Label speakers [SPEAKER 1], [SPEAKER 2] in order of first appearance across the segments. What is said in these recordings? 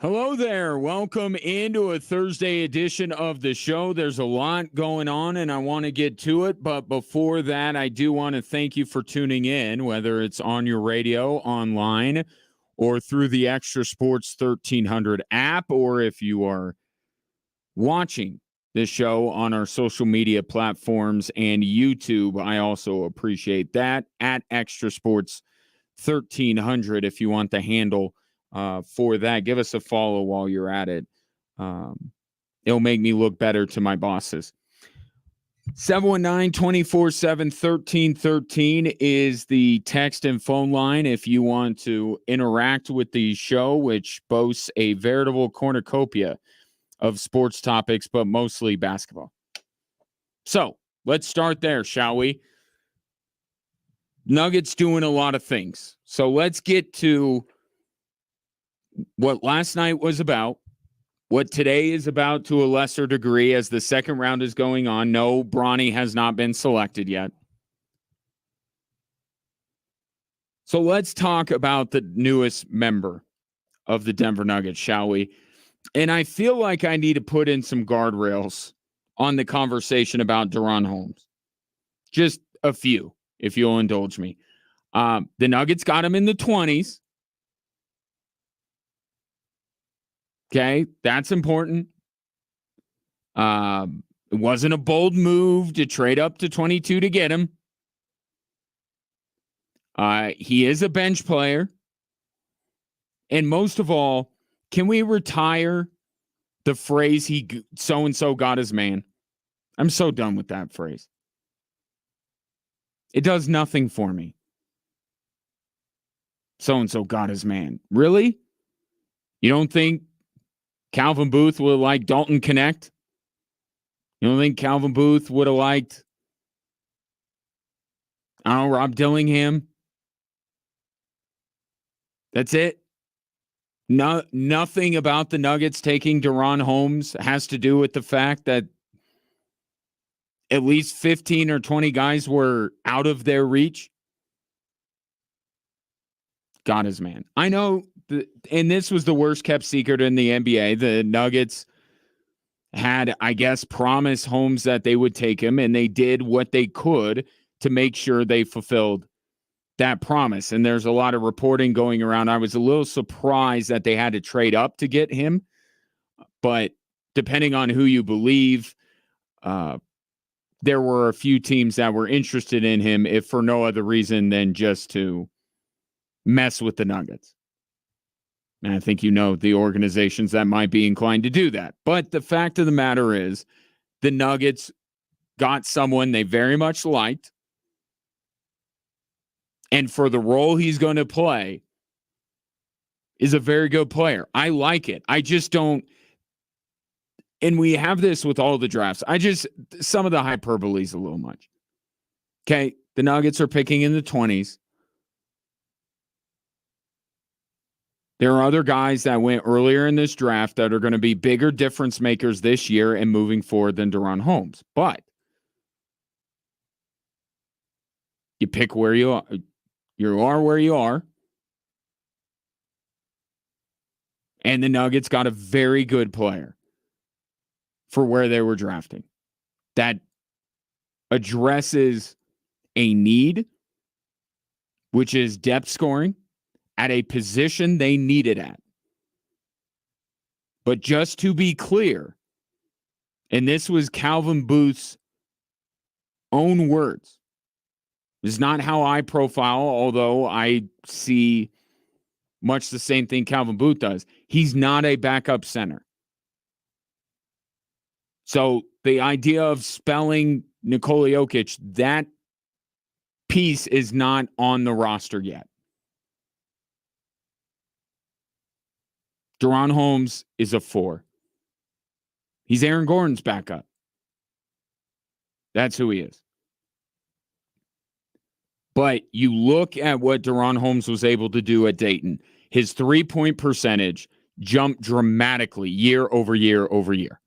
[SPEAKER 1] Hello there. Welcome into a Thursday edition of the show. There's a lot going on, and I want to get to it. But before that, I do want to thank you for tuning in, whether it's on your radio, online, or through the Extra Sports 1300 app, or if you are watching this show on our social media platforms and YouTube. I also appreciate that at Extra Sports 1300 if you want the handle for that. Give us a follow while you're at it. It'll make me look better to my bosses. 719-247-1313 is the text and phone line if you want to interact with the show, which boasts a veritable cornucopia of sports topics, but mostly basketball. So let's start there, shall we? Nuggets doing a lot of things. So let's get to what last night was about, what today is about to a lesser degree as the second round is going on. No, Bronny has not been selected yet. So let's talk about the newest member of the Denver Nuggets, shall we? And I feel like I need to put in some guardrails on the conversation about Deron Holmes. Just a few, if you'll indulge me. The Nuggets got him in the 20s. Okay, that's important. It wasn't a bold move to trade up to 22 to get him. He is a bench player. And most of all, can we retire the phrase he so-and-so got his man? I'm so done with that phrase. It does nothing for me. So-and-so got his man. Really? You don't think Calvin Booth would have liked Dalton Connect? You don't think Calvin Booth would have liked, I don't know, Rob Dillingham? That's it. No, nothing about the Nuggets taking Deron Holmes has to do with the fact that at least 15 or 20 guys were out of their reach. Got his man. I know, and this was the worst kept secret in the NBA. The Nuggets had, I guess, promised Holmes that they would take him, and they did what they could to make sure they fulfilled that promise. And there's a lot of reporting going around. I was a little surprised that they had to trade up to get him, but depending on who you believe, there were a few teams that were interested in him, if for no other reason than just to mess with the Nuggets. And I think you know the organizations that might be inclined to do that. But the fact of the matter is, the Nuggets got someone they very much liked. And for the role he's going to play, is a very good player. I like it. I just don't. And we have this with all the drafts. Some of the hyperbole is a little much. Okay, the Nuggets are picking in the 20s. There are other guys that went earlier in this draft that are going to be bigger difference makers this year and moving forward than Deron Holmes. But you pick where you are. You are where you are. And the Nuggets got a very good player for where they were drafting that addresses a need, which is depth scoring at a position they need it at. But just to be clear, and this was Calvin Booth's own words, this is not how I profile, although I see much the same thing Calvin Booth does. He's not a backup center. So the idea of spelling Nikola Jokic, that piece is not on the roster yet. Deron Holmes is a 4. He's Aaron Gordon's backup. That's who he is. But you look at what Deron Holmes was able to do at Dayton. His three-point percentage jumped dramatically year over year over year,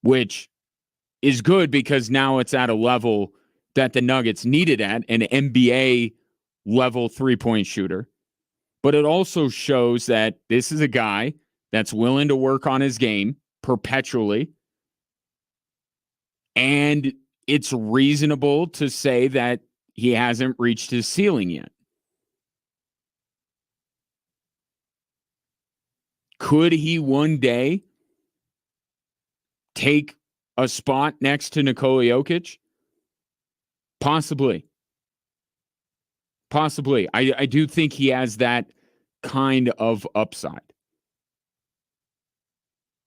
[SPEAKER 1] which is good because now it's at a level that the Nuggets needed at, an NBA level three-point shooter. But it also shows that this is a guy that's willing to work on his game perpetually. And it's reasonable to say that he hasn't reached his ceiling yet. Could he one day take a spot next to Nikola Jokic? Possibly. Possibly. I do think he has that kind of upside.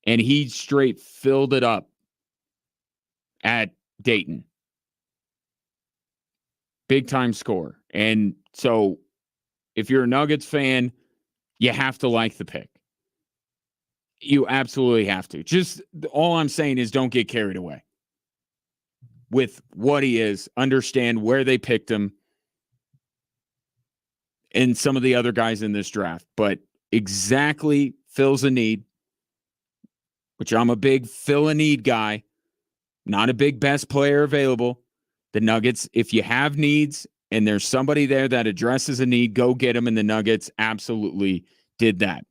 [SPEAKER 1] And he straight filled it up at Dayton. Big time score. And so if you're a Nuggets fan, you have to like the pick. You absolutely have to. Just all I'm saying is don't get carried away with what he is. Understand where they picked him and some of the other guys in this draft. But exactly fills a need, which I'm a big fill a need guy, not a big best player available. The Nuggets, if you have needs and there's somebody there that addresses a need, go get them. And the Nuggets absolutely did that.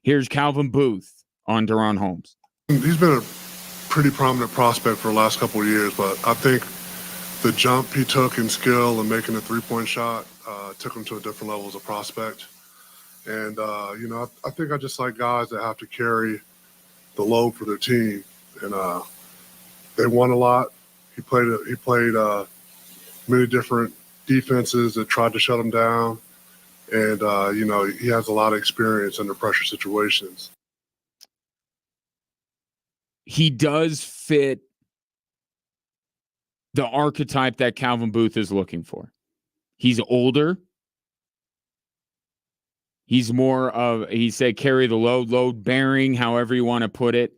[SPEAKER 1] Here's Calvin Booth on Deron Holmes.
[SPEAKER 2] He's been a pretty prominent prospect for the last couple of years, but I think the jump he took in skill and making a three-point shot took him to a different level as a prospect. And, I think I just like guys that have to carry the load for their team. And they won a lot. He played many different defenses that tried to shut him down. And, he has a lot of experience under pressure situations.
[SPEAKER 1] He does fit the archetype that Calvin Booth is looking for. He's older. He's more of, he said, carry the load bearing, however you want to put it.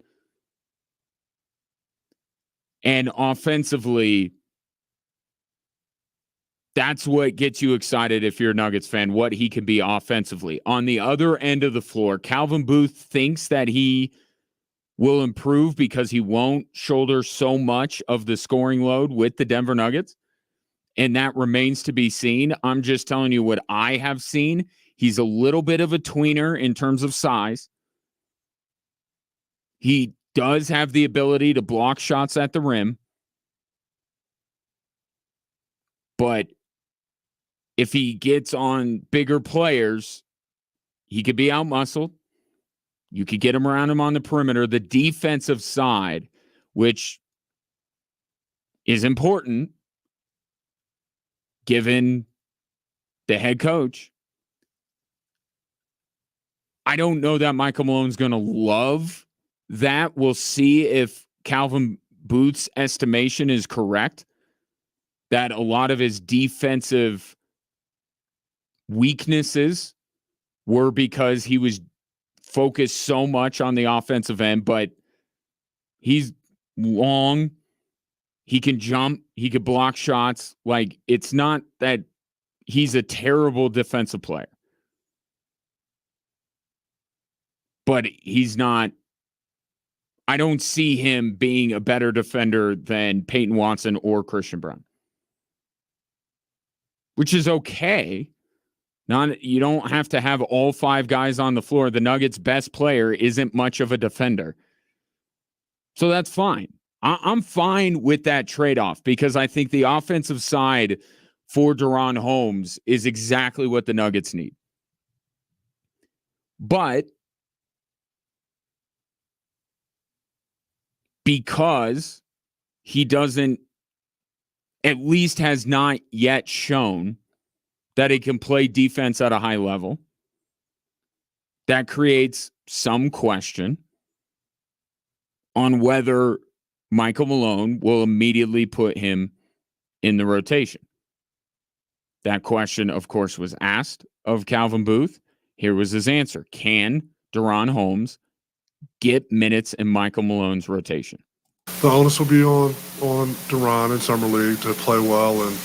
[SPEAKER 1] And offensively, that's what gets you excited if you're a Nuggets fan, what he can be offensively. On the other end of the floor, Calvin Booth thinks that he will improve because he won't shoulder so much of the scoring load with the Denver Nuggets. And that remains to be seen. I'm just telling you what I have seen. He's a little bit of a tweener in terms of size. He does have the ability to block shots at the rim. But if he gets on bigger players, he could be outmuscled. You could get him around him on the perimeter. The defensive side, which is important given the head coach, I don't know that Michael Malone's going to love that. We'll see if Calvin Booth's estimation is correct, that a lot of his defensive weaknesses were because he was focused so much on the offensive end, but he's long. He can jump. He can block shots. Like, it's not that he's a terrible defensive player. But he's not, I don't see him being a better defender than Peyton Watson or Christian Brown. Which is okay. You don't have to have all five guys on the floor. The Nuggets' best player isn't much of a defender. So that's fine. I'm fine with that trade-off because I think the offensive side for Deron Holmes is exactly what the Nuggets need. But because he doesn't, at least has not yet shown that he can play defense at a high level, that creates some question on whether Michael Malone will immediately put him in the rotation. That question, of course, was asked of Calvin Booth. Here was his answer. Can Deron Holmes get minutes in Michael Malone's rotation?
[SPEAKER 2] The onus will be on Deron in Summer League to play well and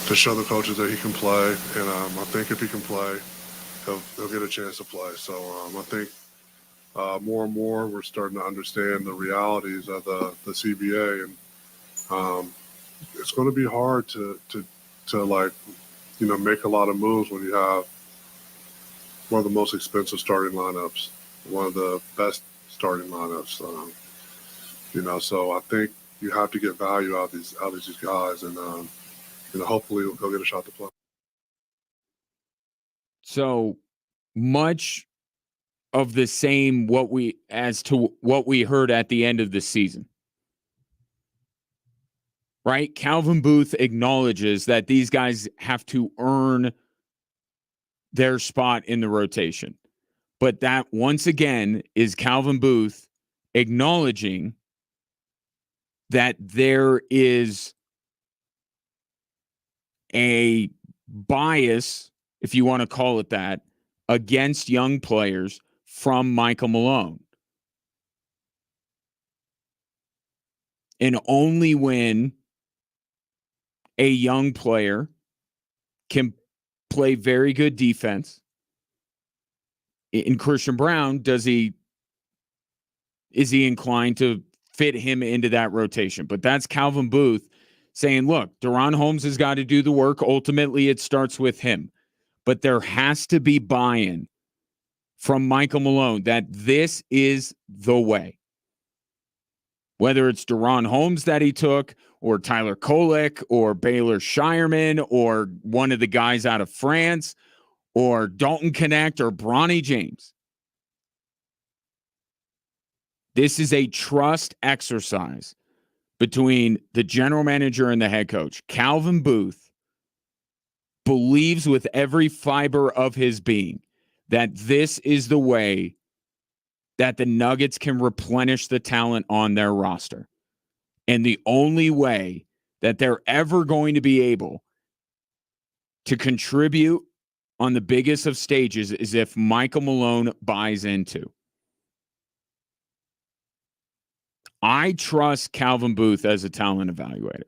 [SPEAKER 2] to show the coaches that he can play. And I think if he can play, he'll get a chance to play. So I think more and more we're starting to understand the realities of the CBA. And it's going to be hard to make a lot of moves when you have one of the most expensive starting lineups, one of the best starting lineups. So I think you have to get value out of these guys, and hopefully they'll get a shot to play.
[SPEAKER 1] So much of the same what we heard at the end of the season. Right? Calvin Booth acknowledges that these guys have to earn their spot in the rotation. But that, once again, is Calvin Booth acknowledging that there is a bias, if you want to call it that, against young players from Michael Malone. And only when a young player can play very good defense in Christian Brown, is he inclined to fit him into that rotation? But that's Calvin Booth saying, look, Deron Holmes has got to do the work. Ultimately, it starts with him. But there has to be buy-in from Michael Malone that this is the way. Whether it's Deron Holmes that he took, or Tyler Kolek, or Baylor Shireman, or one of the guys out of France, or Dalton Connect, or Bronny James. This is a trust exercise between the general manager and the head coach. Calvin Booth believes with every fiber of his being that this is the way that the Nuggets can replenish the talent on their roster. And the only way that they're ever going to be able to contribute on the biggest of stages is if Michael Malone buys into. I trust Calvin Booth as a talent evaluator.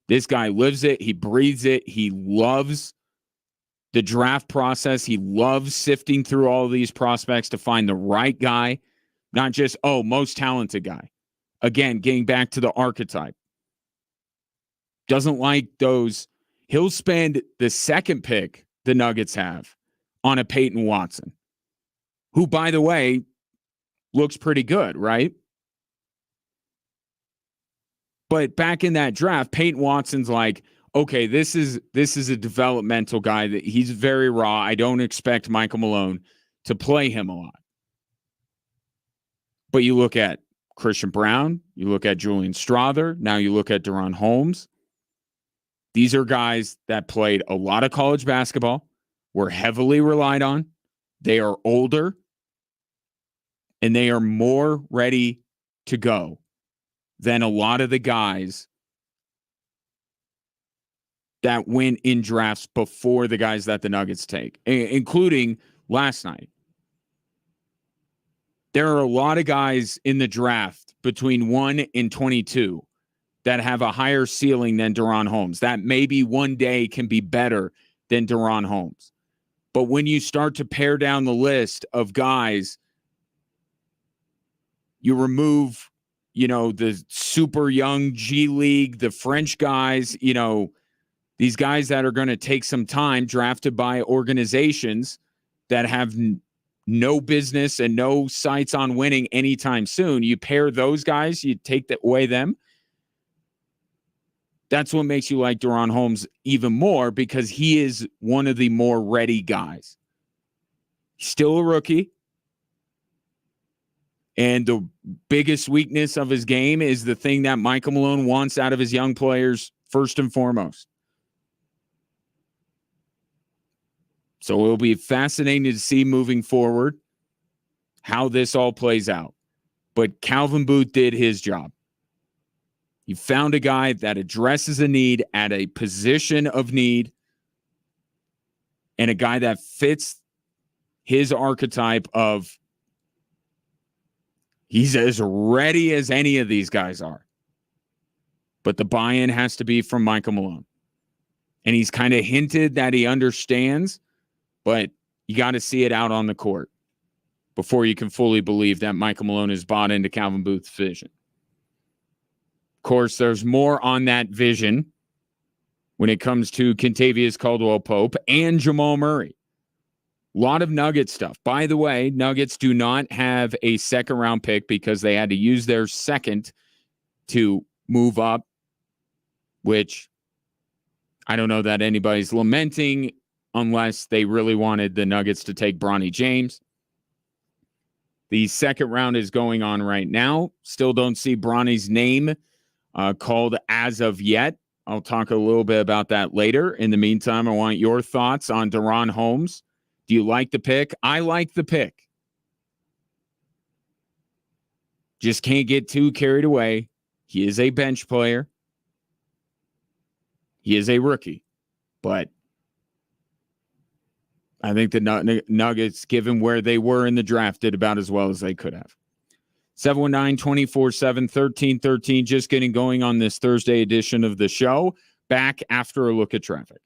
[SPEAKER 1] This guy lives it. He breathes it. He loves the draft process. He loves sifting through all of these prospects to find the right guy, not just, most talented guy. Again, getting back to the archetype. Doesn't like those. He'll spend the second pick the Nuggets have on a Peyton Watson, who, by the way, looks pretty good, right? But back in that draft, Peyton Watson's like, okay, this is a developmental guy that he's very raw. I don't expect Michael Malone to play him a lot. But you look at Christian Brown, you look at Julian Strawther, now you look at Deron Holmes. These are guys that played a lot of college basketball, were heavily relied on. They are older, and they are more ready to go than a lot of the guys that went in drafts before the guys that the Nuggets take, including last night. There are a lot of guys in the draft between 1 and 22 that have a higher ceiling than Deron Holmes, that maybe one day can be better than Deron Holmes. But when you start to pare down the list of guys, you remove, the super young G League, the French guys, these guys that are going to take some time, drafted by organizations that have no business and no sights on winning anytime soon. You pair those guys, you take away them. That's what makes you like Deron Holmes even more, because he is one of the more ready guys. He's still a rookie. And the biggest weakness of his game is the thing that Michael Malone wants out of his young players first and foremost. So it'll be fascinating to see moving forward how this all plays out. But Calvin Booth did his job. He found a guy that addresses a need at a position of need, and a guy that fits his archetype of he's as ready as any of these guys are. But the buy-in has to be from Michael Malone. And he's kind of hinted that he understands, but you got to see it out on the court before you can fully believe that Michael Malone is bought into Calvin Booth's vision. Of course, there's more on that vision when it comes to Kentavious Caldwell-Pope and Jamal Murray. A lot of Nugget stuff. By the way, Nuggets do not have a second-round pick because they had to use their second to move up, which I don't know that anybody's lamenting unless they really wanted the Nuggets to take Bronny James. The second round is going on right now. Still don't see Bronny's name called as of yet. I'll talk a little bit about that later. In the meantime, I want your thoughts on DaRon Holmes. Do you like the pick? I like the pick. Just can't get too carried away. He is a bench player. He is a rookie. But I think the Nuggets, given where they were in the draft, did about as well as they could have. 719-247-1313, just getting going on this Thursday edition of the show. Back after a look at traffic.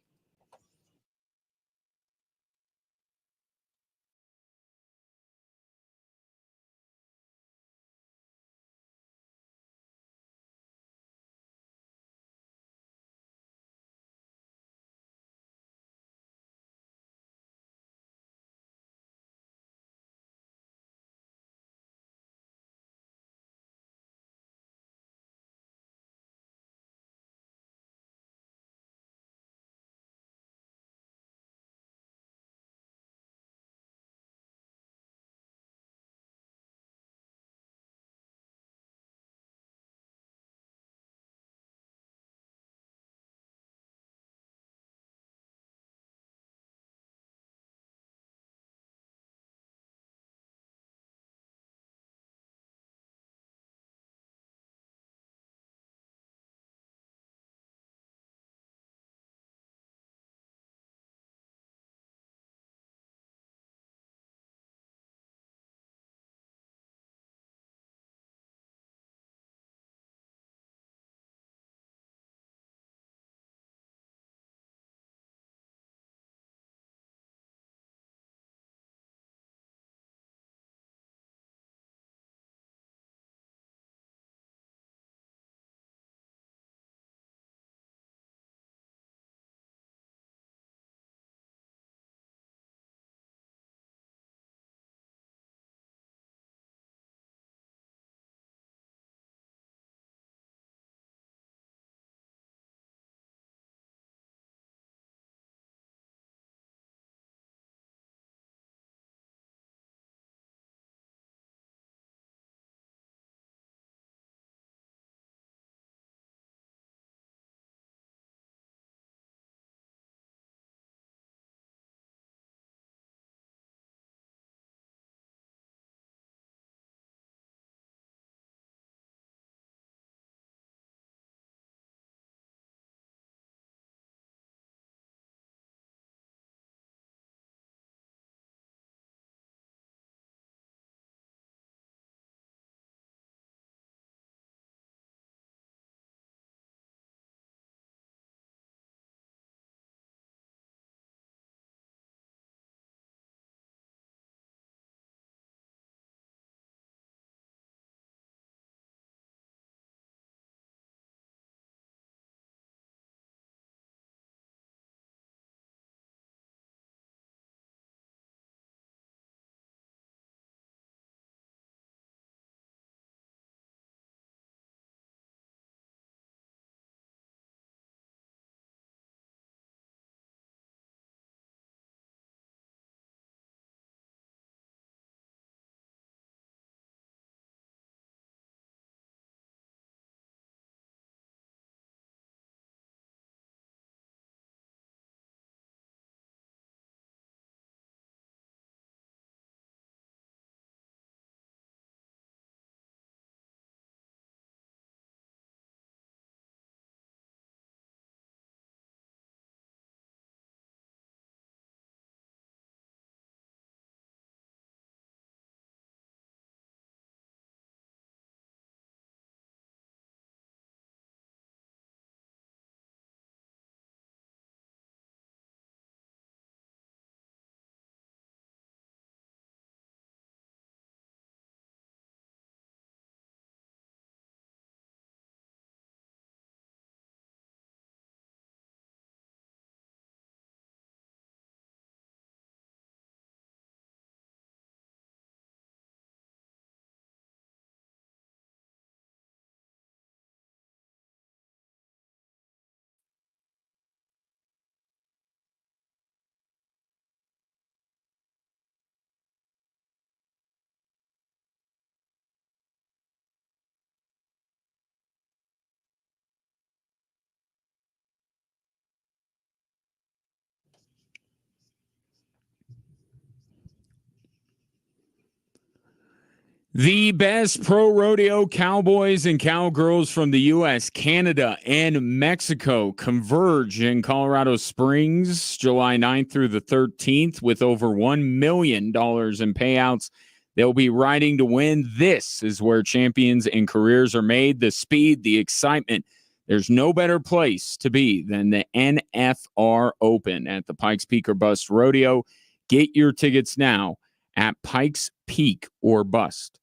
[SPEAKER 1] The best pro rodeo cowboys and cowgirls from the U.S., Canada, and Mexico converge in Colorado Springs July 9th through the 13th with over $1 million in payouts. They'll be riding to win. This is where champions and careers are made. The speed, the excitement. There's no better place to be than the NFR Open at the Pikes Peak or Bust Rodeo. Get your tickets now at pikespeakorbust.org.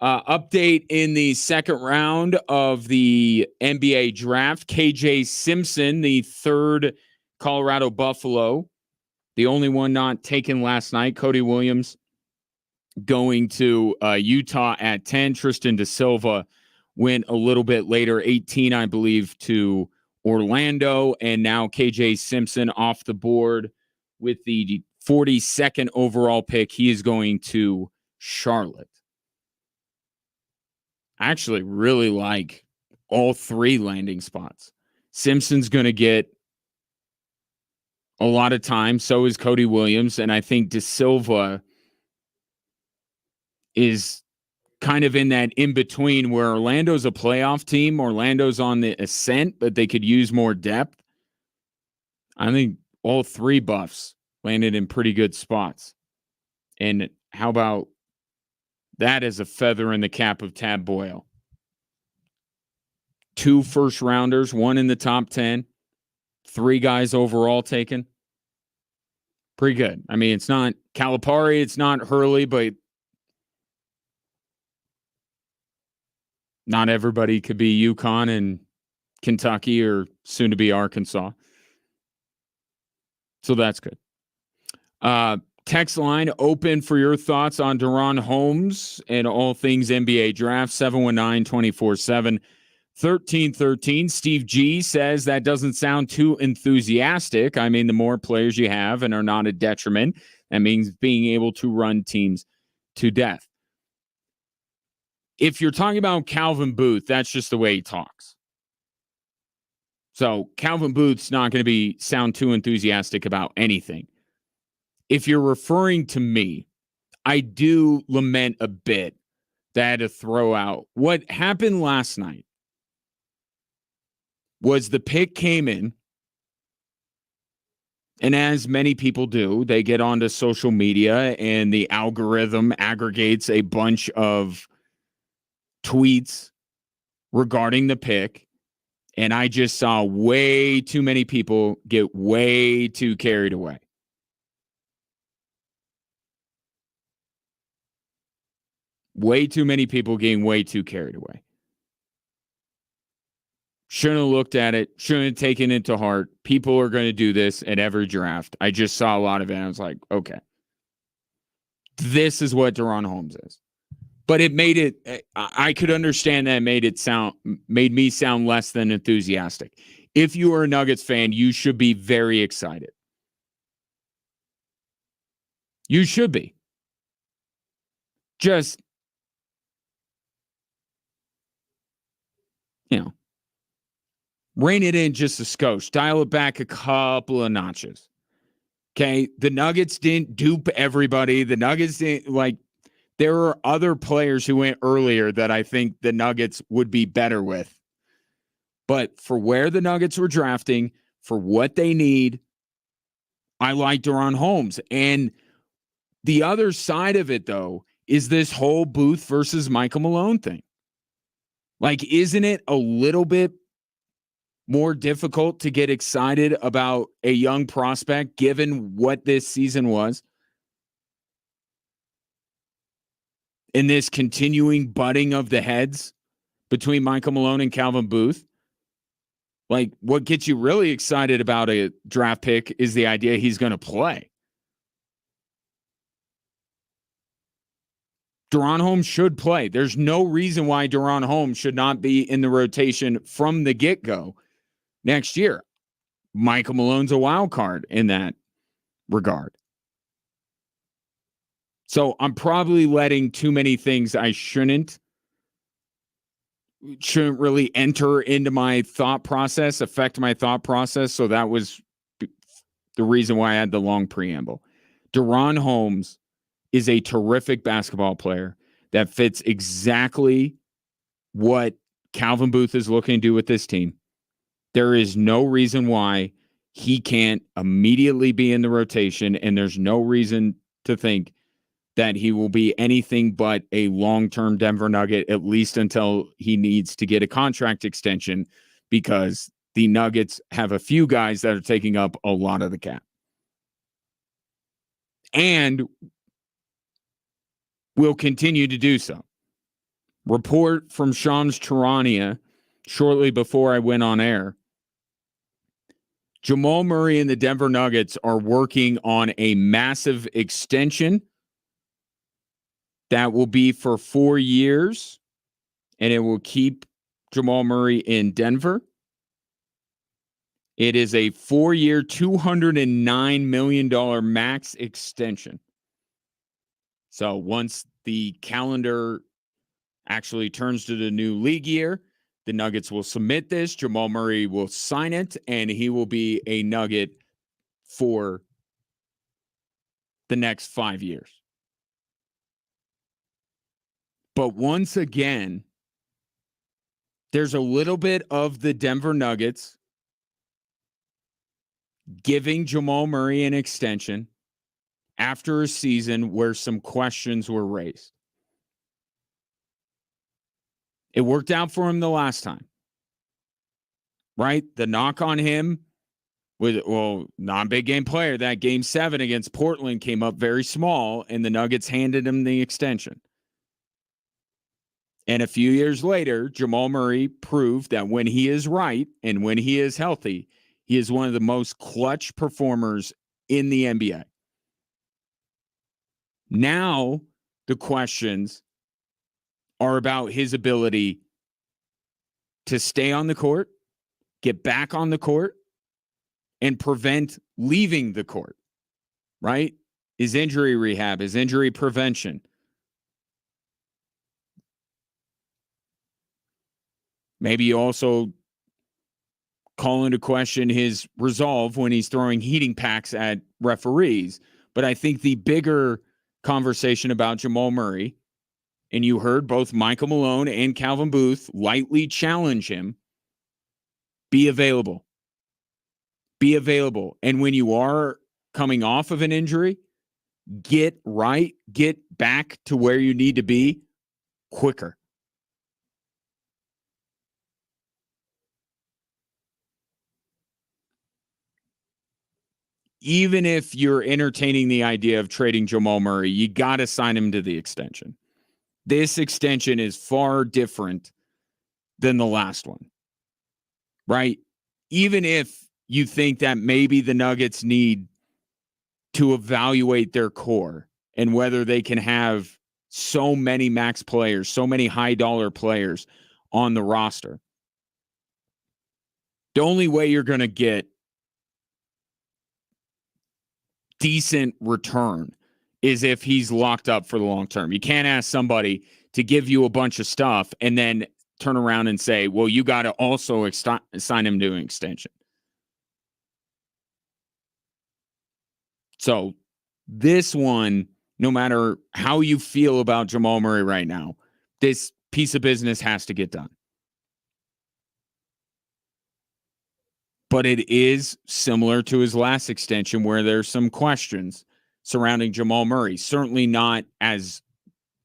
[SPEAKER 1] Update in the second round of the NBA draft. KJ Simpson, the third Colorado Buffalo, the only one not taken last night. Cody Williams going to Utah at 10. Tristan Da Silva went a little bit later, 18, I believe, to Orlando. And now KJ Simpson off the board with the 42nd overall pick. He is going to Charlotte. I actually really like all three landing spots. Simpson's going to get a lot of time. So is Cody Williams. And I think Da Silva is kind of in that in-between where Orlando's a playoff team. Orlando's on the ascent, but they could use more depth. I think all three Buffs landed in pretty good spots. And how about that as a feather in the cap of Tab Boyle? 2 first-rounders, 1 in the top 10, 3 guys overall taken. Pretty good. I mean, it's not Calipari, it's not Hurley, but not everybody could be UConn and Kentucky or soon to be Arkansas. So that's good. Text line open for your thoughts on Deron Holmes and all things NBA draft. 719-24-7. 1313. Steve G says that doesn't sound too enthusiastic. I mean, the more players you have and are not a detriment, that means being able to run teams to death. If you're talking about Calvin Booth, that's just the way he talks. So Calvin Booth's not going to sound too enthusiastic about anything. If you're referring to me, I do lament a bit that I had to throw out. What happened last night was the pick came in, and as many people do, they get onto social media and the algorithm aggregates a bunch of tweets regarding the pick, and I just saw way too many people get way too carried away. Way too many people getting way too carried away. Shouldn't have looked at it. Shouldn't have taken it to heart. People are going to do this at every draft. I just saw a lot of it. And I was like, okay, this is what Deron Holmes is. But it made it, I could understand that it made me sound less than enthusiastic. If you are a Nuggets fan, you should be very excited. You should be. Just, rein it in just a skosh. Dial it back a couple of notches. Okay? The Nuggets didn't dupe everybody. The Nuggets didn't, there are other players who went earlier that I think the Nuggets would be better with. But for where the Nuggets were drafting, for what they need, I like Deron Holmes. And the other side of it, though, is this whole Booth versus Michael Malone thing. Isn't it a little bit more difficult to get excited about a young prospect given what this season was? In this continuing butting of the heads between Michael Malone and Calvin Booth? What gets you really excited about a draft pick is the idea he's going to play. Deron Holmes should play. There's no reason why Deron Holmes should not be in the rotation from the get-go next year. Michael Malone's a wild card in that regard. So I'm probably letting too many things I shouldn't really enter into my thought process, affect my thought process. So that was the reason why I had the long preamble. Deron Holmes is a terrific basketball player that fits exactly what Calvin Booth is looking to do with this team. There is no reason why he can't immediately be in the rotation, and there's no reason to think that he will be anything but a long-term Denver Nugget, at least until he needs to get a contract extension, because the Nuggets have a few guys that are taking up a lot of the cap. And will continue to do so. Report from Shams Charania shortly before I went on air. Jamal Murray and the Denver Nuggets are working on a massive extension that will be for 4 years, and it will keep Jamal Murray in Denver. It is a 4-year, $209 million max extension. So once the calendar actually turns to the new league year, the Nuggets will submit this. Jamal Murray will sign it, and he will be a Nugget for the next 5 years. But once again, there's a little bit of the Denver Nuggets giving Jamal Murray an extension after a season where some questions were raised. It worked out for him the last time, right? The knock on him with, non-big game player, that game 7 against Portland came up very small, and the Nuggets handed him the extension. And a few years later, Jamal Murray proved that when he is right and when he is healthy, he is one of the most clutch performers in the NBA. Now, the questions are about his ability to stay on the court, get back on the court, and prevent leaving the court, right? His injury rehab, his injury prevention. Maybe you also call into question his resolve when he's throwing heating packs at referees. But I think the bigger conversation about Jamal Murray, and you heard both Michael Malone and Calvin Booth lightly challenge him, be available. Be available. And when you are coming off of an injury, get right, get back to where you need to be quicker. Even if you're entertaining the idea of trading Jamal Murray, you got to sign him to the extension. This extension is far different than the last one, right? Even if you think that maybe the Nuggets need to evaluate their core and whether they can have so many max players, so many high-dollar players on the roster, the only way you're going to get decent return is if he's locked up for the long term. You can't ask somebody to give you a bunch of stuff and then turn around and say, well, you got to also sign him to an extension. So this one, no matter how you feel about Jamal Murray right now, this piece of business has to get done. But it is similar to his last extension where there's some questions surrounding Jamal Murray. Certainly not as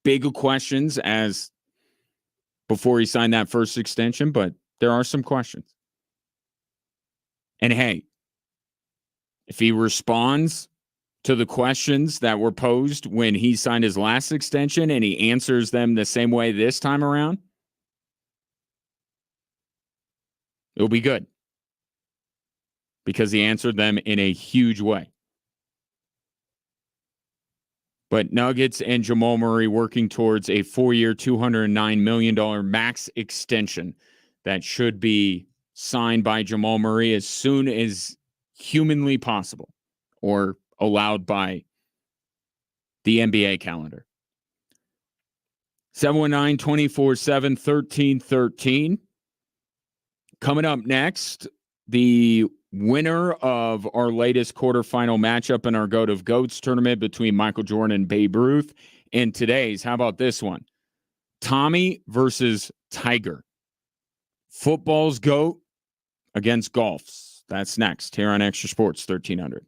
[SPEAKER 1] big of questions as before he signed that first extension, but there are some questions. And hey, if he responds to the questions that were posed when he signed his last extension and he answers them the same way this time around, it'll be good. Because he answered them in a huge way. But Nuggets and Jamal Murray working towards a 4-year, $209 million max extension that should be signed by Jamal Murray as soon as humanly possible or allowed by the NBA calendar. 719-247-1313. Coming up next, the winner of our latest quarterfinal matchup in our Goat of Goats tournament between Michael Jordan and Babe Ruth, and today's, how about this one? Tommy versus Tiger. Football's GOAT against golf's. That's next here on Extra Sports 1300.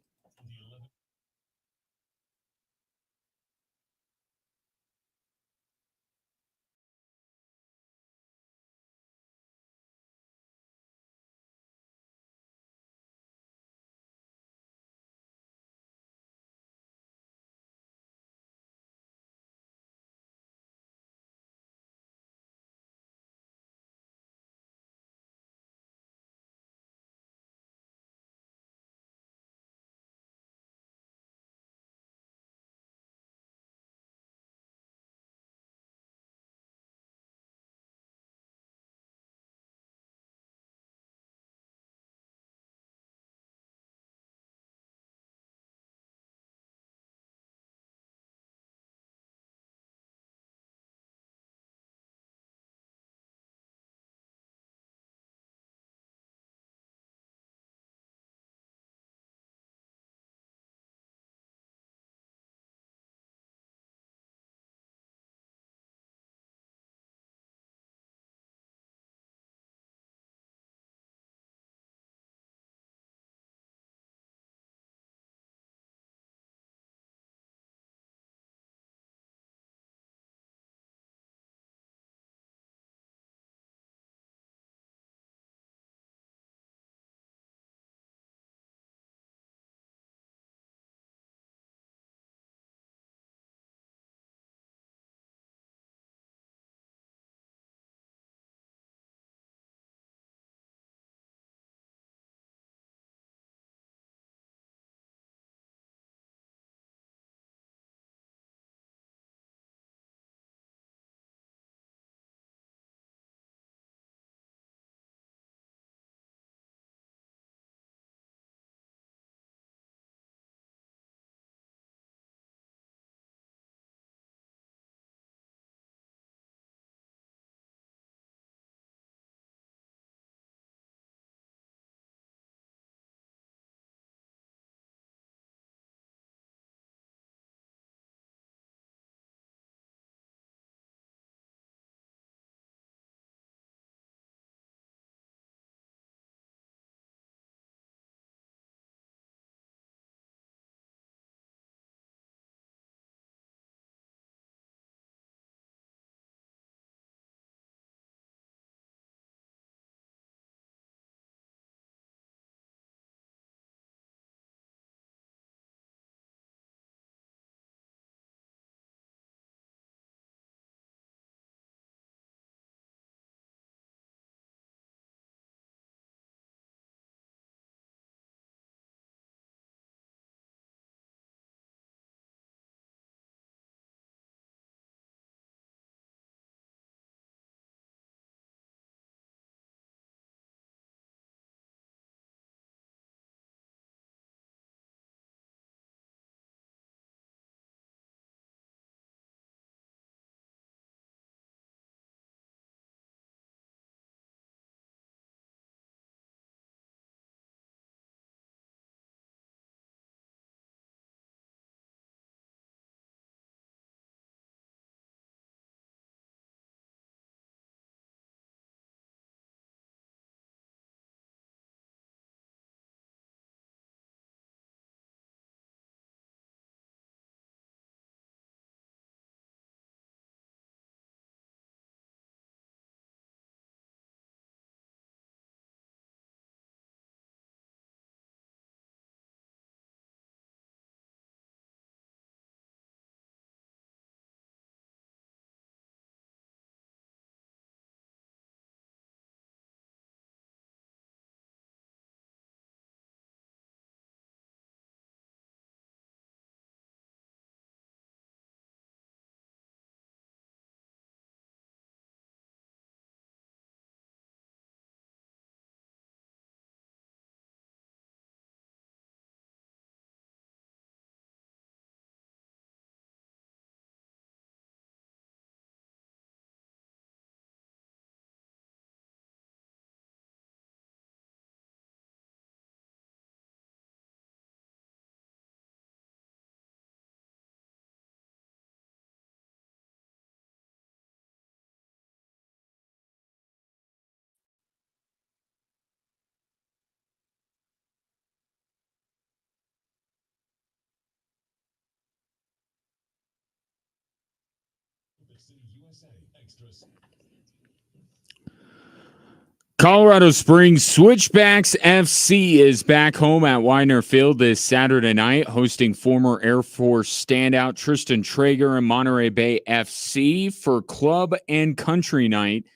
[SPEAKER 1] Colorado Springs Switchbacks FC is back home at Widener Field this Saturday night, hosting former Air Force standout Tristan Traeger and Monterey Bay FC for club and country night.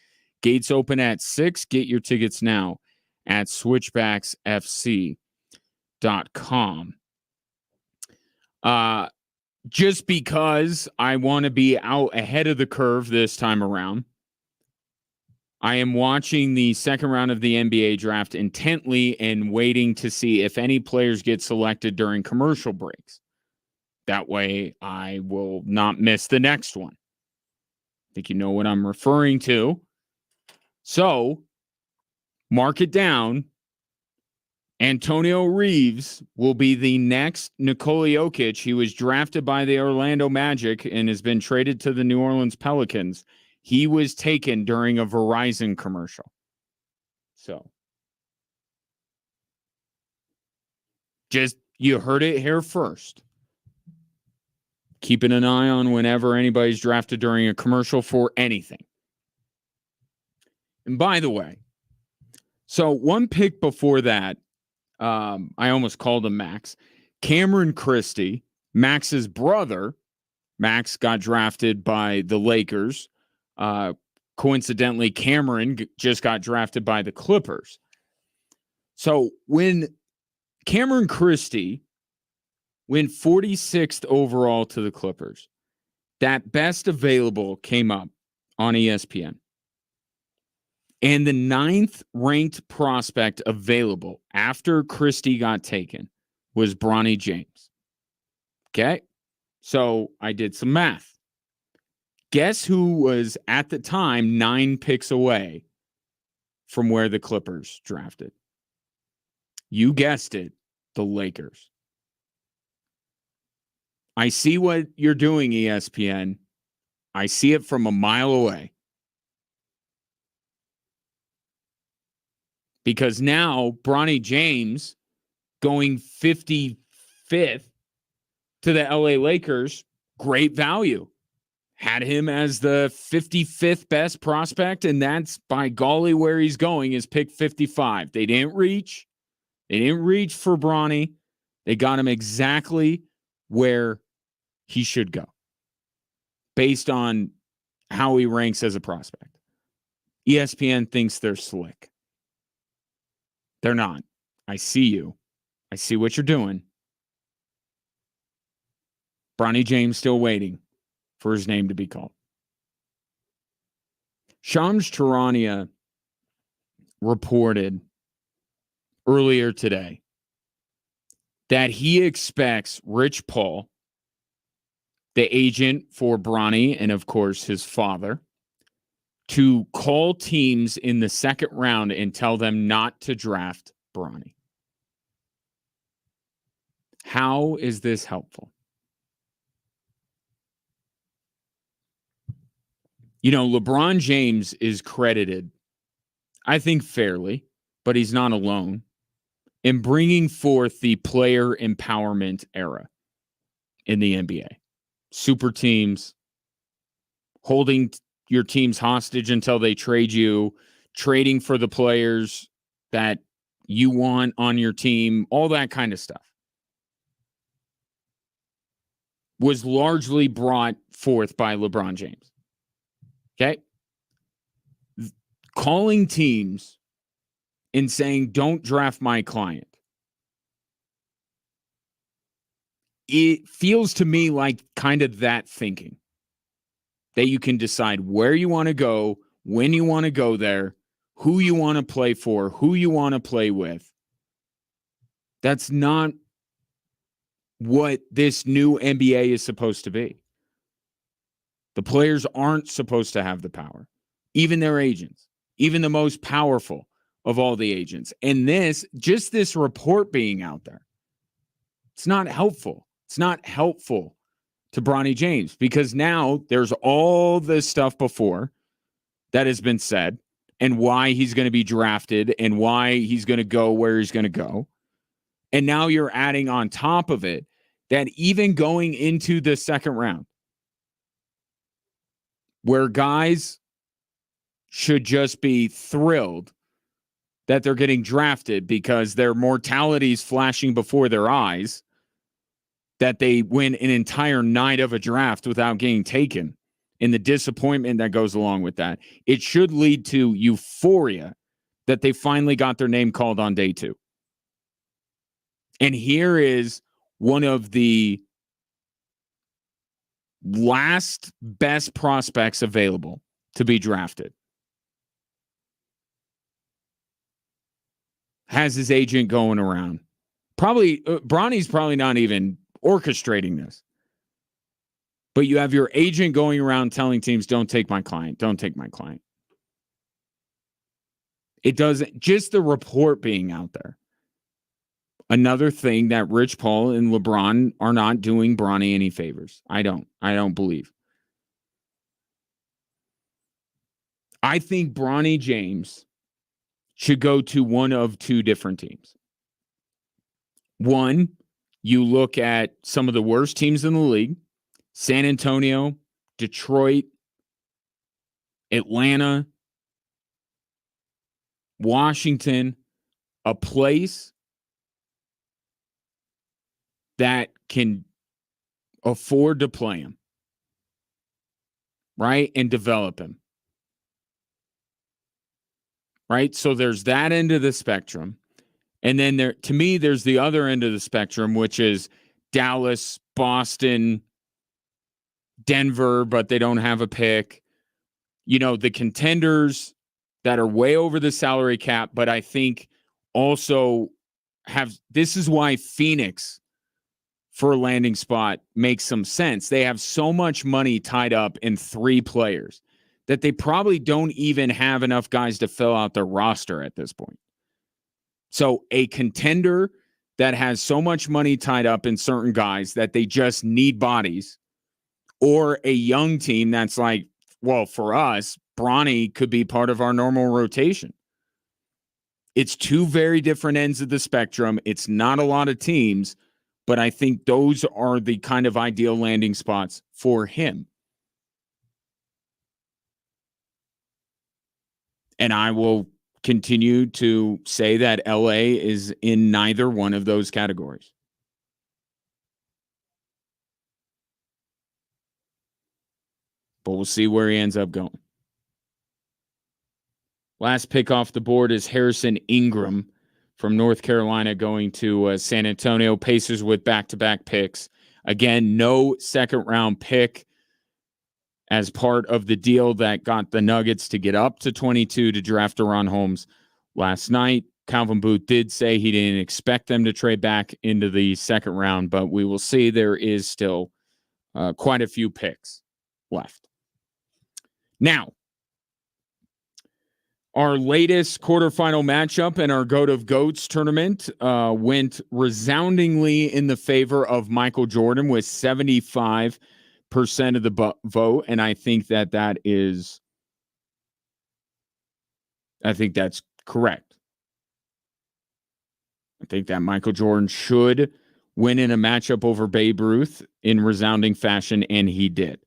[SPEAKER 1] Gates open at 6. Get your tickets now at switchbacksfc.com. Just because I want to be out ahead of the curve this time around, I am watching the second round of the NBA draft intently and waiting to see if any players get selected during commercial breaks. That way, I will not miss the next one. I think you know what I'm referring to. So, mark it down. Antonio Reeves will be the next Nikola Jokic. He was drafted by the Orlando Magic and has been traded to the New Orleans Pelicans. He was taken during a Verizon commercial. So, just, you heard it here first. Keeping an eye on whenever anybody's drafted during a commercial for anything. And by the way, so one pick before that, I almost called him Max. Cameron Christie, Max's brother. Max got drafted by the Lakers. Coincidentally, Cameron just got drafted by the Clippers. So when Cameron Christie went 46th overall to the Clippers, that best available came up on ESPN. And the 9th ranked prospect available after Christie got taken was Bronny James. Okay? So I did some math. Guess who was at the time 9 picks away from where the Clippers drafted? You guessed it, the Lakers. I see what you're doing, ESPN. I see it from a mile away. Because now Bronny James going 55th to the LA Lakers, great value. Had him as the 55th best prospect, and that's by golly where he's going is pick 55. They didn't reach. They didn't reach for Bronny. They got him exactly where he should go based on how he ranks as a prospect. ESPN thinks they're slick. They're not. I see you. I see what you're doing. Bronny James still waiting for his name to be called. Shams Charania reported earlier today that he expects Rich Paul, the agent for Bronny and, of course, his father, to call teams in the second round and tell them not to draft Bronny. How is this helpful? You know, LeBron James is credited, I think fairly, but he's not alone, in bringing forth the player empowerment era in the NBA. Super teams, holding your teams hostage until they trade you, trading for the players that you want on your team, all that kind of stuff was largely brought forth by LeBron James. Okay? Calling teams and saying, don't draft my client. It feels to me like kind of that thinking. That you can decide where you want to go, when you want to go there, who you want to play for, who you want to play with. That's not what this new NBA is supposed to be. The players aren't supposed to have the power. Even their agents. Even the most powerful of all the agents. And just this report being out there, it's not helpful. It's not helpful to Bronny James because now there's all this stuff before that has been said and why he's going to be drafted and why he's going to go where he's going to go. And now you're adding on top of it that even going into the second round, where guys should just be thrilled that they're getting drafted because their mortality is flashing before their eyes, that they win an entire night of a draft without getting taken, and the disappointment that goes along with that. It should lead to euphoria that they finally got their name called on day 2. And here is one of the last best prospects available to be drafted. Has his agent going around. Probably, Bronny's probably not even orchestrating this. But you have your agent going around telling teams, don't take my client, don't take my client. It doesn't, just the report being out there. Another thing that Rich Paul and LeBron are not doing Bronny any favors. I don't believe. I think Bronny James should go to one of 2 different teams. One, you look at some of the worst teams in the league, San Antonio, Detroit, Atlanta, Washington, a place that can afford to play him, right? And develop him. Right? So there's that end of the spectrum. And then to me, there's the other end of the spectrum, which is Dallas, Boston, Denver, but they don't have a pick. You know, the contenders that are way over the salary cap, but I think also this is why Phoenix for a landing spot makes some sense. They have so much money tied up in 3 players that they probably don't even have enough guys to fill out their roster at this point. So a contender that has so much money tied up in certain guys that they just need bodies, or a young team that's like, well, for us, Bronny could be part of our normal rotation. It's 2 very different ends of the spectrum. It's not a lot of teams, but I think those are the kind of ideal landing spots for him. And I will continue to say that LA is in neither one of those categories. But we'll see where he ends up going. Last pick off the board is Harrison Ingram from North Carolina going to San Antonio. Pacers with back-to-back picks. Again, no second-round pick as part of the deal that got the Nuggets to get up to 22 to draft Ron Holmes last night. Calvin Booth did say he didn't expect them to trade back into the second round, but we will see. There is still quite a few picks left. Now, our latest quarterfinal matchup in our Goat of Goats tournament went resoundingly in the favor of Michael Jordan with 75% of the vote, and I think that is, I think that's correct. I think that Michael Jordan should win in a matchup over Babe Ruth in resounding fashion, and he did.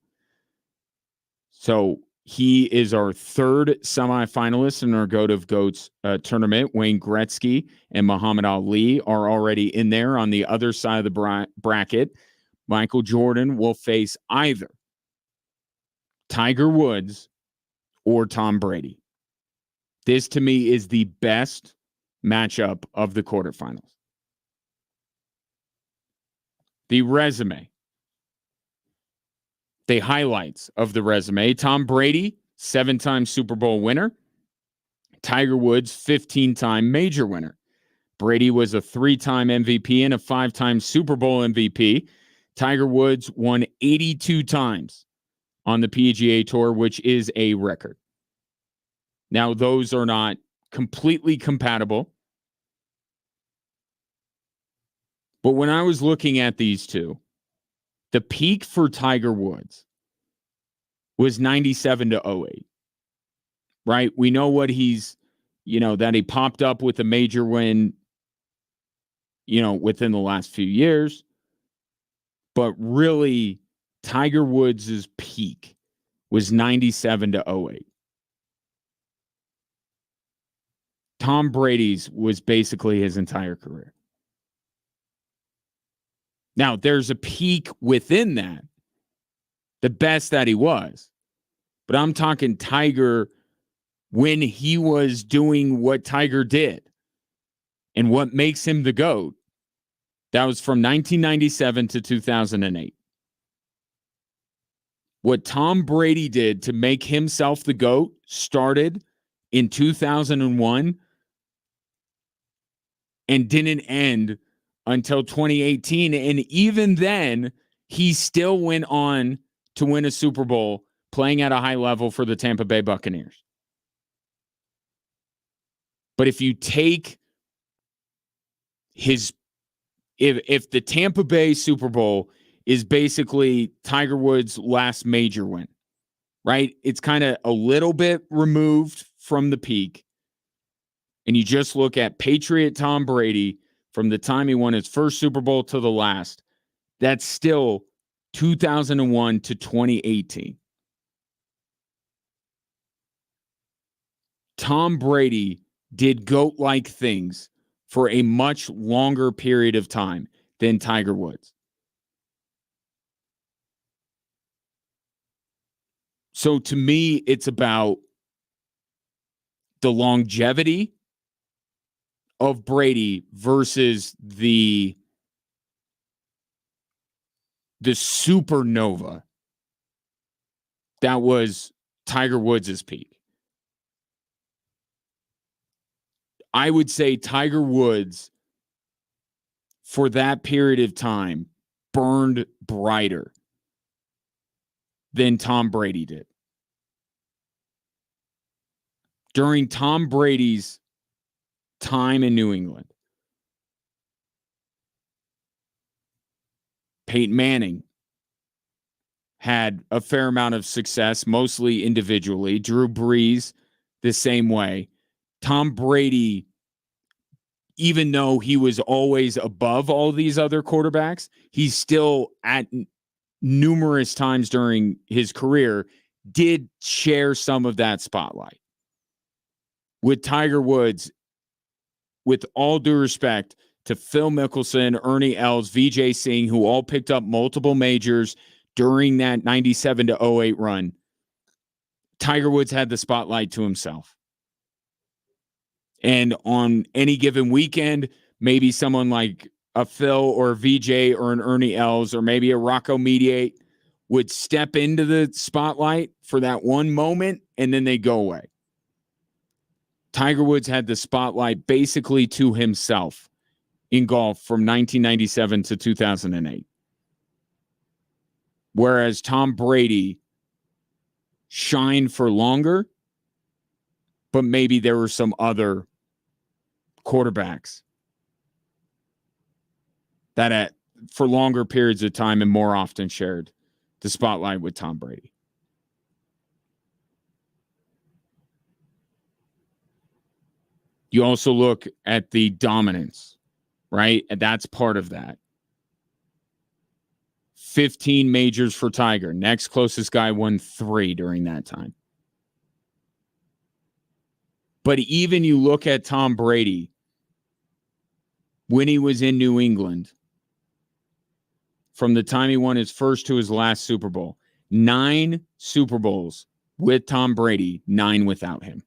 [SPEAKER 1] So he is our 3rd semifinalist in our Goat of Goats tournament. Wayne Gretzky and Muhammad Ali are already in there. On the other side of the bracket, Michael Jordan will face either Tiger Woods or Tom Brady. This, to me, is the best matchup of the quarterfinals. The resume. The highlights of the resume. Tom Brady, 7-time Super Bowl winner. Tiger Woods, 15-time major winner. Brady was a 3-time MVP and a 5-time Super Bowl MVP. Tiger Woods won 82 times on the PGA Tour, which is a record. Now, those are not completely compatible. But when I was looking at these two, the peak for Tiger Woods was 97 to 08. Right? We know what he's, that he popped up with a major win, within the last few years. But really, Tiger Woods' peak was 97 to 08. Tom Brady's was basically his entire career. Now, there's a peak within that, the best that he was. But I'm talking Tiger when he was doing what Tiger did and what makes him the GOAT. That was from 1997 to 2008. What Tom Brady did to make himself the GOAT started in 2001 and didn't end until 2018. And even then, he still went on to win a Super Bowl playing at a high level for the Tampa Bay Buccaneers. But if you take his, if the Tampa Bay Super Bowl is basically Tiger Woods' last major win, right? It's kind of a little bit removed from the peak. And you just look at Patriot Tom Brady from the time he won his first Super Bowl to the last, that's still 2001 to 2018. Tom Brady did GOAT-like things for a much longer period of time than Tiger Woods. So to me, it's about the longevity of Brady versus the supernova that was Tiger Woods' peak. I would say Tiger Woods, for that period of time, burned brighter than Tom Brady did. During Tom Brady's time in New England, Peyton Manning had a fair amount of success, mostly individually. Drew Brees, the same way. Tom Brady, even though he was always above all these other quarterbacks, he's still at numerous times during his career did share some of that spotlight. With Tiger Woods, with all due respect to Phil Mickelson, Ernie Els, Vijay Singh, who all picked up multiple majors during that 97 to 08 run, Tiger Woods had the spotlight to himself. And on any given weekend, maybe someone like a Phil or a VJ or an Ernie Els or maybe a Rocco Mediate would step into the spotlight for that one moment and then they go away. Tiger Woods had the spotlight basically to himself in golf from 1997 to 2008. Whereas Tom Brady shined for longer, but maybe there were some other quarterbacks that for longer periods of time and more often shared the spotlight with Tom Brady. You also look at the dominance, right? And that's part of that. 15 majors for Tiger. Next closest guy won 3 during that time. But even you look at Tom Brady when he was in New England, from the time he won his first to his last Super Bowl, 9 Super Bowls with Tom Brady, 9 without him.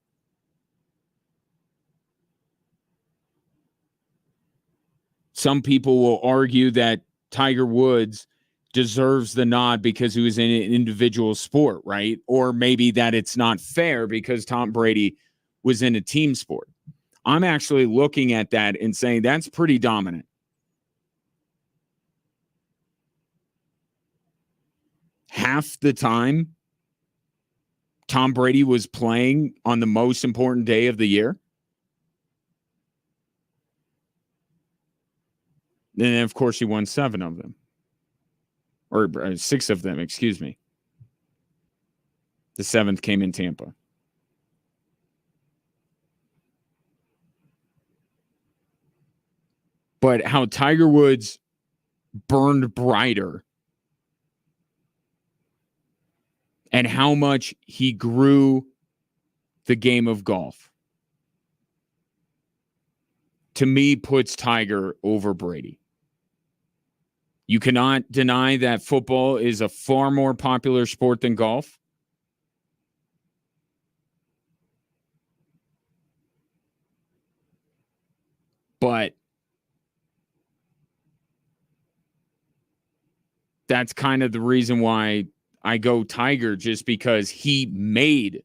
[SPEAKER 1] Some people will argue that Tiger Woods deserves the nod because he was in an individual sport, right? Or maybe that it's not fair because Tom Brady was in a team sport. I'm actually looking at that and saying that's pretty dominant. Half the time, Tom Brady was playing on the most important day of the year. And then, of course, he won 7 of them. Or 6 of them, excuse me. The 7th came in Tampa. But how Tiger Woods burned brighter and how much he grew the game of golf, to me, puts Tiger over Brady. You cannot deny that football is a far more popular sport than golf. But that's kind of the reason why I go Tiger, just because he made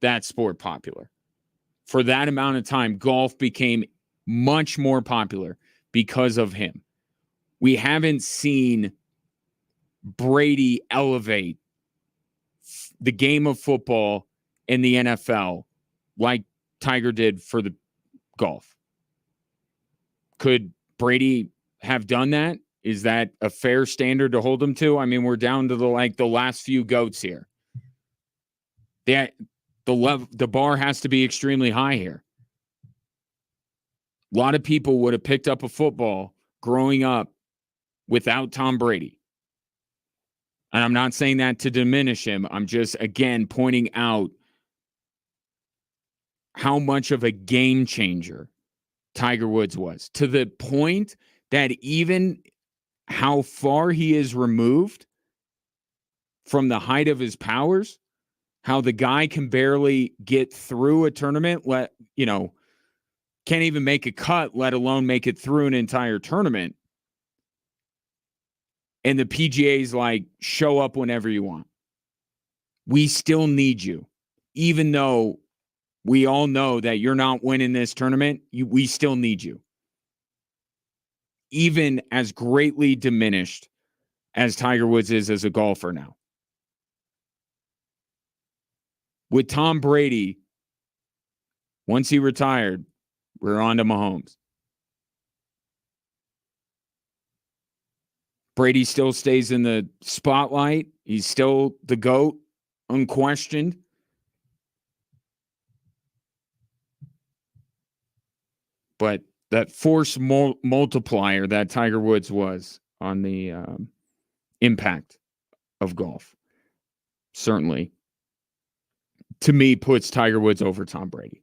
[SPEAKER 1] that sport popular. For that amount of time, golf became much more popular because of him. We haven't seen Brady elevate the game of football in the NFL like Tiger did for the golf. Could Brady have done that? Is that a fair standard to hold him to? I mean, we're down to the last few goats here. The bar has to be extremely high here. A lot of people would have picked up a football growing up without Tom Brady. And I'm not saying that to diminish him. I'm just, again, pointing out how much of a game changer Tiger Woods was, to the point that even how far he is removed from the height of his powers, how the guy can barely get through a tournament, can't even make a cut, let alone make it through an entire tournament. And the PGA's like, show up whenever you want. We still need you. Even though we all know that you're not winning this tournament, we still need you. Even as greatly diminished as Tiger Woods is as a golfer now. With Tom Brady, once he retired, we're on to Mahomes. Brady still stays in the spotlight. He's still the GOAT, unquestioned. But that force multiplier that Tiger Woods was on the impact of golf, certainly, to me, puts Tiger Woods over Tom Brady.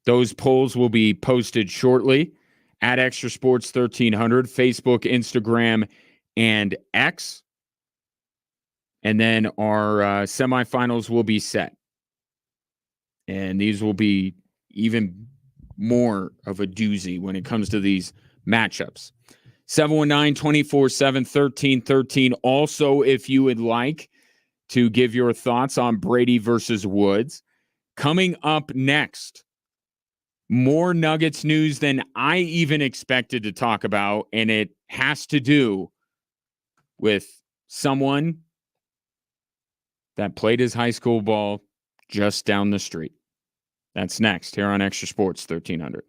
[SPEAKER 1] Those polls will be posted shortly at Extra Sports 1300, Facebook, Instagram, and X. And then our semifinals will be set. And these will be even more of a doozy when it comes to these matchups. 719-247-1313. Also, if you would like to give your thoughts on Brady versus Woods. Coming up next, more Nuggets news than I even expected to talk about, and it has to do with someone that played his high school ball just down the street. That's next here on Extra Sports 1300.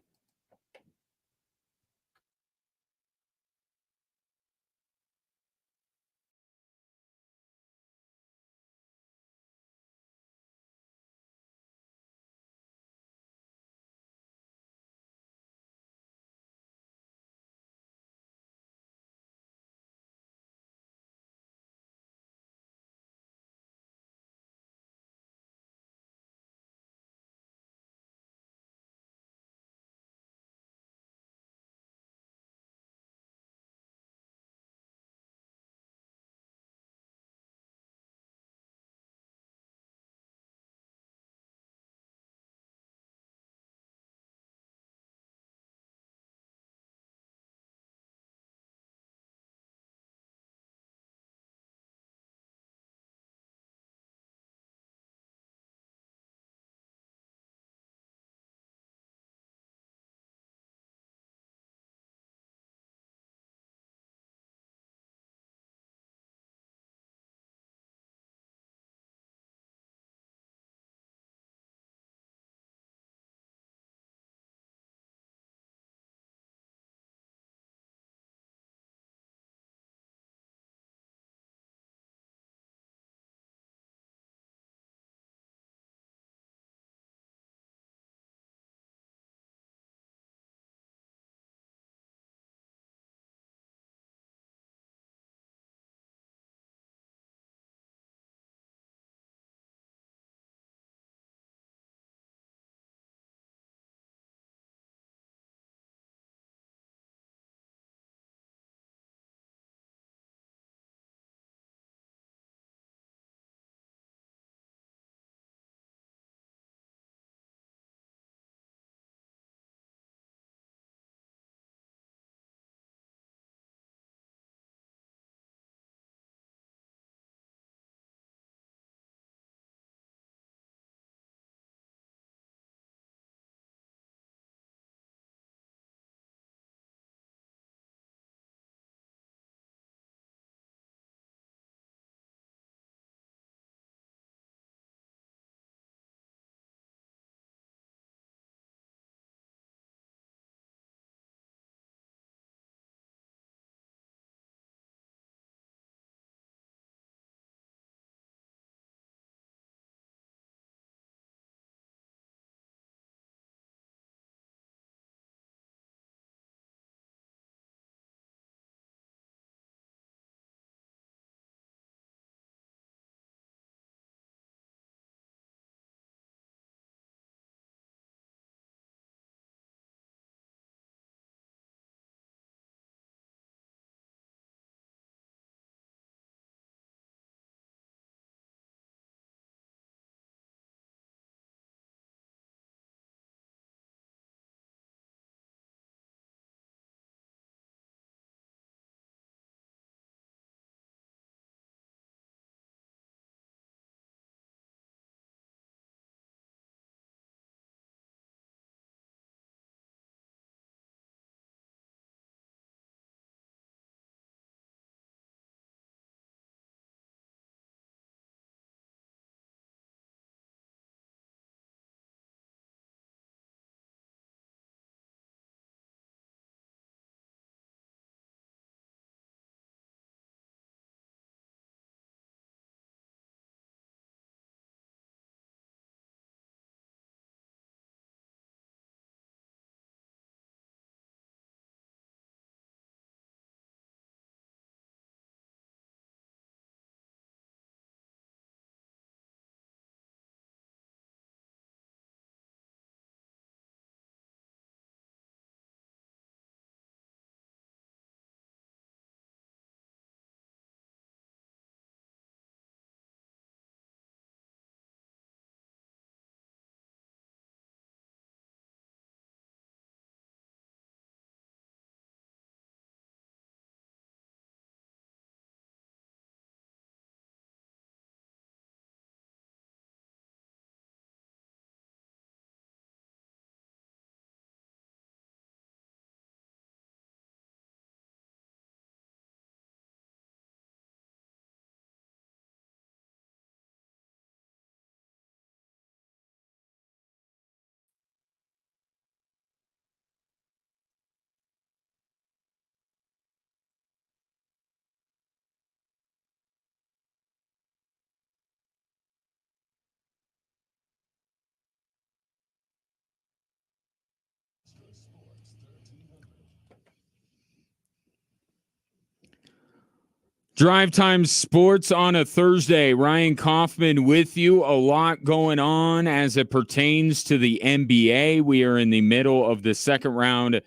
[SPEAKER 1] Drive Time Sports on a Thursday. Ryan Kaufman with you. A lot going on as it pertains to the NBA. We are in the middle of the second round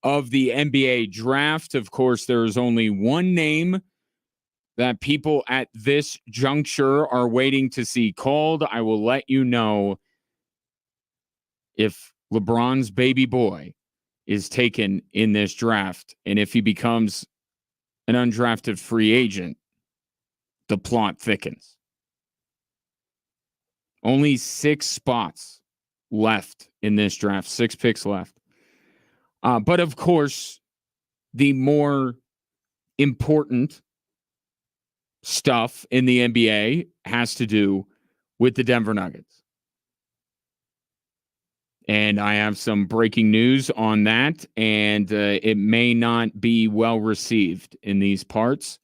[SPEAKER 1] of the NBA draft. Of course, there is only one name that people at this juncture are waiting to see called. I will let you know if LeBron's baby boy is taken in this draft, and if he becomes an undrafted free agent, the plot thickens. Only 6 spots left in this draft, 6 picks left. But of course, the more important stuff in the NBA has to do with the Denver Nuggets. And I have some breaking news on that, and it may not be well received in these parts.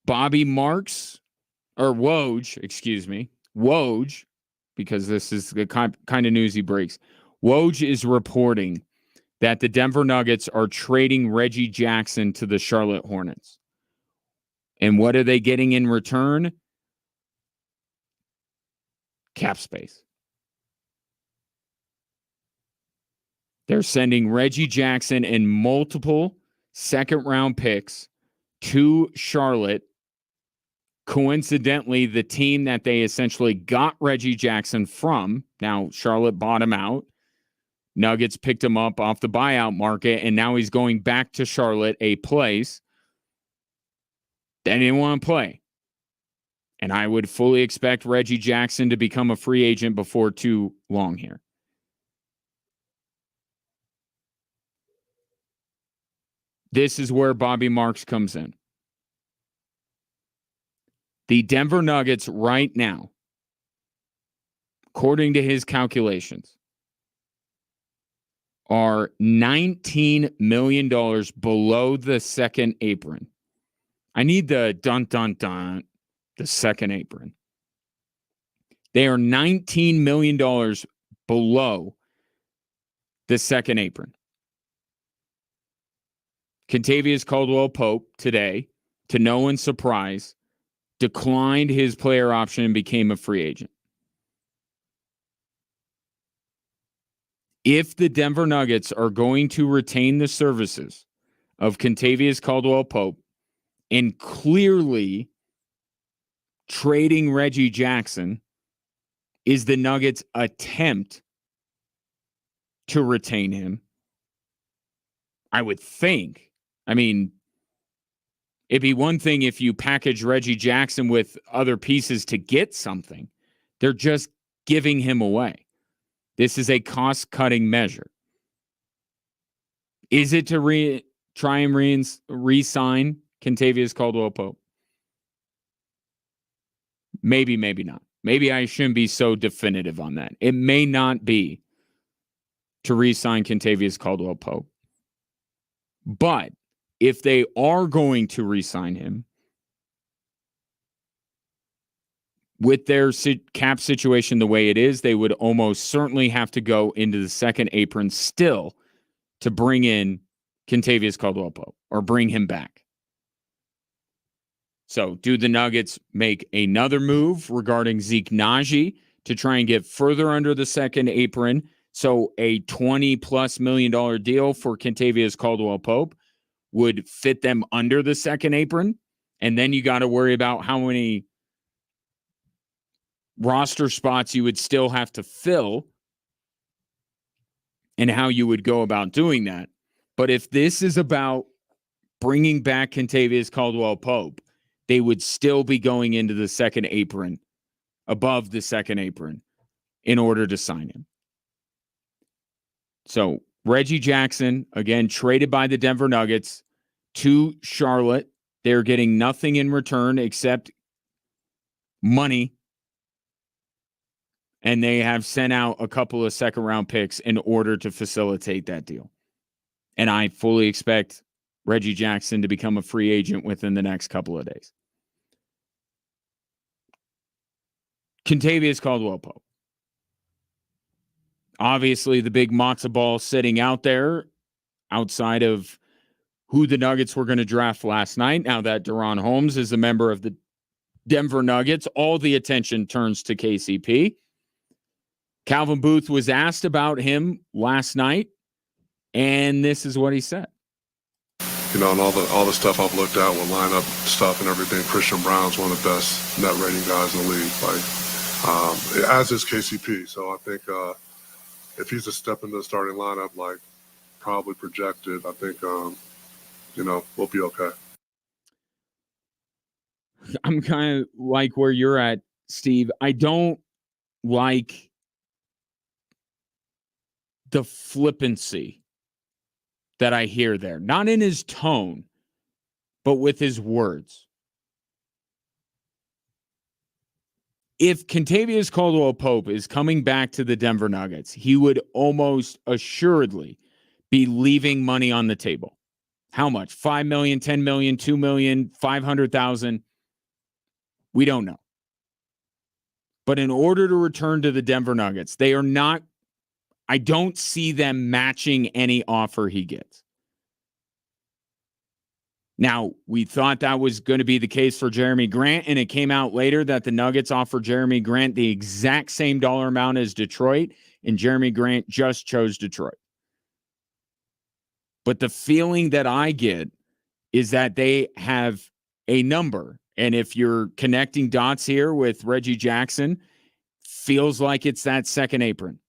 [SPEAKER 1] Bobby Marks, or Woj, Woj, because this is the kind of news he breaks. Woj is reporting that the Denver Nuggets are trading Reggie Jackson to the Charlotte Hornets. And what are they getting in return? Cap space. They're sending Reggie Jackson and multiple second-round picks to Charlotte. Coincidentally, the team that they essentially got Reggie Jackson from, now Charlotte bought him out. Nuggets picked him up off the buyout market, and now he's going back to Charlotte, a place they didn't want to play. And I would fully expect Reggie Jackson to become a free agent before too long here. This is where Bobby Marks comes in. The Denver Nuggets right now, according to his calculations, are $19 million below the second apron. I need the dun-dun-dun, the second apron. They are $19 million below the second apron. Kentavious Caldwell-Pope today, to no one's surprise, declined his player option and became a free agent. If the Denver Nuggets are going to retain the services of Kentavious Caldwell-Pope and clearly trading Reggie Jackson is the Nuggets' attempt to retain him, I would think. I mean, it'd be one thing if you package Reggie Jackson with other pieces to get something. They're just giving him away. This is a cost-cutting measure. Is it to try and re-sign Kentavious Caldwell-Pope? Maybe, maybe not. Maybe I shouldn't be so definitive on that. It may not be to re-sign Kentavious Caldwell-Pope. But if they are going to re-sign him, with their cap situation the way it is, they would almost certainly have to go into the second apron still to bring in Kentavious Caldwell-Pope or bring him back. So do the Nuggets make another move regarding Zeke Naji to try and get further under the second apron? So a $20+ million deal for Kentavious Caldwell-Pope would fit them under the second apron. And then you got to worry about how many roster spots you would still have to fill and how you would go about doing that. But if this is about bringing back Kentavious Caldwell-Pope, they would still be going into the second apron, above the second apron, in order to sign him. So Reggie Jackson, again, traded by the Denver Nuggets to Charlotte. They're getting nothing in return except money. And they have sent out a couple of second-round picks in order to facilitate that deal. And I fully expect Reggie Jackson to become a free agent within the next couple of days. Kentavious Caldwell-Pope. Obviously, the big matzo ball sitting out there outside of who the Nuggets were going to draft last night. Now that Deron Holmes is a member of the Denver Nuggets, all the attention turns to KCP. Calvin Booth was asked about him last night, and this is what he said.
[SPEAKER 2] And all the stuff I've looked at with lineup stuff and everything, Christian Brown's one of the best net rating guys in the league. As is KCP. So I think if he's a step into the starting lineup, probably projected, I think we'll be okay.
[SPEAKER 1] I'm kind of like where you're at, Steve. I don't like the flippancy that I hear there. Not in his tone, but with his words. If Kentavious Caldwell-Pope is coming back to the Denver Nuggets, he would almost assuredly be leaving money on the table. How much? 5 million, 10 million, 2 million, 500,000? We don't know. But in order to return to the Denver Nuggets, they are not, I don't see them matching any offer he gets. Now, we thought that was going to be the case for Jeremy Grant, and it came out later that the Nuggets offered Jeremy Grant the exact same dollar amount as Detroit, and Jeremy Grant just chose Detroit. But the feeling that I get is that they have a number. And if you're connecting dots here with Reggie Jackson, feels like it's that second apron.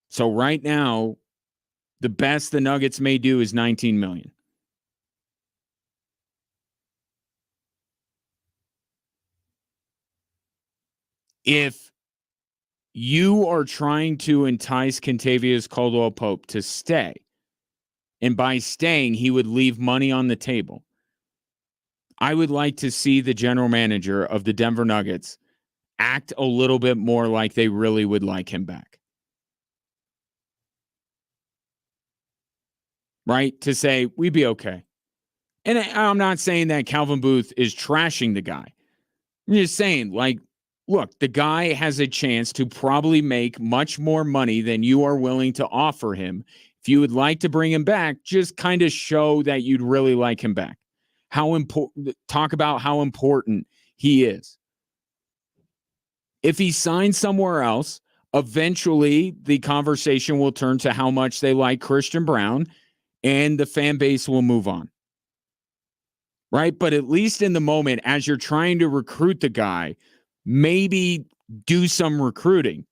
[SPEAKER 1] So right now, the best the Nuggets may do is $19 million. If you are trying to entice Kentavious Caldwell-Pope to stay, and by staying, he would leave money on the table, I would like to see the general manager of the Denver Nuggets act a little bit more like they really would like him back. Right? To say, we'd be okay. And I'm not saying that Calvin Booth is trashing the guy. I'm just saying, look, the guy has a chance to probably make much more money than you are willing to offer him. If you would like to bring him back, just kind of show that you'd really like him back. Talk about how important he is. If he signs somewhere else, eventually the conversation will turn to how much they like Christian Brown, and the fan base will move on. Right? But at least in the moment, as you're trying to recruit the guy, maybe do some recruiting.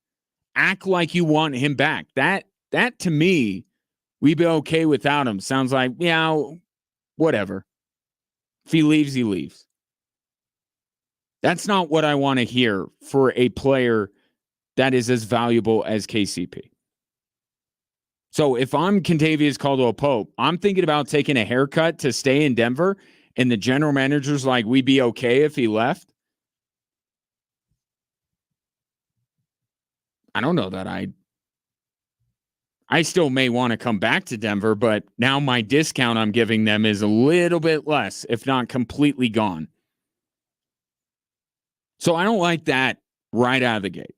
[SPEAKER 1] Act like you want him back. That to me, we'd be okay without him. Sounds like, yeah, whatever. If he leaves, he leaves. That's not what I want to hear for a player that is as valuable as KCP. So if I'm Kentavious Caldwell-Pope, I'm thinking about taking a haircut to stay in Denver, and the general manager's like, we'd be okay if he left. I don't know that I still may want to come back to Denver, but now my discount I'm giving them is a little bit less, if not completely gone. So I don't like that right out of the gate.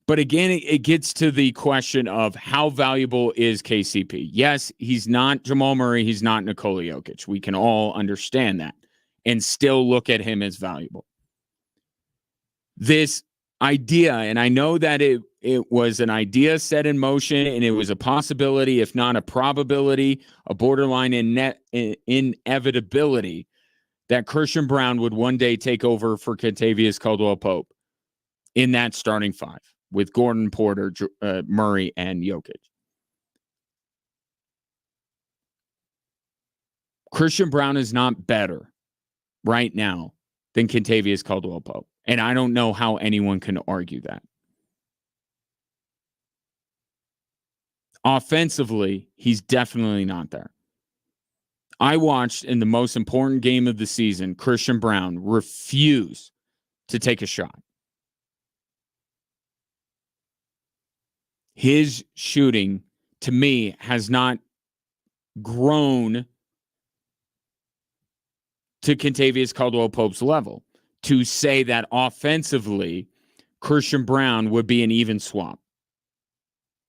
[SPEAKER 1] But again, it gets to the question of how valuable is KCP? Yes, he's not Jamal Murray. He's not Nikola Jokic. We can all understand that and still look at him as valuable. This idea, and I know that it was an idea set in motion, and it was a possibility, if not a probability, a borderline inevitability, that Christian Brown would one day take over for Kentavious Caldwell-Pope in that starting five with Gordon, Porter, Murray, and Jokic. Christian Brown is not better right now than Kentavious Caldwell-Pope. And I don't know how anyone can argue that. Offensively, he's definitely not there. I watched in the most important game of the season, Christian Brown refuse to take a shot. His shooting, to me, has not grown to Kentavious Caldwell-Pope's level. to say that offensively, Christian Brown would be an even swap.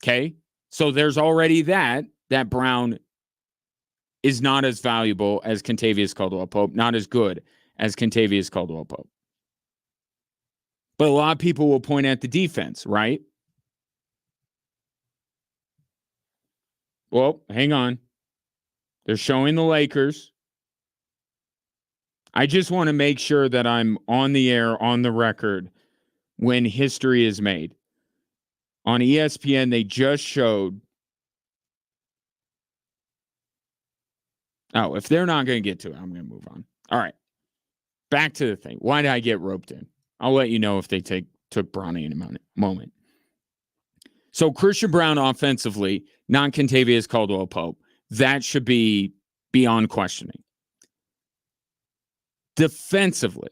[SPEAKER 1] Okay? So there's already that Brown is not as valuable as Kentavious Caldwell-Pope, not as good as Kentavious Caldwell-Pope. But a lot of people will point at the defense, right? Well, hang on. They're showing the Lakers. I just want to make sure that I'm on the air, on the record, when history is made. On ESPN, they just showed. Oh, if they're not going to get to it, I'm going to move on. All right. Back to the thing. Why did I get roped in? I'll let you know if they took Bronny in a moment. So Christian Brown offensively, not Kentavious Caldwell-Pope. That should be beyond questioning. Defensively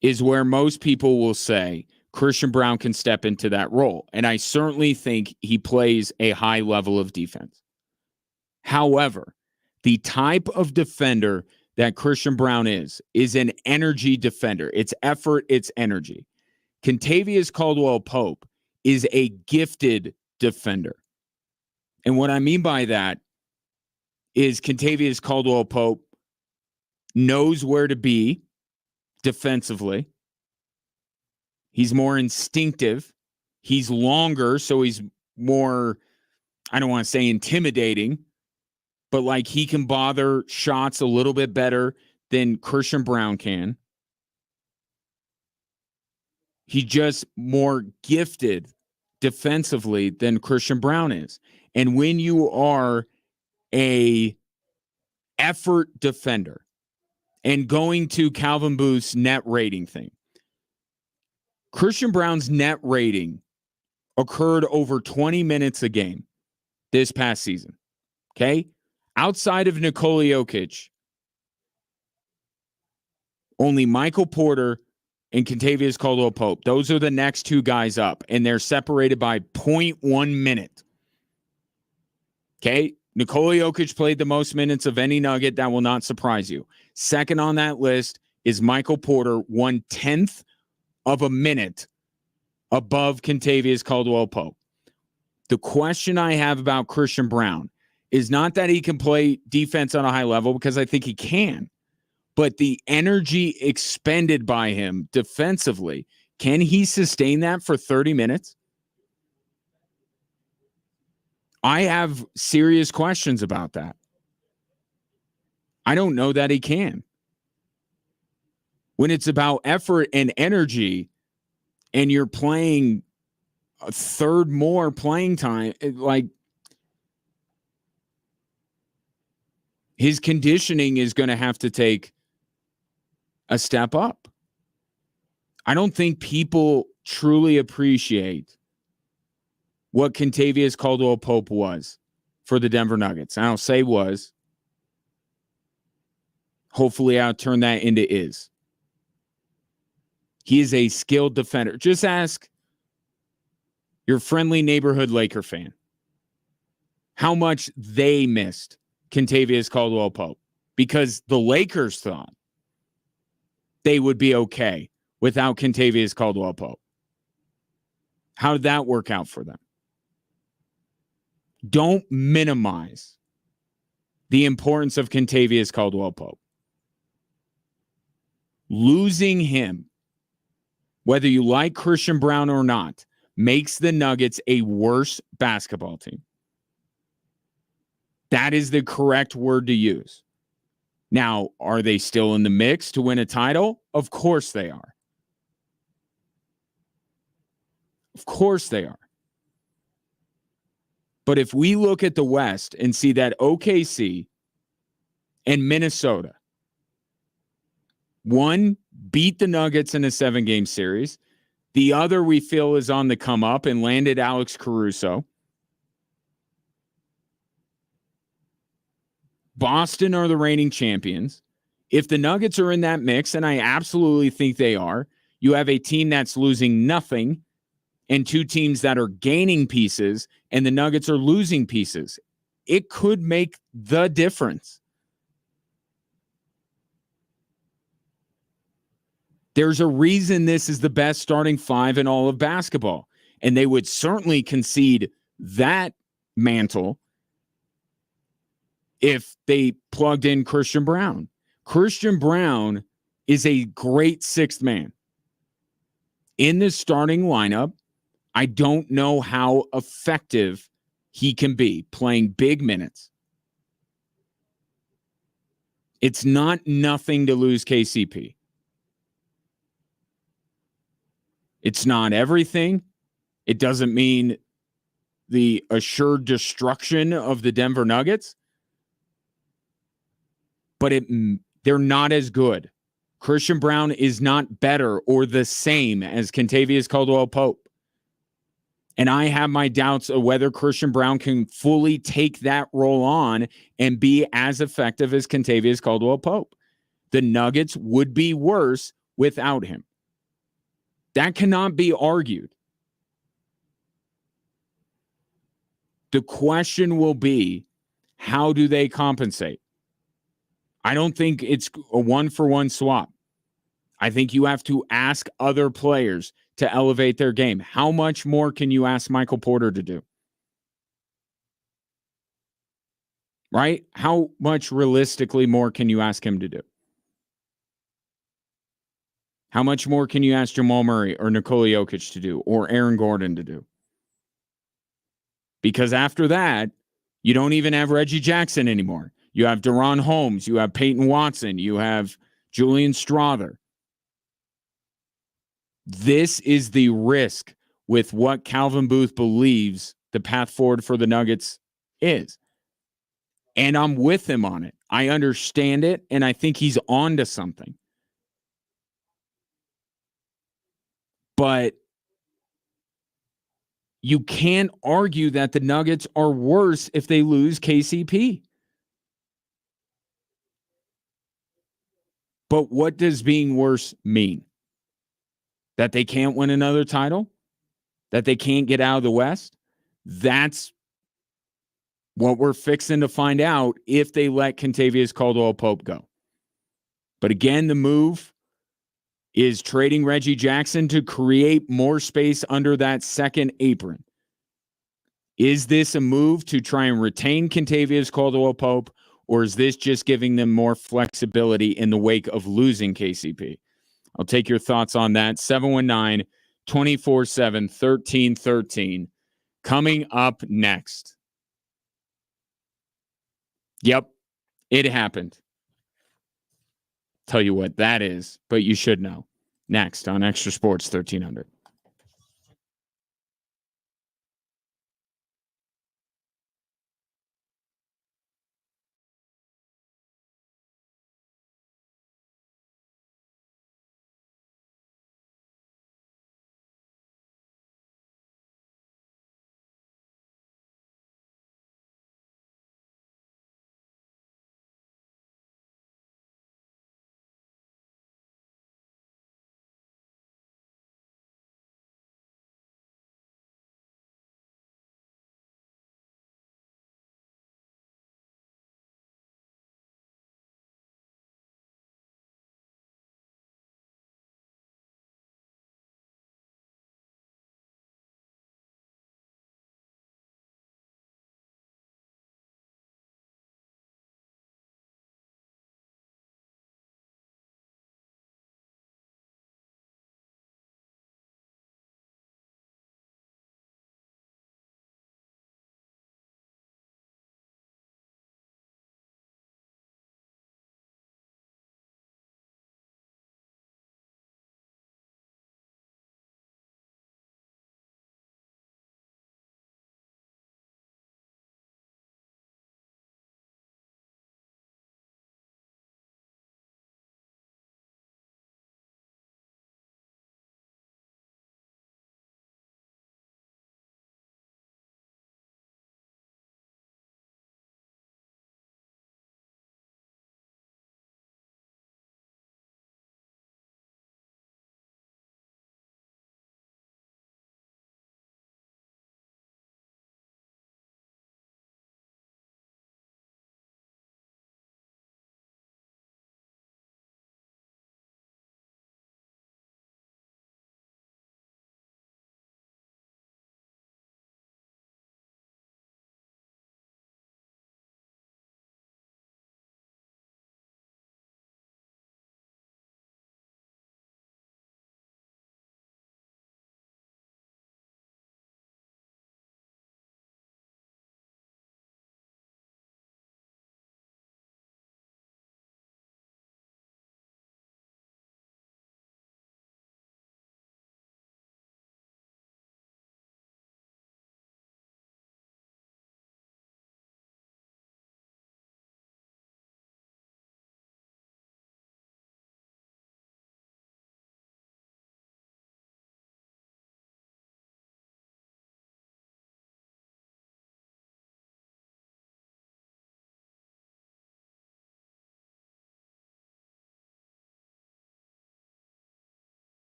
[SPEAKER 1] is where most people will say Christian Brown can step into that role. And I certainly think he plays a high level of defense. However, the type of defender that Christian Brown is an energy defender. It's effort, it's energy. Kentavious Caldwell-Pope is a gifted defender. And what I mean by that is Kentavious Caldwell-Pope knows where to be defensively. He's more instinctive. He's longer, so he's more, I don't want to say intimidating, but like he can bother shots a little bit better than Christian Brown can. He's just more gifted defensively than Christian Brown is. And when you are a effort defender, and going to Calvin Booth's net rating thing, Christian Brown's net rating occurred over 20 minutes a game this past season. Okay? Outside of Nikola Jokic, only Michael Porter and Kentavious Caldwell-Pope. Those are the next two guys up, and they're separated by 0.1 minute. Okay? Nikola Jokic played the most minutes of any Nugget. That will not surprise you. Second on that list is Michael Porter, 1/10 of a minute above Kentavious Caldwell-Pope. The question I have about Christian Brown is not that he can play defense on a high level, because I think he can, but the energy expended by him defensively, can he sustain that for 30 minutes? I have serious questions about that. I don't know that he can. When it's about effort and energy and you're playing a third more playing time, like his conditioning is going to have to take a step up. I don't think people truly appreciate what Kentavious Caldwell-Pope was for the Denver Nuggets. I don't say was. Hopefully I'll turn that into is. He is a skilled defender. Just ask your friendly neighborhood Laker fan how much they missed Kentavious Caldwell-Pope, because the Lakers thought they would be okay without Kentavious Caldwell-Pope. How did that work out for them? Don't minimize the importance of Kentavious Caldwell-Pope. Losing him, whether you like Christian Brown or not, makes the Nuggets a worse basketball team. That is the correct word to use. Now, are they still in the mix to win a title? Of course they are. Of course they are. But if we look at the West and see that OKC and Minnesota, one beat the Nuggets in a 7-game series, the other we feel is on the come up and landed Alex Caruso. Boston are the reigning champions. If the Nuggets are in that mix, and I absolutely think they are, you have a team that's losing nothing and two teams that are gaining pieces, and the Nuggets are losing pieces. It could make the difference. There's a reason this is the best starting five in all of basketball. And they would certainly concede that mantle if they plugged in Christian Braun. Christian Braun is a great sixth man. In the starting lineup, I don't know how effective he can be playing big minutes. It's not nothing to lose KCP. It's not everything. It doesn't mean the assured destruction of the Denver Nuggets, but they're not as good. Christian Braun is not better or the same as Kentavious Caldwell-Pope. And I have my doubts of whether Christian Braun can fully take that role on and be as effective as Kentavious Caldwell-Pope. The Nuggets would be worse without him. That cannot be argued. The question will be, how do they compensate? I don't think it's a one-for-one swap. I think you have to ask other players to elevate their game. How much more can you ask Michael Porter to do? Right? How much realistically more can you ask him to do? How much more can you ask Jamal Murray or Nikola Jokic to do or Aaron Gordon to do? Because after that, you don't even have Reggie Jackson anymore. You have Deron Holmes. You have Peyton Watson. You have Julian Strawther. This is the risk with what Calvin Booth believes the path forward for the Nuggets is. And I'm with him on it. I understand it, and I think he's on to something. But you can't argue that the Nuggets are worse if they lose KCP. But what does being worse mean? That they can't win another title? That they can't get out of the West? That's what we're fixing to find out if they let Kentavious Caldwell-Pope go. But again, the move is trading Reggie Jackson to create more space under that second apron. Is this a move to try and retain Kentavious Caldwell-Pope, or is this just giving them more flexibility in the wake of losing KCP? I'll take your thoughts on that. 719-247-1313. Coming up next. Yep, it happened. Tell you what that is, but you should know. Next on Extra Sports 1300.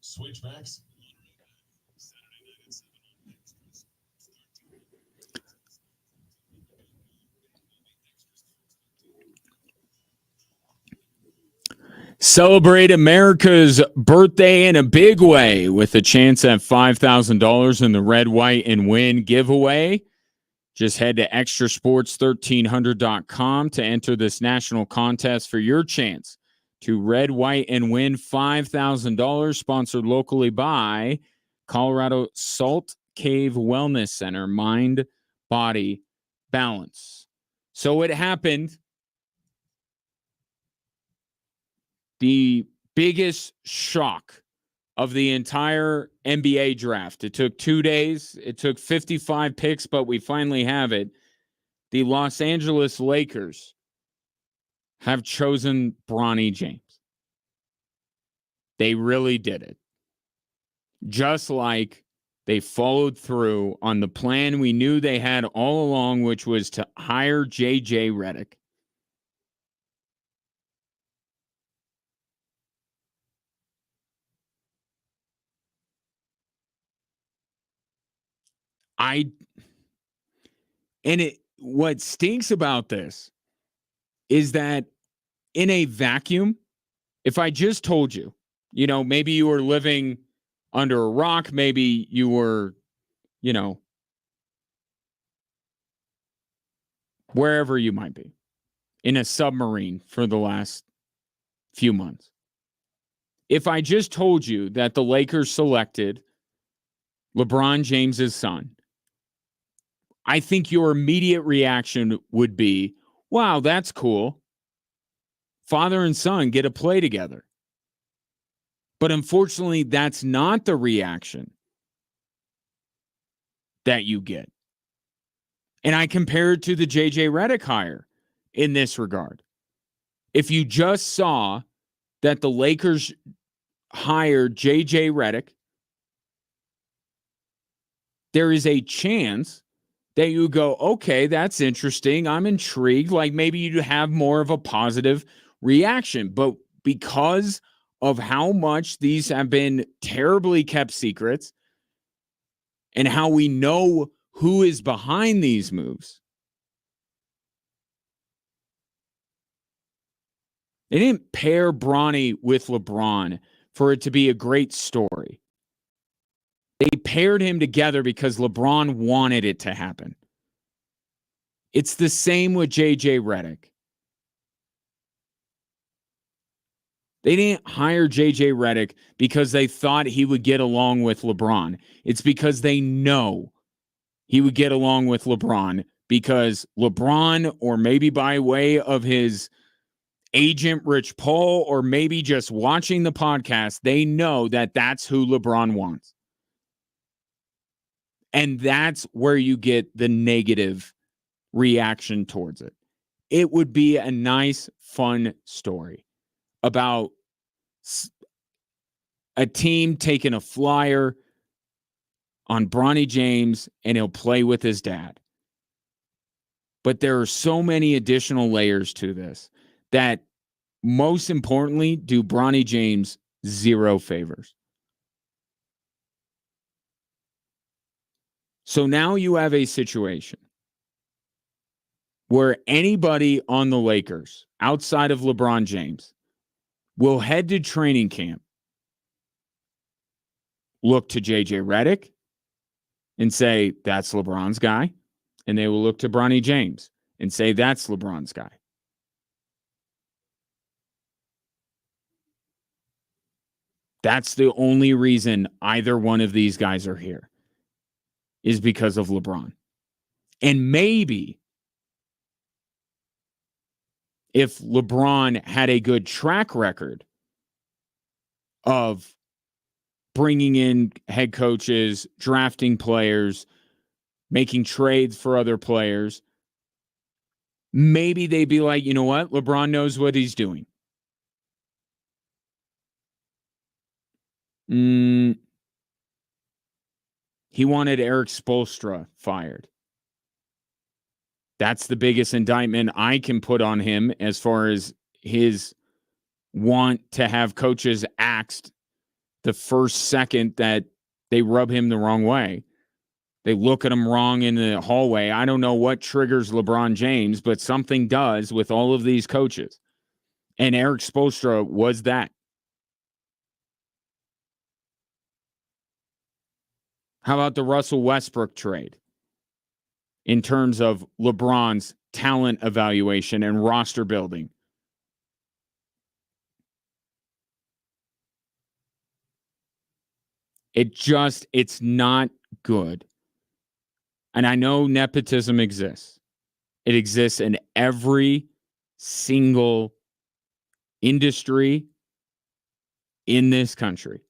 [SPEAKER 3] Switchbacks.
[SPEAKER 1] Celebrate America's birthday in a big way with a chance at $5,000 in the Red, White, and Win giveaway. Just head to extrasports1300.com to enter this national contest for your chance to Red, White, and Win $5,000, sponsored locally by Colorado Salt Cave Wellness Center, Mind, Body, Balance. So it happened. The biggest shock of the entire NBA draft. It took 2 days. It took 55 picks, but we finally have it. The Los Angeles Lakers have chosen Bronny James. They really did it. Just like they followed through on the plan we knew they had all along, which was to hire J.J. Redick. What stinks about this is that in a vacuum, if I just told you, maybe you were living under a rock, maybe you were, wherever you might be, in a submarine for the last few months. If I just told you that the Lakers selected LeBron James's son, I think your immediate reaction would be, wow, that's cool. Father and son get to play together. But unfortunately, that's not the reaction that you get. And I compare it to the J.J. Redick hire in this regard. If you just saw that the Lakers hired J.J. Redick, there is a chance that you go, okay, that's interesting. I'm intrigued. Like maybe you have more of a positive reaction. But because of how much these have been terribly kept secrets and how we know who is behind these moves, they didn't pair Bronny with LeBron for it to be a great story. They paired him together because LeBron wanted it to happen. It's the same with J.J. Redick. They didn't hire J.J. Redick because they thought he would get along with LeBron. It's because they know he would get along with LeBron because LeBron, or maybe by way of his agent Rich Paul, or maybe just watching the podcast, they know that that's who LeBron wants. And that's where you get the negative reaction towards it. It would be a nice, fun story about a team taking a flyer on Bronny James and he'll play with his dad. But there are so many additional layers to this that most importantly do Bronny James zero favors. So now you have a situation where anybody on the Lakers outside of LeBron James will head to training camp, look to J.J. Redick and say, that's LeBron's guy. And they will look to Bronny James and say, that's LeBron's guy. That's the only reason either one of these guys are here, is because of LeBron. And maybe if LeBron had a good track record of bringing in head coaches, drafting players, making trades for other players, maybe they'd be like, you know what? LeBron knows what he's doing. He wanted Eric Spoelstra fired. That's the biggest indictment I can put on him as far as his want to have coaches axed the first second that they rub him the wrong way. They look at him wrong in the hallway. I don't know what triggers LeBron James, but something does with all of these coaches. And Eric Spoelstra was that. How about the Russell Westbrook trade in terms of LeBron's talent evaluation and roster building? It's not good. And I know nepotism exists. It exists in every single industry in this country.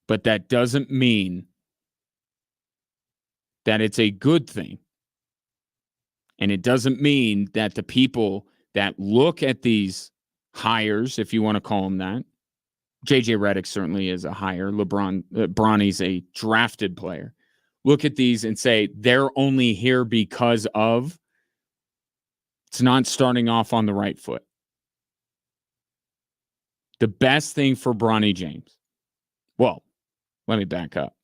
[SPEAKER 1] But that doesn't mean that it's a good thing. And it doesn't mean that the people that look at these hires, if you want to call them that, JJ Redick certainly is a hire. Bronny's a drafted player. Look at these and say they're only here because of. It's not starting off on the right foot. The best thing for Bronny James. Well, let me back up.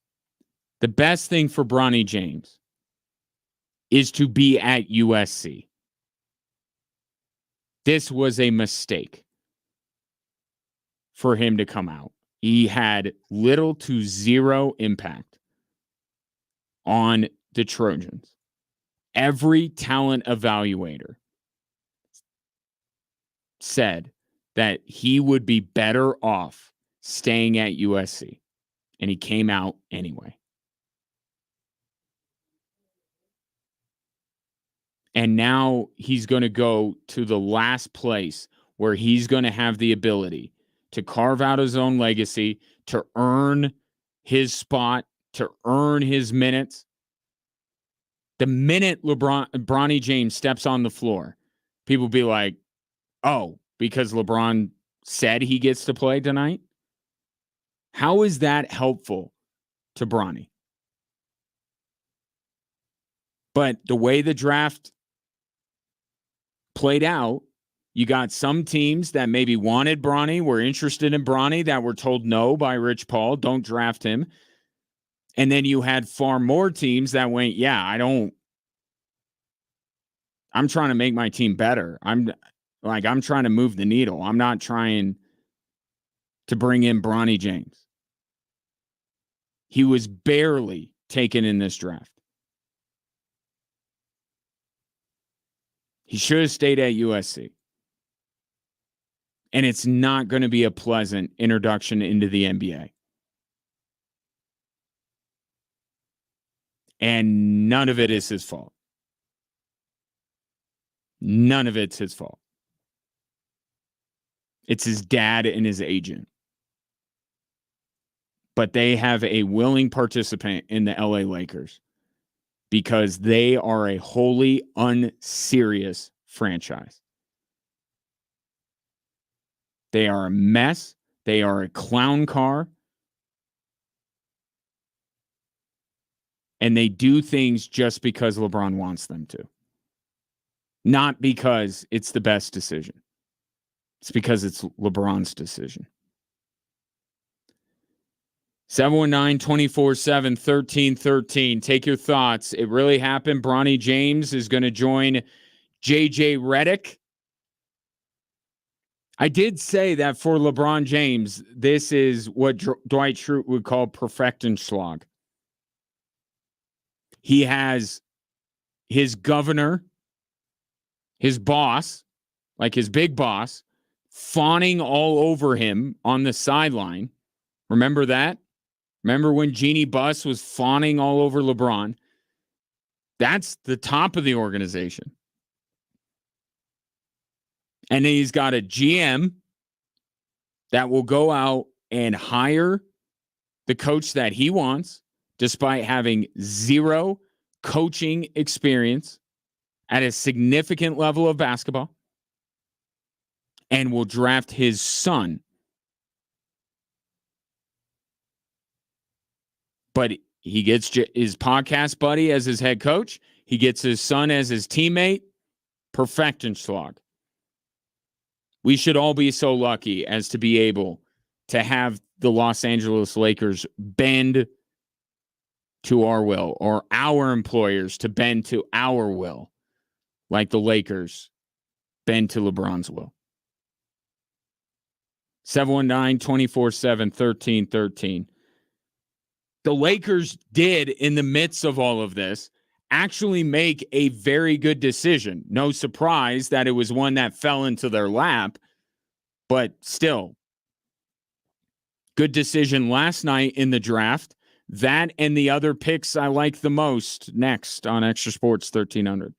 [SPEAKER 1] The best thing for Bronny James is to be at USC. This was a mistake for him to come out. He had little to zero impact on the Trojans. Every talent evaluator said that he would be better off staying at USC, and he came out anyway. And now he's going to go to the last place where he's going to have the ability to carve out his own legacy, to earn his spot, to earn his minutes. The minute Bronny James steps on the floor, people be like, oh, because LeBron said he gets to play tonight? How is that helpful to Bronny? But the way the draft played out, you got some teams that maybe wanted Bronny, were interested in Bronny, that were told no by Rich Paul, don't draft him. And then you had far more teams that went, yeah, I'm trying to make my team better. I'm trying to move the needle. I'm not trying to bring in Bronny James. He was barely taken in this draft. He should have stayed at USC. And it's not going to be a pleasant introduction into the NBA. And none of it is his fault. None of it's his fault. It's his dad and his agent. But they have a willing participant in the LA Lakers because they are a wholly unserious franchise. They are a mess. They are a clown car. And they do things just because LeBron wants them to. Not because it's the best decision. It's because it's LeBron's decision. 719-247-1313. Take your thoughts. It really happened. Bronny James is going to join JJ Redick. I did say that for LeBron James, this is what Dwight Schrute would call Perfektenschlag. He has his governor, his boss, like his big boss, fawning all over him on the sideline. Remember that? Remember when Jeannie Buss was fawning all over LeBron? That's the top of the organization. And then he's got a GM that will go out and hire the coach that he wants, despite having zero coaching experience at a significant level of basketball, and will draft his son. But He gets his podcast buddy as his head coach. He gets his son as his teammate. Perfection slog. We should all be so lucky as to be able to have the Los Angeles Lakers bend to our will, or our employers to bend to our will, like the Lakers bend to LeBron's will. 719-247-1313. The Lakers did, in the midst of all of this, actually make a very good decision. No surprise that it was one that fell into their lap, but still, good decision last night in the draft. That and the other picks I like the most next on Extra Sports 1300.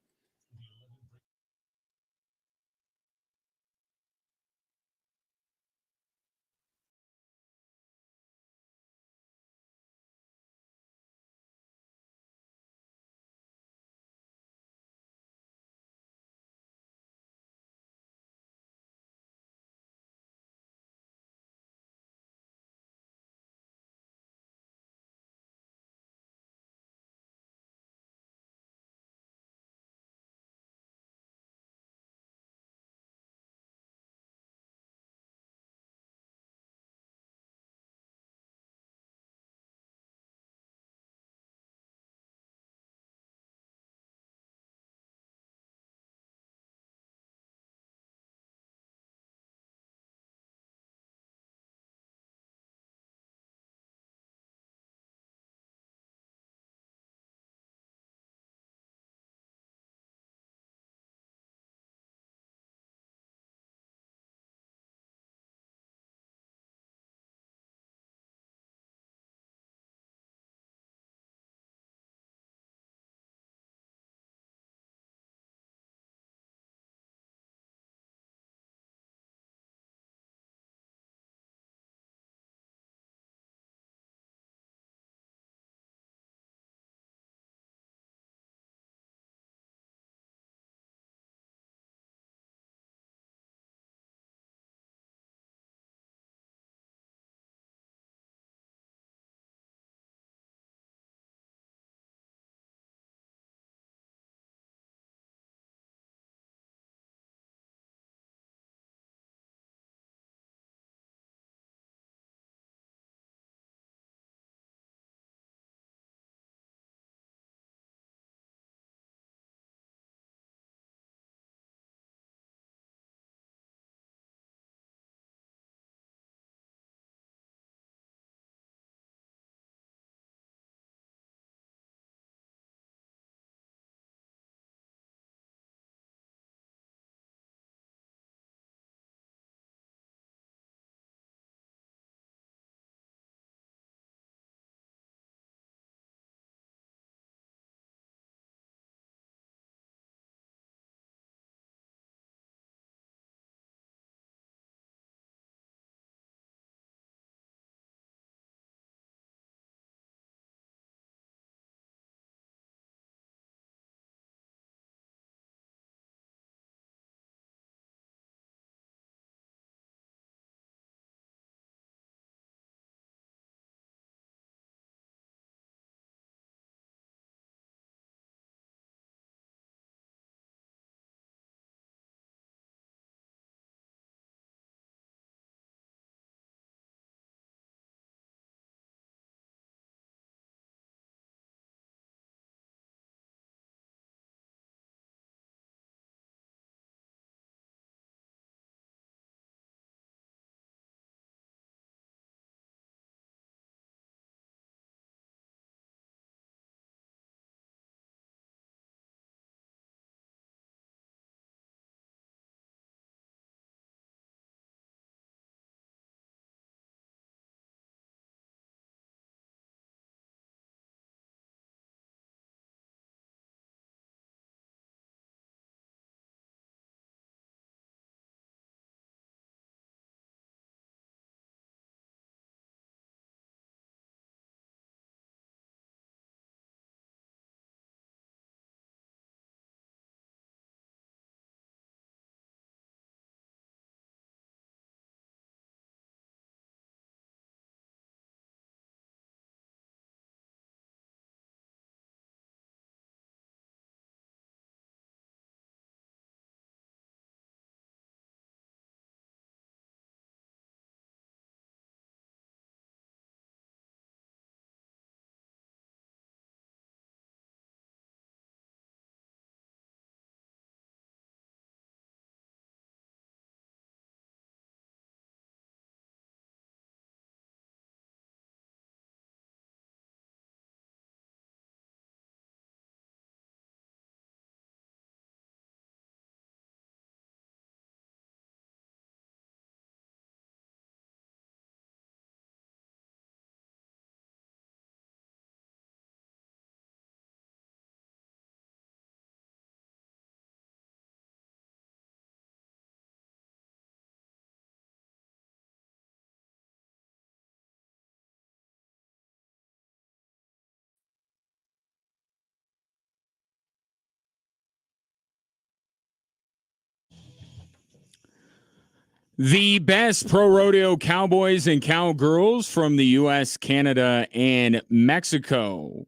[SPEAKER 1] The best pro rodeo cowboys and cowgirls from the U.S., Canada, and Mexico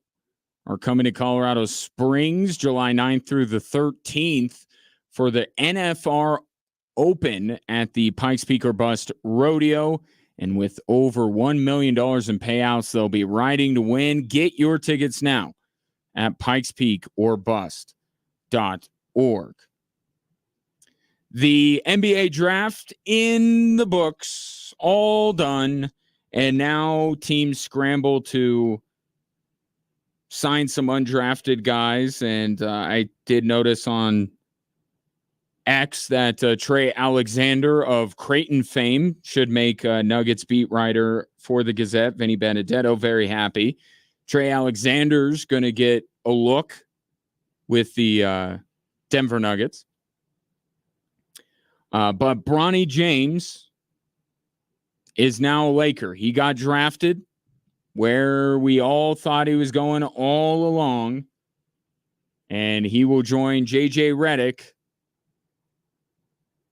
[SPEAKER 1] are coming to Colorado Springs July 9th through the 13th for the NFR Open at the Pikes Peak or Bust Rodeo. And with over $1 million in payouts, they'll be riding to win. Get your tickets now at pikespeakorbust.org. The NBA draft in the books, all done. And now teams scramble to sign some undrafted guys. And I did notice on X that Trey Alexander of Creighton fame should make Nuggets beat writer for the Gazette. Vinny Benedetto, very happy. Trey Alexander's going to get a look with the Denver Nuggets. But Bronny James is now a Laker. He got drafted where we all thought he was going all along. And he will join J.J. Redick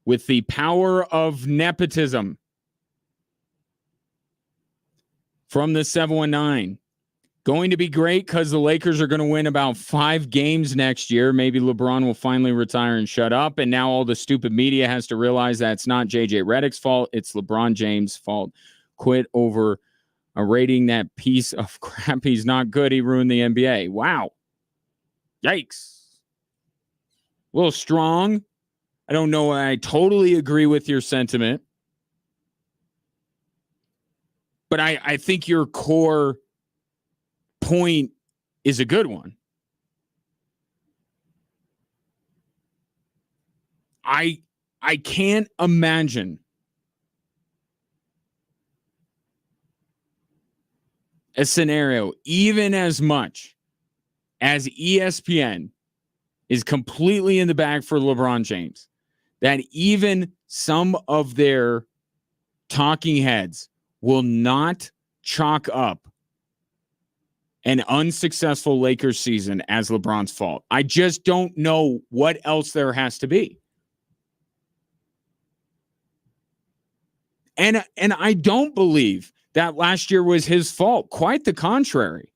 [SPEAKER 1] with the power of nepotism. From the 719. Going to be great because the Lakers are going to win about 5 games next year. Maybe LeBron will finally retire and shut up. And now all the stupid media has to realize that it's not J.J. Redick's fault. It's LeBron James' fault. Quit over rating that piece of crap. He's not good. He ruined the NBA. Wow. Yikes. A little strong. I don't know. I totally agree with your sentiment. But I think your core point is a good one. I can't imagine a scenario, even as much as ESPN is completely in the bag for LeBron James, that even some of their talking heads will not chalk up an unsuccessful Lakers season as LeBron's fault. I just don't know what else there has to be. And I don't believe that last year was his fault. Quite the contrary.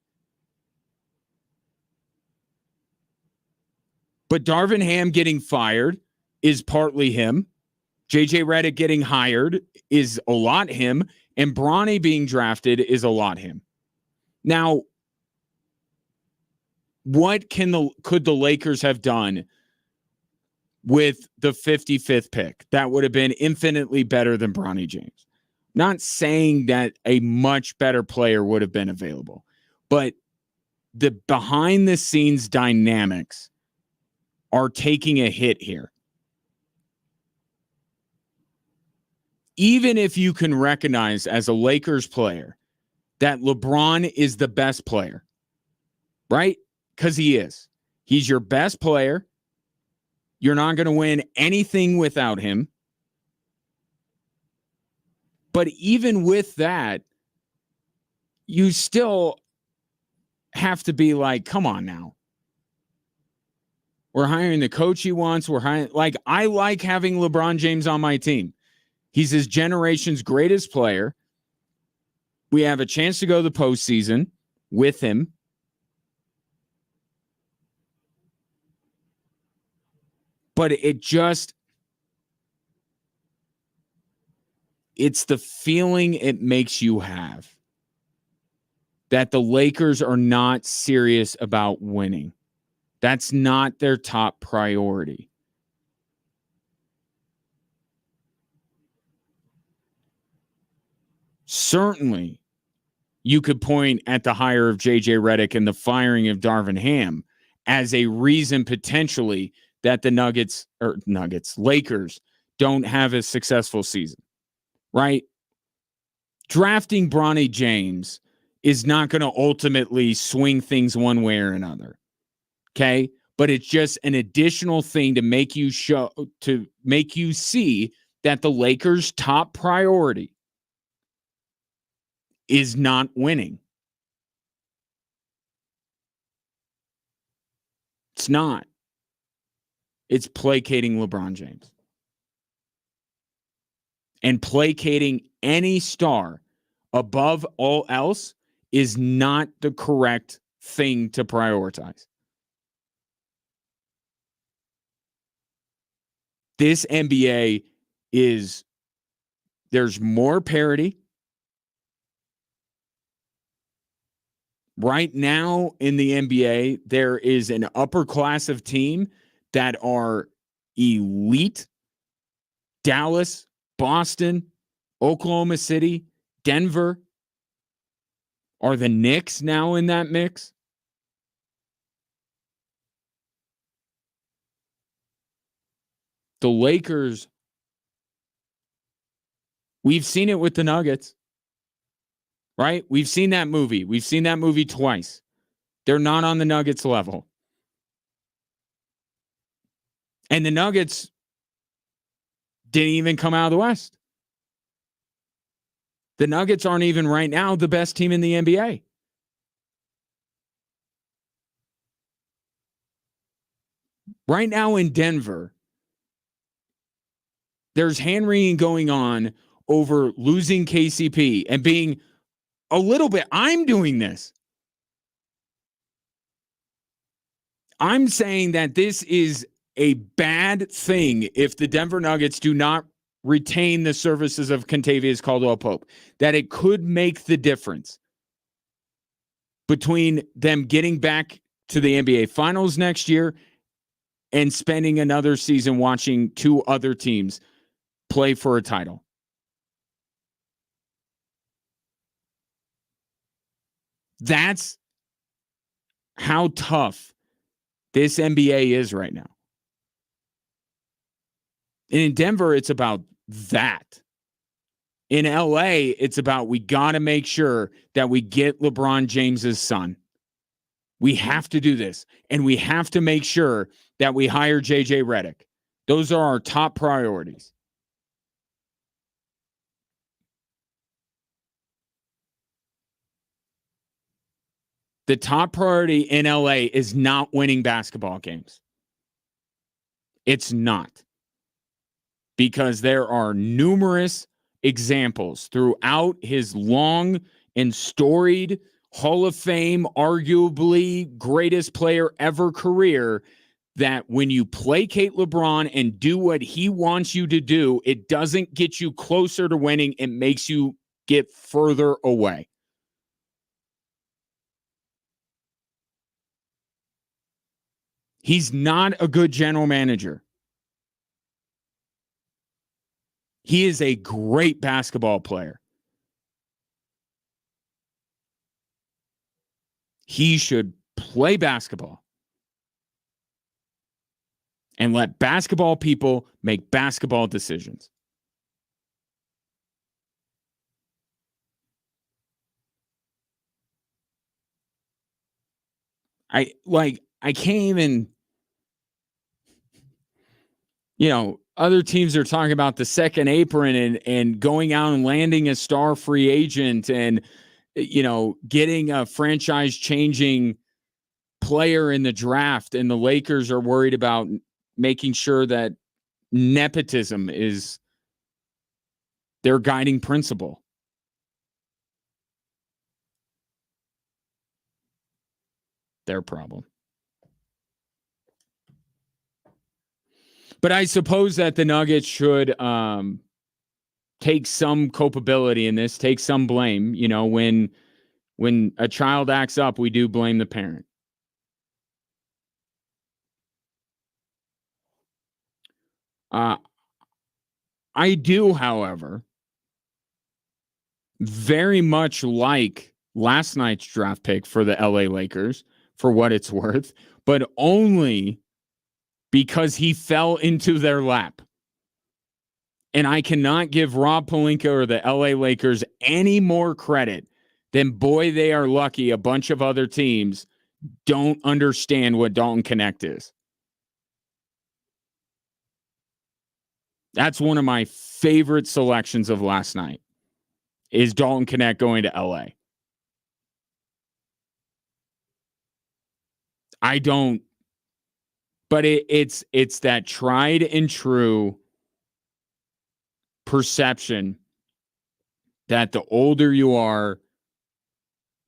[SPEAKER 1] But Darvin Ham getting fired is partly him. J.J. Redick getting hired is a lot him. And Bronny being drafted is a lot him. Now, what could the Lakers have done with the 55th pick? That would have been infinitely better than Bronny James. Not saying that a much better player would have been available, but the behind the scenes dynamics are taking a hit here. Even if you can recognize as a Lakers player that LeBron is the best player, right? Because he is. He's your best player. You're not going to win anything without him. But even with that, you still have to be like, come on now. We're hiring the coach he wants. I like having LeBron James on my team. He's his generation's greatest player. We have a chance to go to the postseason with him. But it's the feeling it makes you have that the Lakers are not serious about winning. That's not their top priority. Certainly, you could point at the hire of J.J. Redick and the firing of Darvin Ham as a reason potentially that the Lakers don't have a successful season, right? Drafting Bronny James is not going to ultimately swing things one way or another, okay? But it's just an additional thing to make you see that the Lakers' top priority is not winning. It's not. It's placating LeBron James. and placating any star above all else is not the correct thing to prioritize. This NBA there's more parity. Right now in the NBA, there is an upper class of team that are elite. Dallas, Boston, Oklahoma City, Denver. Are the Knicks now in that mix? The Lakers, we've seen it with the Nuggets, right? We've seen that movie. We've seen that movie twice. They're not on the Nuggets level. And the Nuggets didn't even come out of the West. The Nuggets aren't even right now the best team in the NBA. Right now in Denver, there's hand-wringing going on over losing KCP and being a little bit, I'm doing this. I'm saying that this is a bad thing if the Denver Nuggets do not retain the services of Kentavious Caldwell-Pope, that it could make the difference between them getting back to the NBA Finals next year and spending another season watching two other teams play for a title. That's how tough this NBA is right now. And in Denver, it's about that. In LA, it's about we got to make sure that we get LeBron James's son. We have to do this. And we have to make sure that we hire JJ Redick. Those are our top priorities. The top priority in LA is not winning basketball games. It's not. Because there are numerous examples throughout his long and storied Hall of Fame, arguably greatest player ever career, that when you placate LeBron and do what he wants you to do, it doesn't get you closer to winning. It makes you get further away. He's not a good general manager. He is a great basketball player. He should play basketball and let basketball people make basketball decisions. I can't even, other teams are talking about the second apron and going out and landing a star free agent and, getting a franchise changing player in the draft. And the Lakers are worried about making sure that nepotism is their guiding principle. Their problem. But I suppose that the Nuggets should take some culpability in this, take some blame. When a child acts up, we do blame the parent. I do, however, very much like last night's draft pick for the LA Lakers, for what it's worth, but only because he fell into their lap. And I cannot give Rob Pelinka or the LA Lakers any more credit than, boy, they are lucky a bunch of other teams don't understand what Dalton Connect is. That's one of my favorite selections of last night, is Dalton Connect going to LA. I don't, but it's that tried and true perception that the older you are,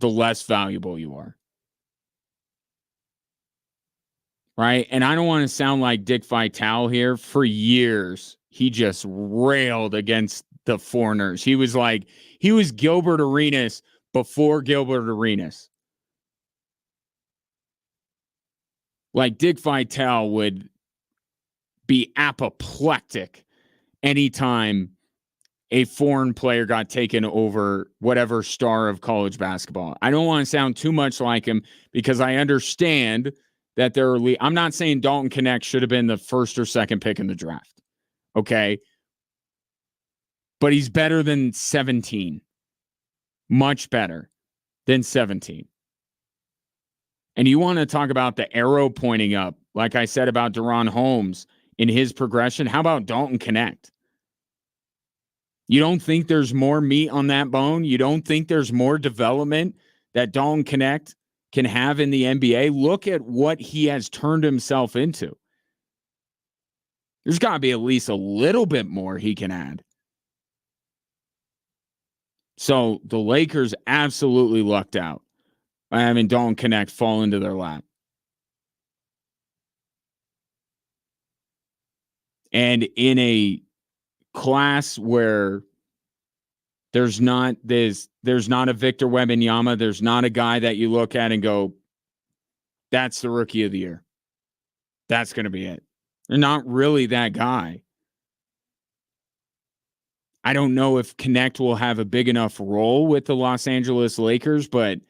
[SPEAKER 1] the less valuable you are. Right? And I don't want to sound like Dick Vitale here. For years, he just railed against the foreigners. He was Gilbert Arenas before Gilbert Arenas. Like Dick Vitale would be apoplectic anytime a foreign player got taken over whatever star of college basketball. I don't want to sound too much like him because I understand that I'm not saying Dalton Knecht should have been the first or second pick in the draft. Okay. But he's better than 17. Much better than 17. And you want to talk about the arrow pointing up, like I said about Deron Holmes in his progression. How about Dalton Knecht? You don't think there's more meat on that bone? You don't think there's more development that Dalton Knecht can have in the NBA? Look at what he has turned himself into. There's got to be at least a little bit more he can add. So the Lakers absolutely lucked out by having Dalton Knecht fall into their lap. And in a class where there's not a Victor Wembanyama, there's not a guy that you look at and go, that's the rookie of the year. That's going to be it. They're not really that guy. I don't know if Knecht will have a big enough role with the Los Angeles Lakers, but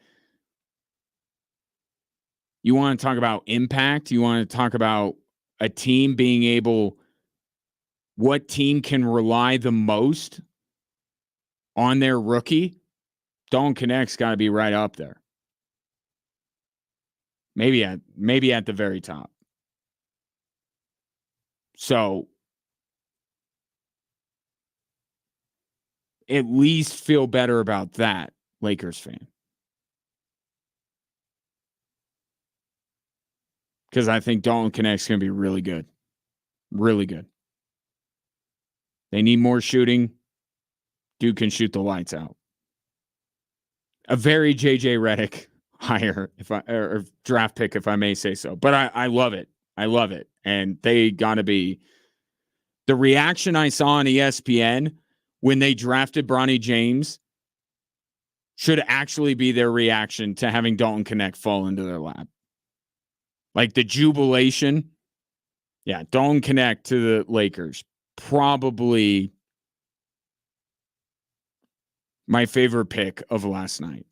[SPEAKER 1] you want to talk about impact? You want to talk about a team being able, what team can rely the most on their rookie? Dalton Knecht's got to be right up there. Maybe at the very top. So at least feel better about that, Lakers fan. Because I think Dalton Knecht's going to be really good. Really good. They need more shooting. Dude can shoot the lights out. A very JJ Redick hire, or draft pick, if I may say so. But I love it. I love it. And they got to be. The reaction I saw on ESPN when they drafted Bronny James should actually be their reaction to having Dalton Knecht fall into their lap. Like the jubilation. Yeah, Dalton Knecht to the Lakers. Probably my favorite pick of last night.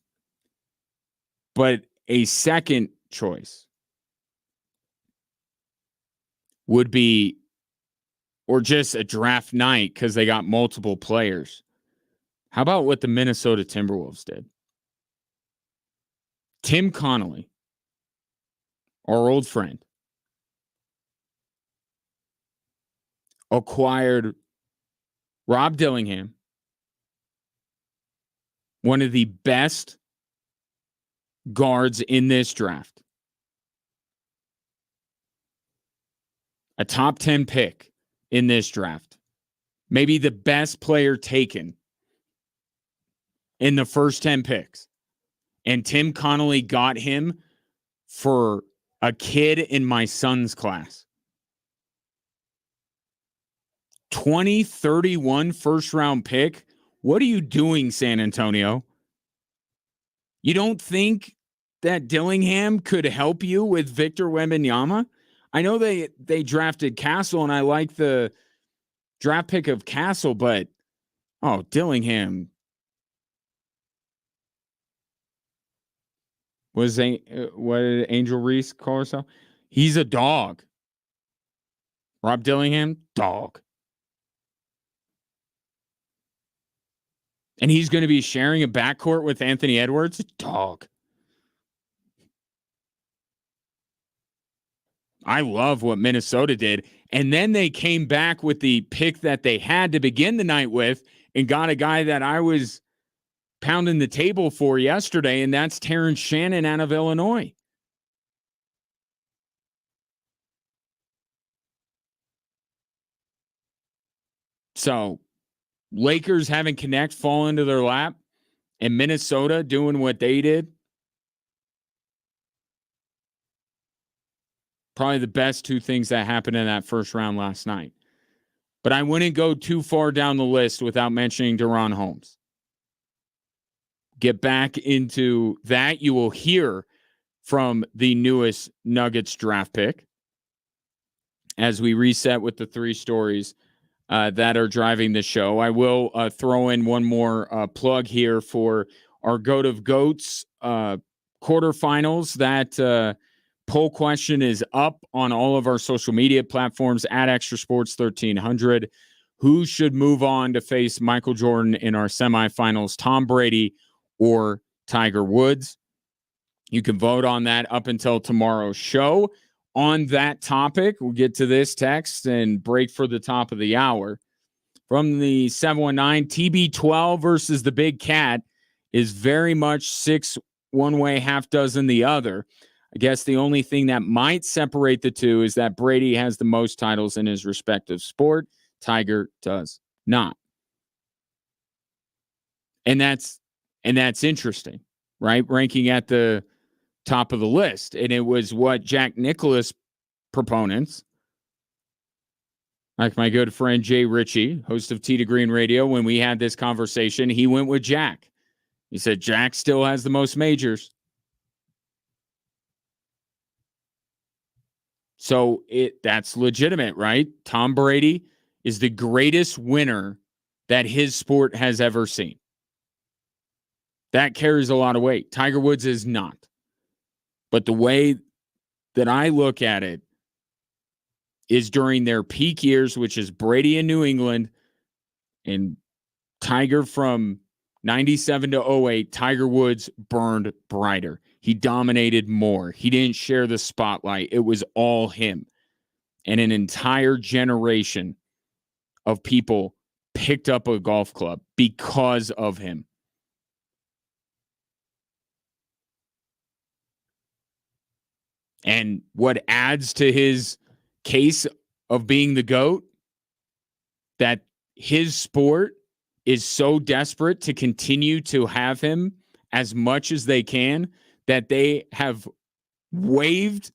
[SPEAKER 1] But a second choice would be, or just a draft night because they got multiple players. How about what the Minnesota Timberwolves did? Tim Connolly, our old friend, acquired Rob Dillingham, one of the best guards in this draft. A top 10 pick in this draft. Maybe the best player taken in the first 10 picks. And Tim Connolly got him for a kid in my son's class. 2031 first round pick. What are you doing, San Antonio? You don't think that Dillingham could help you with Victor Wembanyama? I know they drafted Castle, and I like the draft pick of Castle, but Dillingham what did Angel Reese call herself? He's a dog. Rob Dillingham, dog. And he's going to be sharing a backcourt with Anthony Edwards, dog. I love what Minnesota did. And then they came back with the pick that they had to begin the night with and got a guy that I was pounding the table for yesterday, and that's Terrence Shannon out of Illinois. So Lakers having Connect fall into their lap, and Minnesota doing what they did. Probably the best two things that happened in that first round last night. But I wouldn't go too far down the list without mentioning Deron Holmes. Get back into that. You will hear from the newest Nuggets draft pick as we reset with the three stories that are driving the show. I will throw in one more plug here for our Goat of Goats quarterfinals. That poll question is up on all of our social media platforms at Extra Sports 1300. Who should move on to face Michael Jordan in our semifinals, Tom Brady or Tiger Woods? You can vote on that up until tomorrow's show. On that topic, we'll get to this text and break for the top of the hour. From the 719, TB12 versus the Big Cat is very much 6 one way, half dozen the other. I guess the only thing that might separate the two is that Brady has the most titles in his respective sport. Tiger does not. And that's interesting, right? Ranking at the top of the list. And it was what Jack Nicklaus proponents, like my good friend Jay Ritchie, host of Tee to Green Radio, when we had this conversation, he went with Jack. He said Jack still has the most majors. So that's legitimate, right? Tom Brady is the greatest winner that his sport has ever seen. That carries a lot of weight. Tiger Woods is not. But the way that I look at it is during their peak years, which is Brady in New England and Tiger from 97 to 08, Tiger Woods burned brighter. He dominated more. He didn't share the spotlight. It was all him. And an entire generation of people picked up a golf club because of him. And what adds to his case of being the GOAT, that his sport is so desperate to continue to have him as much as they can, that they have waived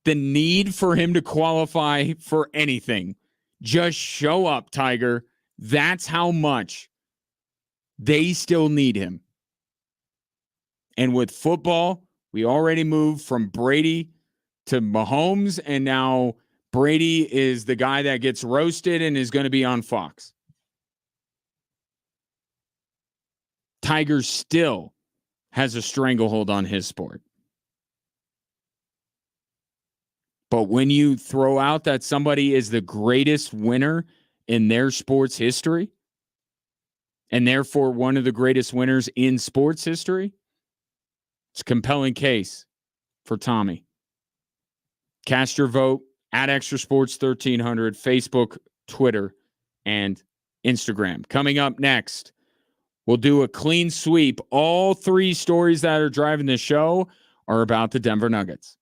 [SPEAKER 1] the need for him to qualify for anything. Just show up, Tiger. That's how much they still need him. And with football, we already moved from Brady to Mahomes, and now Brady is the guy that gets roasted and is going to be on Fox. Tiger still has a stranglehold on his sport. But when you throw out that somebody is the greatest winner in their sports history, and therefore one of the greatest winners in sports history, it's a compelling case for Tommy. Cast your vote at Extra Sports 1300, Facebook, Twitter, and Instagram. Coming up next, we'll do a clean sweep. All three stories that are driving the show are about the Denver Nuggets.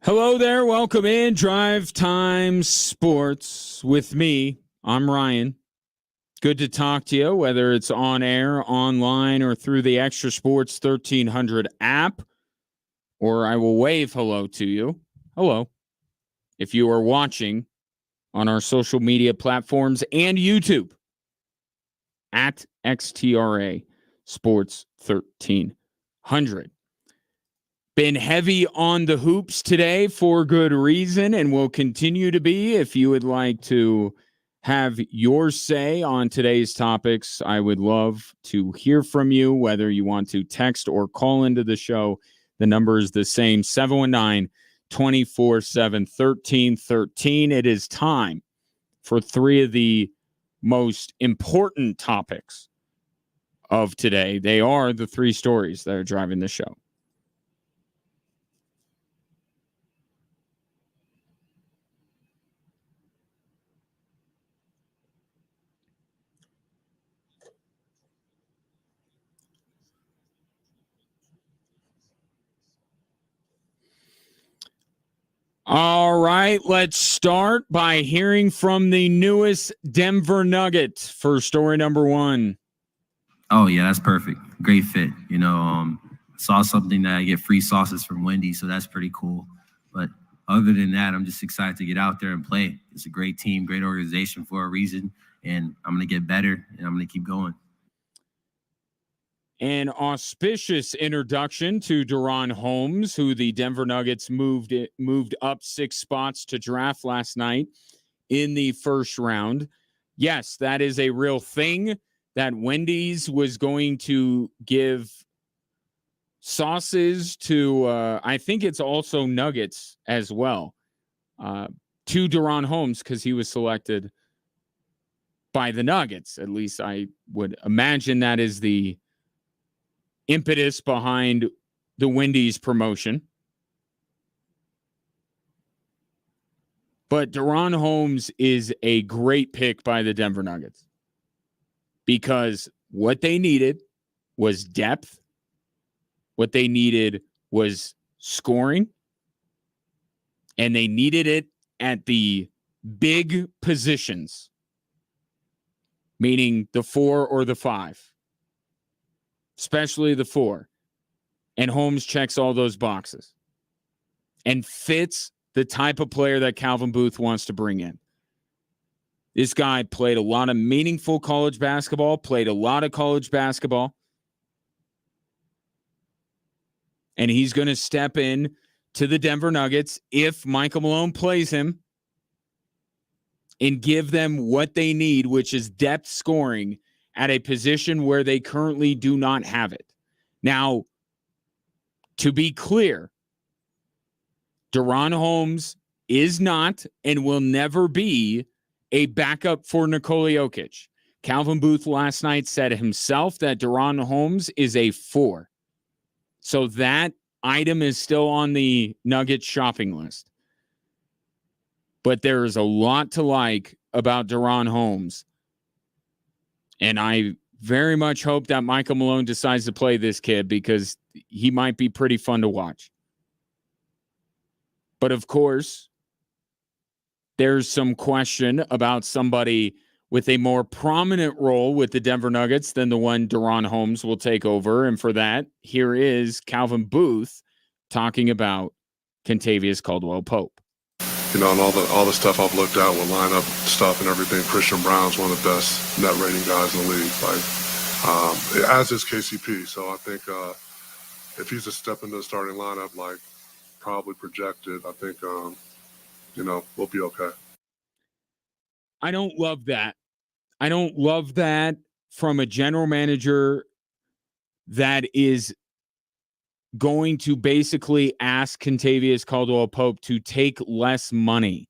[SPEAKER 1] Hello there. Welcome in. Drive Time Sports with me. I'm Ryan. Good to talk to you, whether it's on air, online, or through the Extra Sports 1300 app, or I will wave hello to you. Hello. If you are watching on our social media platforms and YouTube at XTRA Sports 1300. Been heavy on the hoops today for good reason and will continue to be. If you would like to have your say on today's topics, I would love to hear from you, whether you want to text or call into the show. The number is the same, 719-247-1313. It is time for three of the most important topics of today. They are the three stories that are driving the show. All right, let's start by hearing from the newest Denver Nugget for story number one.
[SPEAKER 4] Oh, yeah, that's perfect. Great fit. Saw something that I get free sauces from Wendy's, so that's pretty cool. But other than that, I'm just excited to get out there and play. It's a great team, great organization for a reason, and I'm going to get better, and I'm going to keep going.
[SPEAKER 1] An auspicious introduction to Deron Holmes, who the Denver Nuggets moved up 6 spots to draft last night in the first round. Yes, that is a real thing, that Wendy's was going to give sauces to, I think it's also nuggets as well, to Deron Holmes because he was selected by the Nuggets. At least I would imagine that is the impetus behind the Wendy's promotion. But Deron Holmes is a great pick by the Denver Nuggets because what they needed was depth. What they needed was scoring. And they needed it at the big positions, meaning the 4 or the 5. Especially the 4. And Holmes checks all those boxes and fits the type of player that Calvin Booth wants to bring in. This guy played a lot of meaningful college basketball, and he's going to step in to the Denver Nuggets if Michael Malone plays him and give them what they need, which is depth scoring at a position where they currently do not have it. Now, to be clear, Deron Holmes is not and will never be a backup for Nikola Jokic. Calvin Booth last night said himself that Deron Holmes is a 4. So that item is still on the Nuggets shopping list. But there is a lot to like about Deron Holmes. And I very much hope that Michael Malone decides to play this kid because he might be pretty fun to watch. But of course, there's some question about somebody with a more prominent role with the Denver Nuggets than the one Deron Holmes will take over. And for that, here is Calvin Booth talking about Kentavious Caldwell-Pope.
[SPEAKER 2] And all the stuff I've looked at with lineup stuff and everything, Christian Brown's one of the best net rating guys in the league, as is KCP. So I think if he's a step into the starting lineup, probably projected, I think, we'll be okay.
[SPEAKER 1] I don't love that. I don't love that from a general manager that is going to basically ask Kentavious Caldwell-Pope to take less money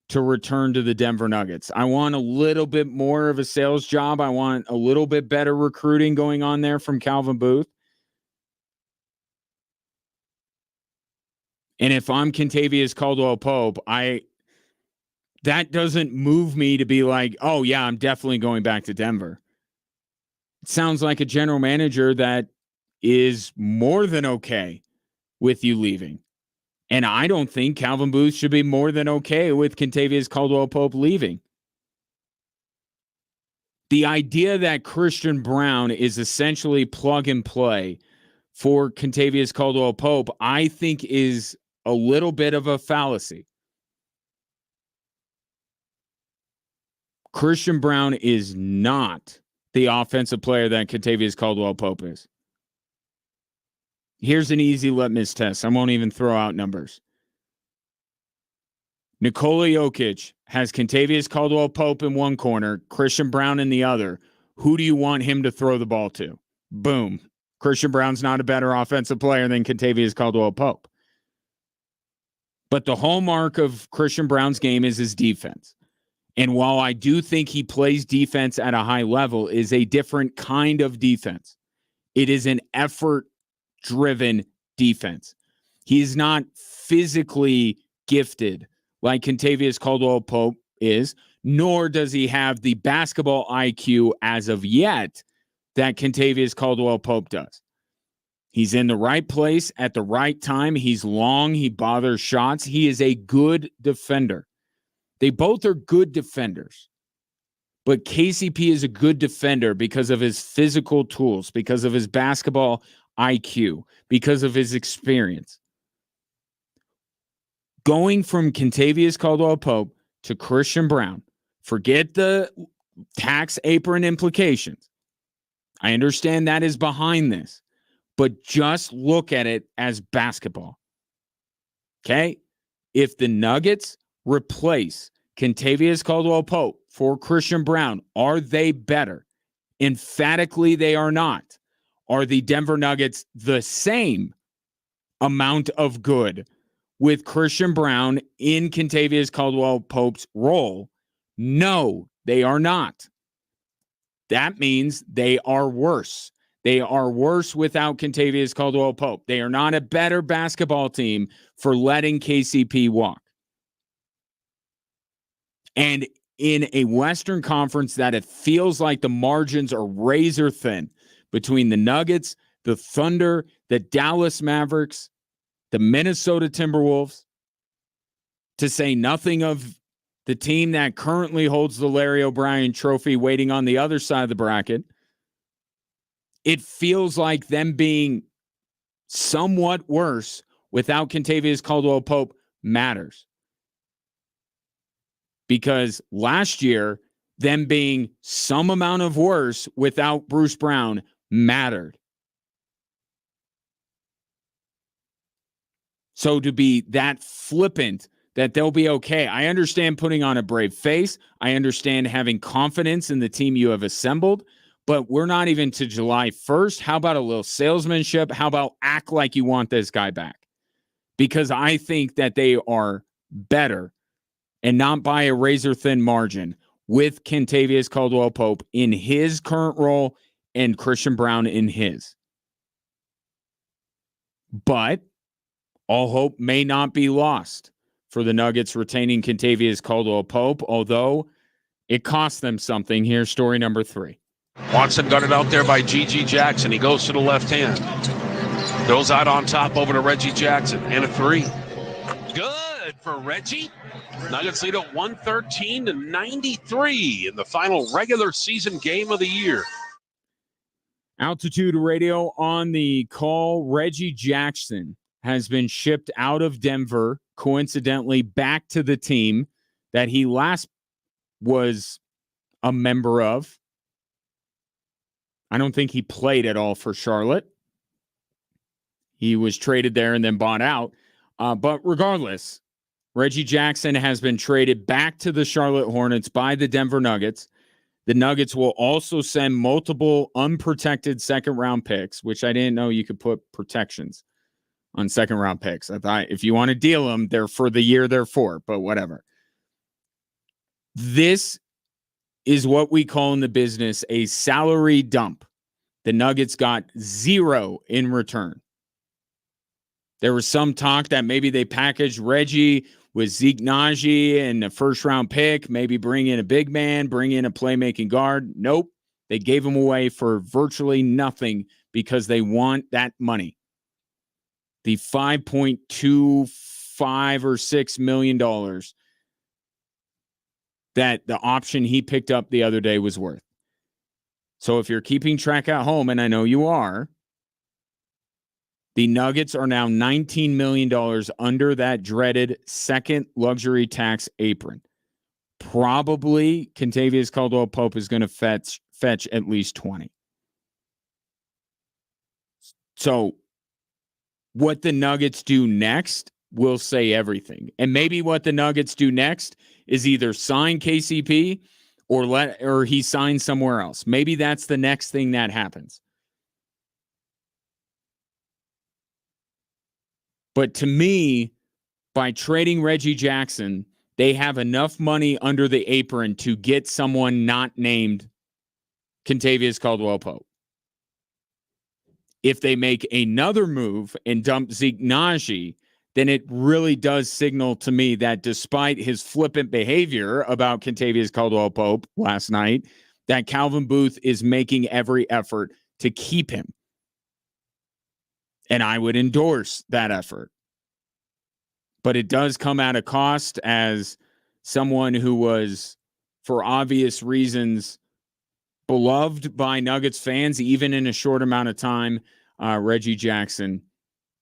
[SPEAKER 1] to return to the Denver Nuggets. I want a little bit more of a sales job. I want a little bit better recruiting going on there from Calvin Booth. And if I'm Kentavious Caldwell-Pope, that doesn't move me to be like, oh, yeah, I'm definitely going back to Denver. It sounds like a general manager that is more than okay with you leaving And I don't think Calvin Booth should be more than okay with Kentavious Caldwell-Pope leaving. The idea that Christian Braun is essentially plug and play for Kentavious Caldwell-Pope, I think is a little bit of a fallacy. Christian Braun is not the offensive player that Kentavious Caldwell-Pope is. Here's an easy litmus test. I won't even throw out numbers. Nikola Jokic has Kentavious Caldwell-Pope in one corner, Christian Braun in the other. Who do you want him to throw the ball to? Boom. Christian Braun's not a better offensive player than Kentavious Caldwell-Pope. But the hallmark of Christian Braun's game is his defense. And while I do think he plays defense at a high level, is a different kind of defense. It is an effort-driven defense. He is not physically gifted like Kentavious Caldwell-Pope is, nor does he have the basketball IQ as of yet that Kentavious Caldwell-Pope does. He's in the right place at the right time. He's long. He bothers shots. He is a good defender. They both are good defenders. But KCP is a good defender because of his physical tools, because of his basketball IQ, because of his experience. Going from Kentavious Caldwell-Pope to Christian Braun, forget the tax apron implications. I understand that is behind this, but just look at it as basketball. Okay? If the Nuggets replace Kentavious Caldwell-Pope for Christian Braun, are they better? Emphatically, they are not. Are the Denver Nuggets the same amount of good with Christian Braun in Kentavious Caldwell-Pope's role? No, they are not. That means they are worse. They are worse without Kentavious Caldwell-Pope. They are not a better basketball team for letting KCP walk. And in a Western Conference that it feels like the margins are razor thin between the Nuggets, the Thunder, the Dallas Mavericks, the Minnesota Timberwolves, to say nothing of the team that currently holds the Larry O'Brien trophy waiting on the other side of the bracket, it feels like them being somewhat worse without Kentavious Caldwell-Pope matters. Because last year, them being some amount of worse without Bruce Brown mattered. So to be that flippant that they'll be okay. I understand putting on a brave face. I understand having confidence in the team you have assembled, but we're not even to July 1st. How about a little salesmanship? How about act like you want this guy back? Because I think that they are better, and not by a razor-thin margin, with Kentavious Caldwell-Pope in his current role and Christian Braun in his. But all hope may not be lost for the Nuggets retaining Kentavious Caldwell-Pope, although it cost them something. Here's story number 3.
[SPEAKER 5] Watson got it out there by G.G. Jackson. He goes to the left hand. Goes out on top over to Reggie Jackson. And a 3. Good for Reggie. Nuggets lead at 113-93 in the final regular season game of the year.
[SPEAKER 1] Altitude Radio on the call. Reggie Jackson has been shipped out of Denver, coincidentally back to the team that he last was a member of. I don't think he played at all for Charlotte. He was traded there and then bought out. But regardless, Reggie Jackson has been traded back to the Charlotte Hornets by the Denver Nuggets. The Nuggets will also send multiple unprotected second-round picks, which I didn't know you could put protections on second-round picks. I thought if you want to deal them, they're for the year they're for, but whatever. This is what we call in the business a salary dump. The Nuggets got 0 in return. There was some talk that maybe they packaged Reggie with Zeke Naji and a first-round pick, maybe bring in a big man, bring in a playmaking guard. Nope. They gave him away for virtually nothing because they want that money. The $5.2 $5 or $6 million that the option he picked up the other day was worth. So if you're keeping track at home, and I know you are, the Nuggets are now $19 million under that dreaded second luxury tax apron. Probably Kentavious Caldwell-Pope is going to fetch at least 20. So what the Nuggets do next will say everything. And maybe what the Nuggets do next is either sign KCP or he signs somewhere else. Maybe that's the next thing that happens. But to me, by trading Reggie Jackson, they have enough money under the apron to get someone not named Kentavious Caldwell-Pope. If they make another move and dump Zeke Naji, then it really does signal to me that despite his flippant behavior about Kentavious Caldwell-Pope last night, that Calvin Booth is making every effort to keep him. And I would endorse that effort. But it does come at a cost as someone who was, for obvious reasons, beloved by Nuggets fans, even in a short amount of time. Reggie Jackson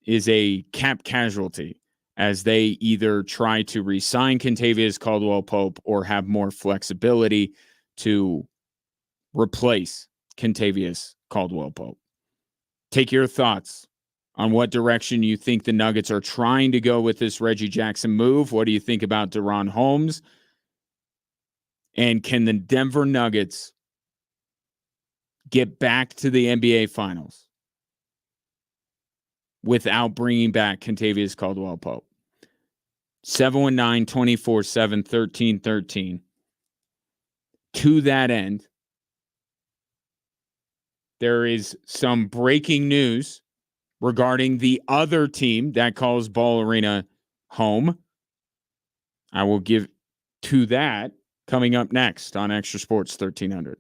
[SPEAKER 1] is a cap casualty as they either try to re-sign Kentavious Caldwell-Pope or have more flexibility to replace Kentavious Caldwell-Pope. Take your thoughts on what direction you think the Nuggets are trying to go with this Reggie Jackson move. What do you think about DaRon Holmes? And can the Denver Nuggets get back to the NBA Finals without bringing back Kentavious Caldwell-Pope? 719-247-1313. To that end, there is some breaking news regarding the other team that calls Ball Arena home. I will give to that coming up next on Extra Sports 1300.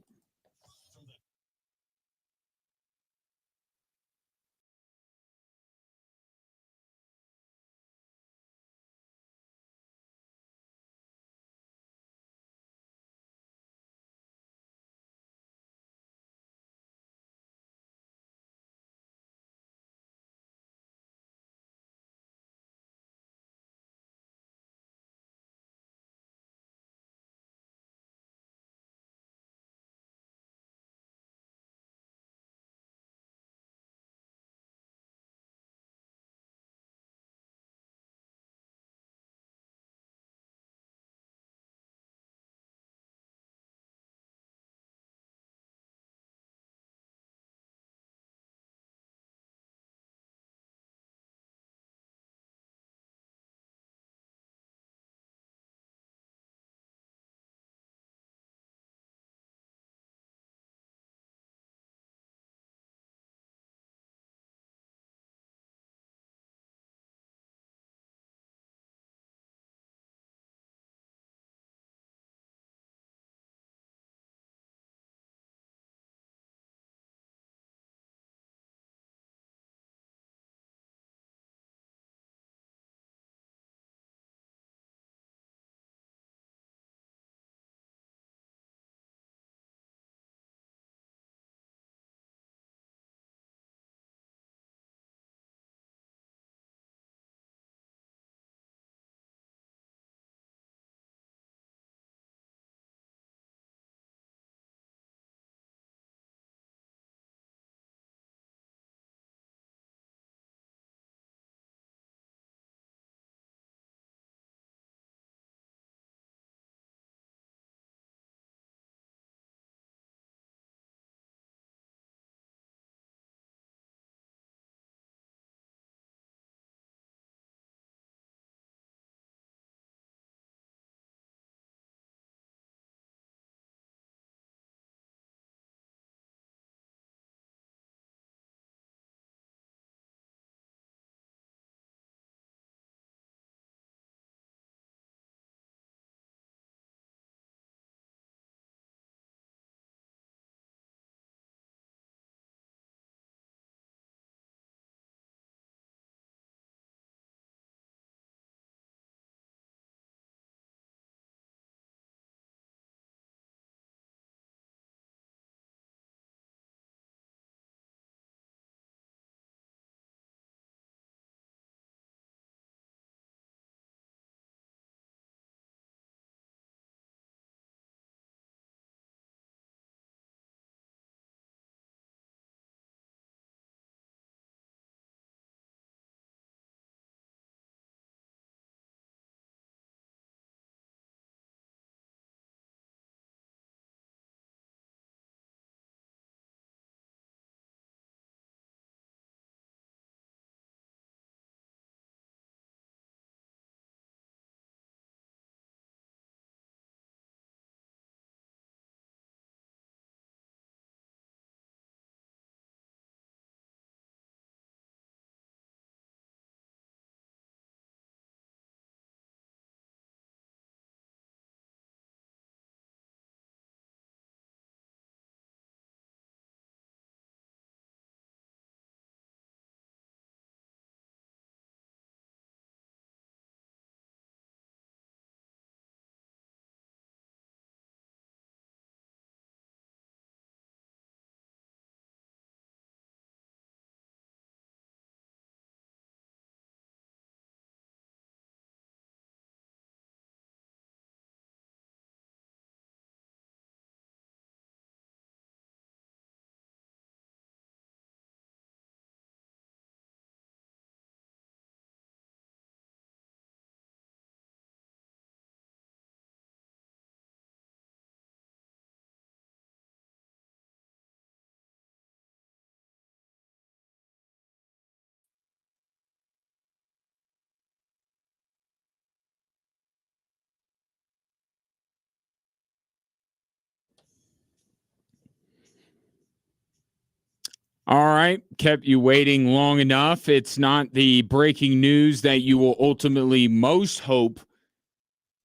[SPEAKER 1] All right. Kept you waiting long enough. It's not the breaking news that you will ultimately most hope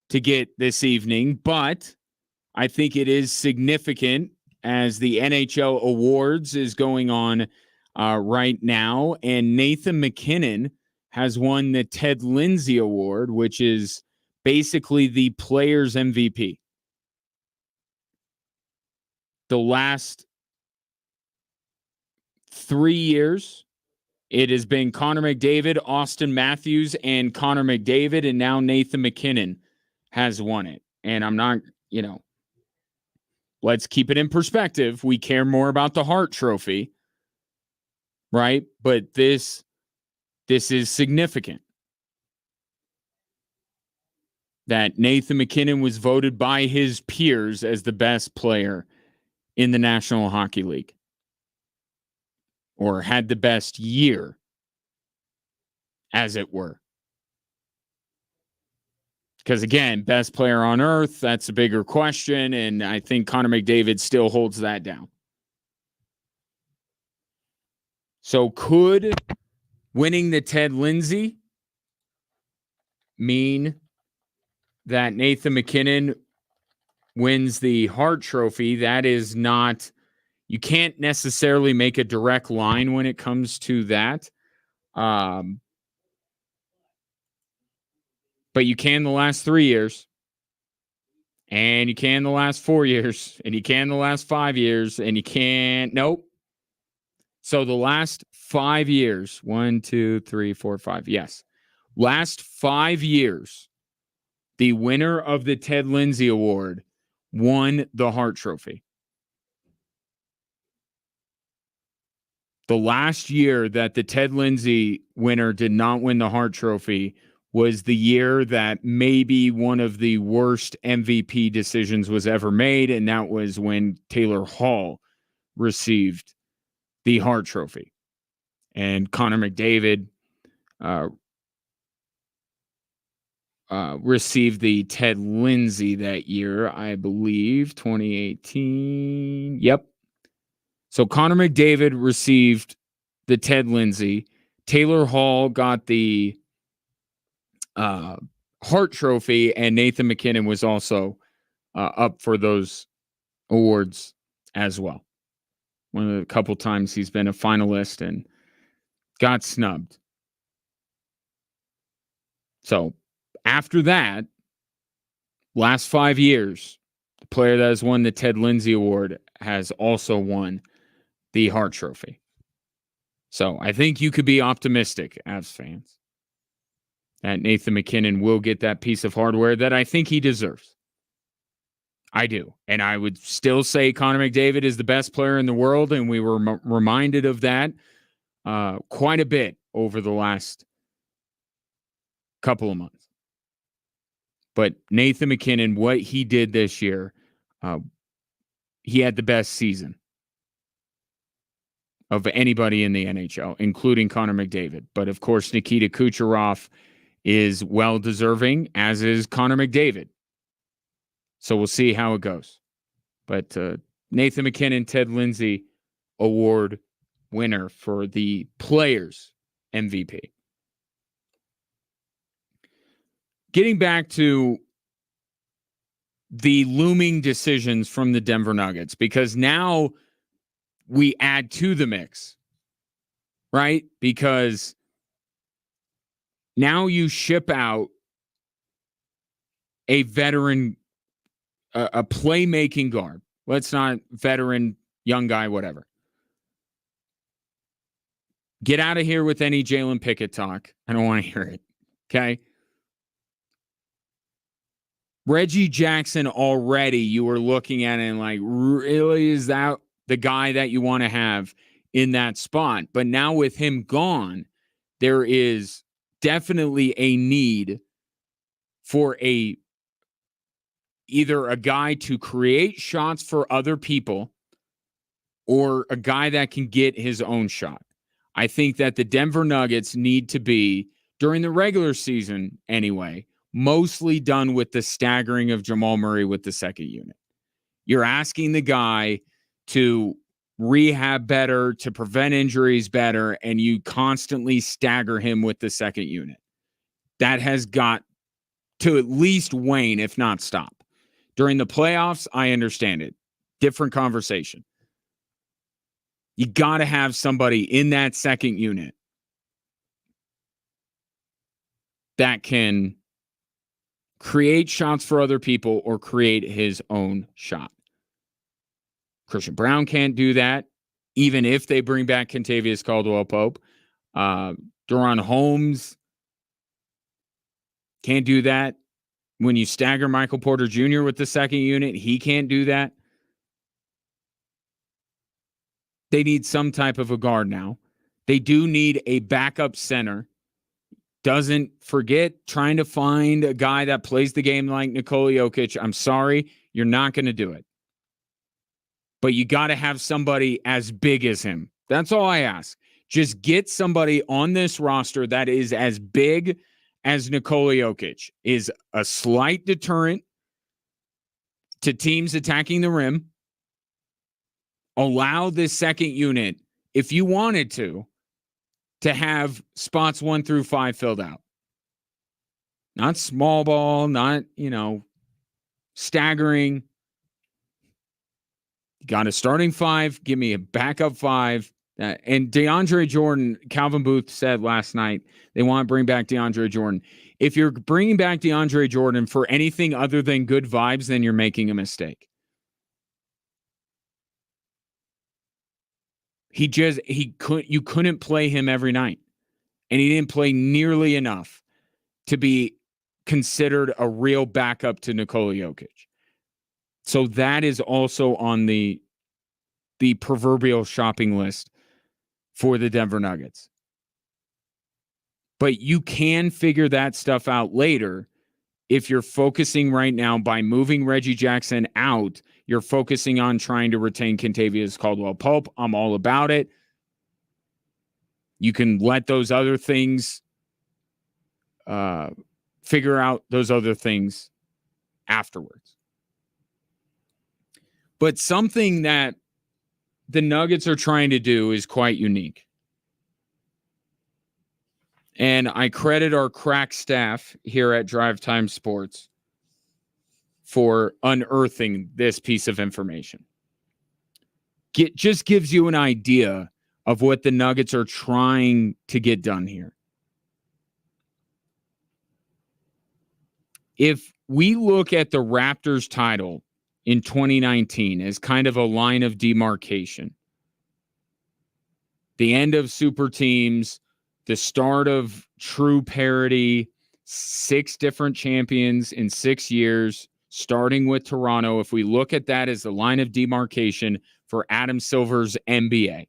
[SPEAKER 1] to get this evening, but I think it is significant as the NHL Awards is going on right now. And Nathan MacKinnon has won the Ted Lindsay Award, which is basically the player's MVP. The last 3 years, it has been Connor McDavid, Austin Matthews, and Connor McDavid, and now Nathan MacKinnon has won it. And I'm not, let's keep it in perspective. We care more about the Hart Trophy, right? But this is significant. That Nathan MacKinnon was voted by his peers as the best player in the National Hockey League, or had the best year, as it were. Because again, best player on earth, that's a bigger question, and I think Connor McDavid still holds that down. So could winning the Ted Lindsay mean that Nathan MacKinnon wins the Hart Trophy? That is not, you can't necessarily make a direct line when it comes to that. But you can the last 3 years, and you can the last 4 years, and you can the last 5 years, and you can't, nope. So the last 5 years, 1, 2, 3, 4, 5, yes. Last 5 years, the winner of the Ted Lindsay Award won the Hart Trophy. The last year that the Ted Lindsay winner did not win the Hart Trophy was the year that maybe one of the worst MVP decisions was ever made, and that was when Taylor Hall received the Hart Trophy. And Connor McDavid received the Ted Lindsay that year, I believe, 2018. Yep. So Connor McDavid received the Ted Lindsay. Taylor Hall got the Hart Trophy, and Nathan MacKinnon was also up for those awards as well. One of the couple times he's been a finalist and got snubbed. So after that, last 5 years, the player that has won the Ted Lindsay Award has also won the Hart Trophy. So I think you could be optimistic, Avs fans, that Nathan MacKinnon will get that piece of hardware that I think he deserves. I do. And I would still say Connor McDavid is the best player in the world, and we were reminded of that quite a bit over the last couple of months. But Nathan MacKinnon, what he did this year, he had the best season of anybody in the NHL, including Connor McDavid. But of course, Nikita Kucherov is well deserving, as is Connor McDavid. So we'll see how it goes. But Nathan MacKinnon, Ted Lindsay Award winner for the Players MVP. Getting back to the looming decisions from the Denver Nuggets, because now we add to the mix, right? Because now you ship out a veteran, a playmaking guard. Let's not veteran, young guy, whatever. Get out of here with any Jalen Pickett talk. I don't want to hear it. Okay. Reggie Jackson already, you were looking at it and like, really, is that the guy that you want to have in that spot? But now with him gone, there is definitely a need for either a guy to create shots for other people or a guy that can get his own shot. I think that the Denver Nuggets need to be, during the regular season anyway, mostly done with the staggering of Jamal Murray with the second unit. You're asking the guy to rehab better, to prevent injuries better, and you constantly stagger him with the second unit. That has got to at least wane, if not stop. During the playoffs, I understand it. Different conversation. You got to have somebody in that second unit that can create shots for other people or create his own shot. Christian Brown can't do that, even if they bring back Kentavious Caldwell-Pope. Duron Holmes can't do that. When you stagger Michael Porter Jr. with the second unit, he can't do that. They need some type of a guard now. They do need a backup center. Doesn't forget trying to find a guy that plays the game like Nikola Jokic. I'm sorry, you're not going to do it. But you got to have somebody as big as him. That's all I ask. Just get somebody on this roster that is as big as Nikola Jokic, is a slight deterrent to teams attacking the rim. Allow this second unit, if you wanted to have spots 1 through 5 filled out. Not small ball, not, staggering. You got a starting 5, give me a backup 5. And DeAndre Jordan, Calvin Booth said last night, they want to bring back DeAndre Jordan. If you're bringing back DeAndre Jordan for anything other than good vibes, then you're making a mistake. You couldn't play him every night. And he didn't play nearly enough to be considered a real backup to Nikola Jokic. So that is also on the proverbial shopping list for the Denver Nuggets. But you can figure that stuff out later if you're focusing right now by moving Reggie Jackson out. You're focusing on trying to retain Kentavious Caldwell-Pope. I'm all about it. You can let those other things, figure out those other things afterwards. But something that the Nuggets are trying to do is quite unique. And I credit our crack staff here at Drive Time Sports for unearthing this piece of information. Just gives you an idea of what the Nuggets are trying to get done here. If we look at the Raptors title in 2019 as kind of a line of demarcation, the end of super teams, the start of true parity, 6 different champions in 6 years, starting with Toronto. If we look at that as the line of demarcation for Adam Silver's NBA,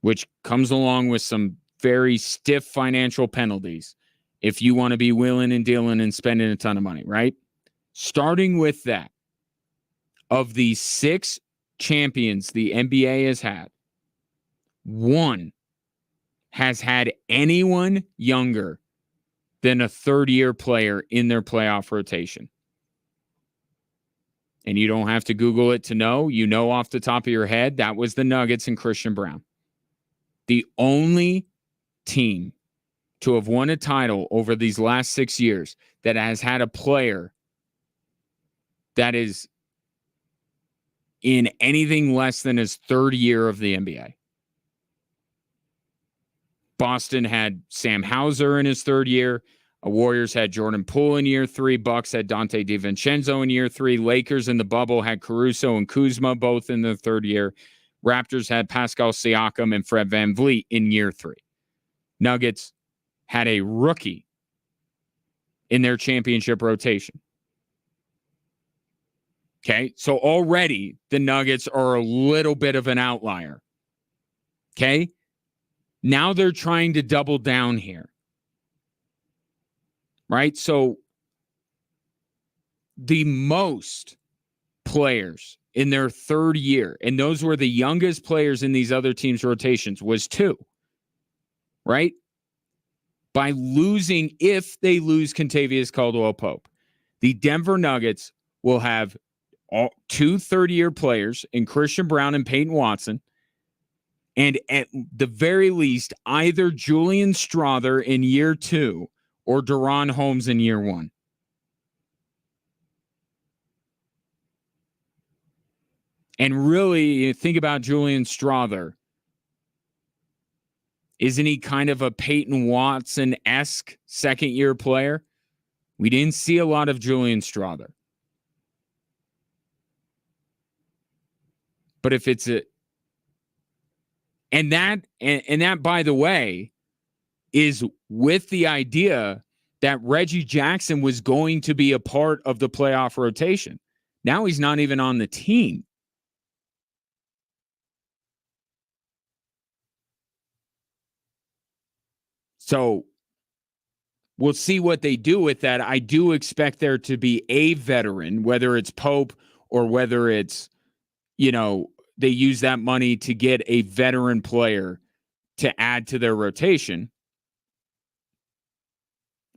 [SPEAKER 1] which comes along with some very stiff financial penalties if you want to be willing and dealing and spending a ton of money, right? Starting with that, of the 6 champions the NBA has had, 1 has had anyone younger than a third-year player in their playoff rotation. And you don't have to Google it to know. You know off the top of your head, that was the Nuggets and Christian Brown. The only team to have won a title over these last 6 years that has had a player that is in anything less than his third year of the NBA. Boston had Sam Hauser in his third year. Warriors had Jordan Poole in year 3. Bucks had Dante DiVincenzo in year 3. Lakers in the bubble had Caruso and Kuzma both in their third year. Raptors had Pascal Siakam and Fred VanVleet in year 3. Nuggets had a rookie in their championship rotation. Okay, so already the Nuggets are a little bit of an outlier. Okay, now they're trying to double down here. Right, so the most players in their third year, and those were the youngest players in these other teams' rotations, was 2. Right? By losing, if they lose Kentavious Caldwell-Pope, the Denver Nuggets will have two 30-year players in Christian Brown and Peyton Watson, and at the very least, either Julian Strother in year 2 or Deron Holmes in year 1. And really, think about Julian Strother. Isn't he kind of a Peyton Watson-esque second-year player? We didn't see a lot of Julian Strother. But if it's a... And that, by the way, is with the idea that Reggie Jackson was going to be a part of the playoff rotation. Now he's not even on the team. So we'll see what they do with that. I do expect there to be a veteran, whether it's Pope or whether it's, they use that money to get a veteran player to add to their rotation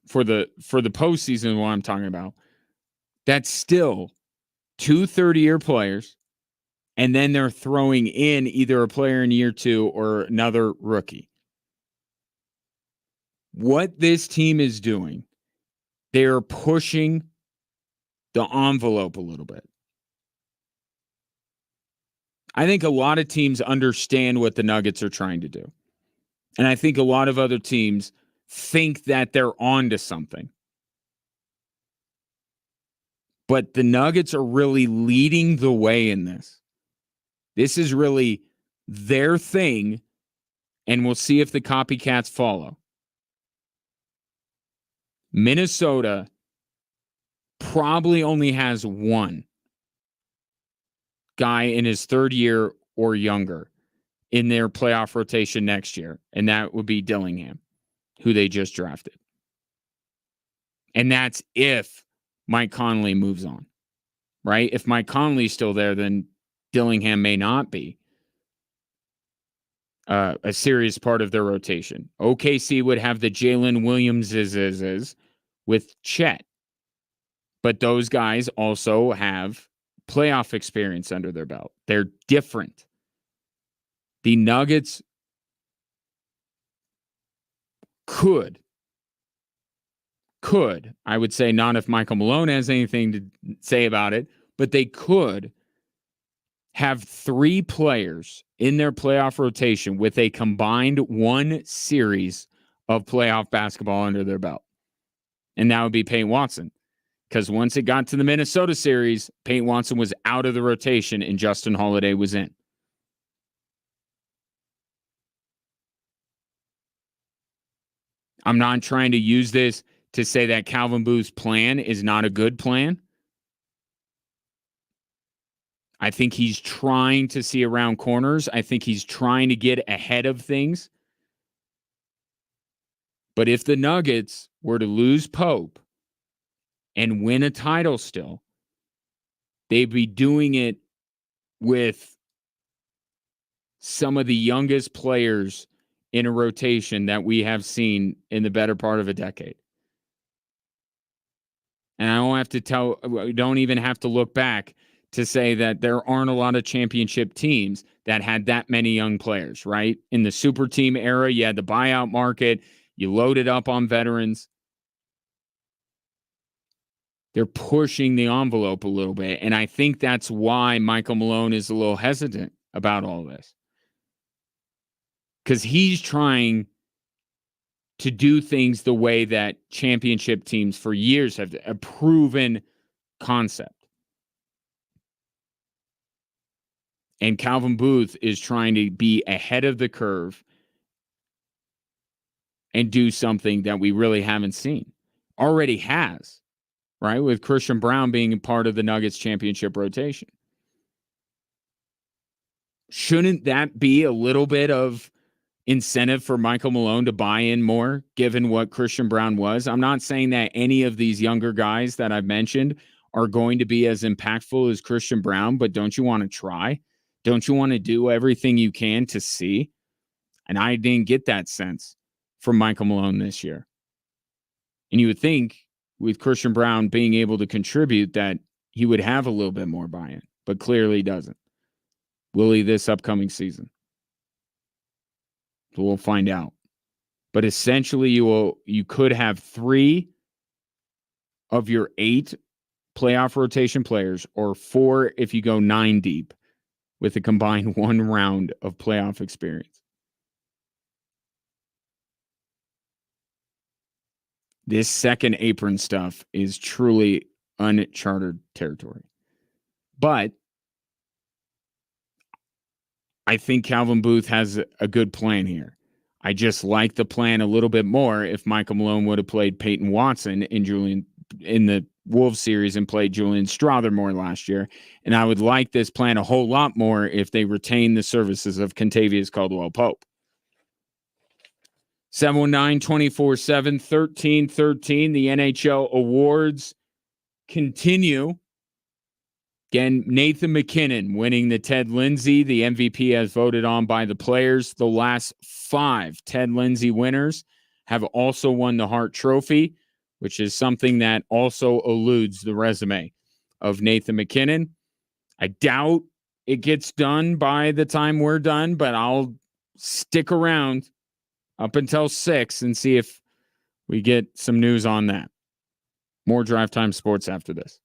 [SPEAKER 1] for the postseason, what I'm talking about. That's still two 30-year players, and then they're throwing in either a player in year 2 or another rookie. What this team is doing, they're pushing the envelope a little bit. I think a lot of teams understand what the Nuggets are trying to do. And I think a lot of other teams think that they're on to something. But the Nuggets are really leading the way in this. This is really their thing, and we'll see if the copycats follow. Minnesota probably only has one guy in his third year or younger in their playoff rotation next year, and that would be Dillingham, who they just drafted. And that's if Mike Conley moves on, right? If Mike Conley's still there, then Dillingham may not be a serious part of their rotation. OKC would have the Jalen Williamses with Chet. But those guys also have playoff experience under their belt. They're different. The Nuggets could, I would say not if Michael Malone has anything to say about it, but they could have 3 players in their playoff rotation with a combined 1 series of playoff basketball under their belt. And that would be Peyton Watson. Because once it got to the Minnesota series, Peyton Watson was out of the rotation and Justin Holiday was in. I'm not trying to use this to say that Calvin Booth's plan is not a good plan. I think he's trying to see around corners. I think he's trying to get ahead of things. But if the Nuggets were to lose Pope and win a title still, they'd be doing it with some of the youngest players in a rotation that we have seen in the better part of a decade. And I don't even have to look back to say that there aren't a lot of championship teams that had that many young players, right? In the super team era, you had the buyout market, you loaded up on veterans. They're pushing the envelope a little bit. And I think that's why Michael Malone is a little hesitant about all this. Because he's trying to do things the way that championship teams for years have a proven concept. And Calvin Booth is trying to be ahead of the curve and do something that we really haven't seen. Already has, right? With Christian Brown being a part of the Nuggets championship rotation. Shouldn't that be a little bit of incentive for Michael Malone to buy in more, given what Christian Brown was? I'm not saying that any of these younger guys that I've mentioned are going to be as impactful as Christian Brown, but don't you want to try? Don't you want to do everything you can to see? And I didn't get that sense from Michael Malone this year. And you would think with Christian Brown being able to contribute that he would have a little bit more buy-in, but clearly doesn't. Will he this upcoming season? So we'll find out. But essentially, you could have 3 of your 8 playoff rotation players, or 4 if you go 9 deep, with a combined 1 round of playoff experience. This second apron stuff is truly uncharted territory. But I think Calvin Booth has a good plan here. I just like the plan a little bit more if Michael Malone would have played Peyton Watson in the Wolves series and played Julian Strother more last year. And I would like this plan a whole lot more if they retain the services of Kentavious Caldwell-Pope. 719-24-7-1313. The NHL awards continue. Again, Nathan MacKinnon winning the Ted Lindsay, the MVP as voted on by the players. The last 5 Ted Lindsay winners have also won the Hart Trophy, which is something that also eludes the resume of Nathan MacKinnon. I doubt it gets done by the time we're done, but I'll stick around up until 6 and see if we get some news on that. More Drive Time Sports after this.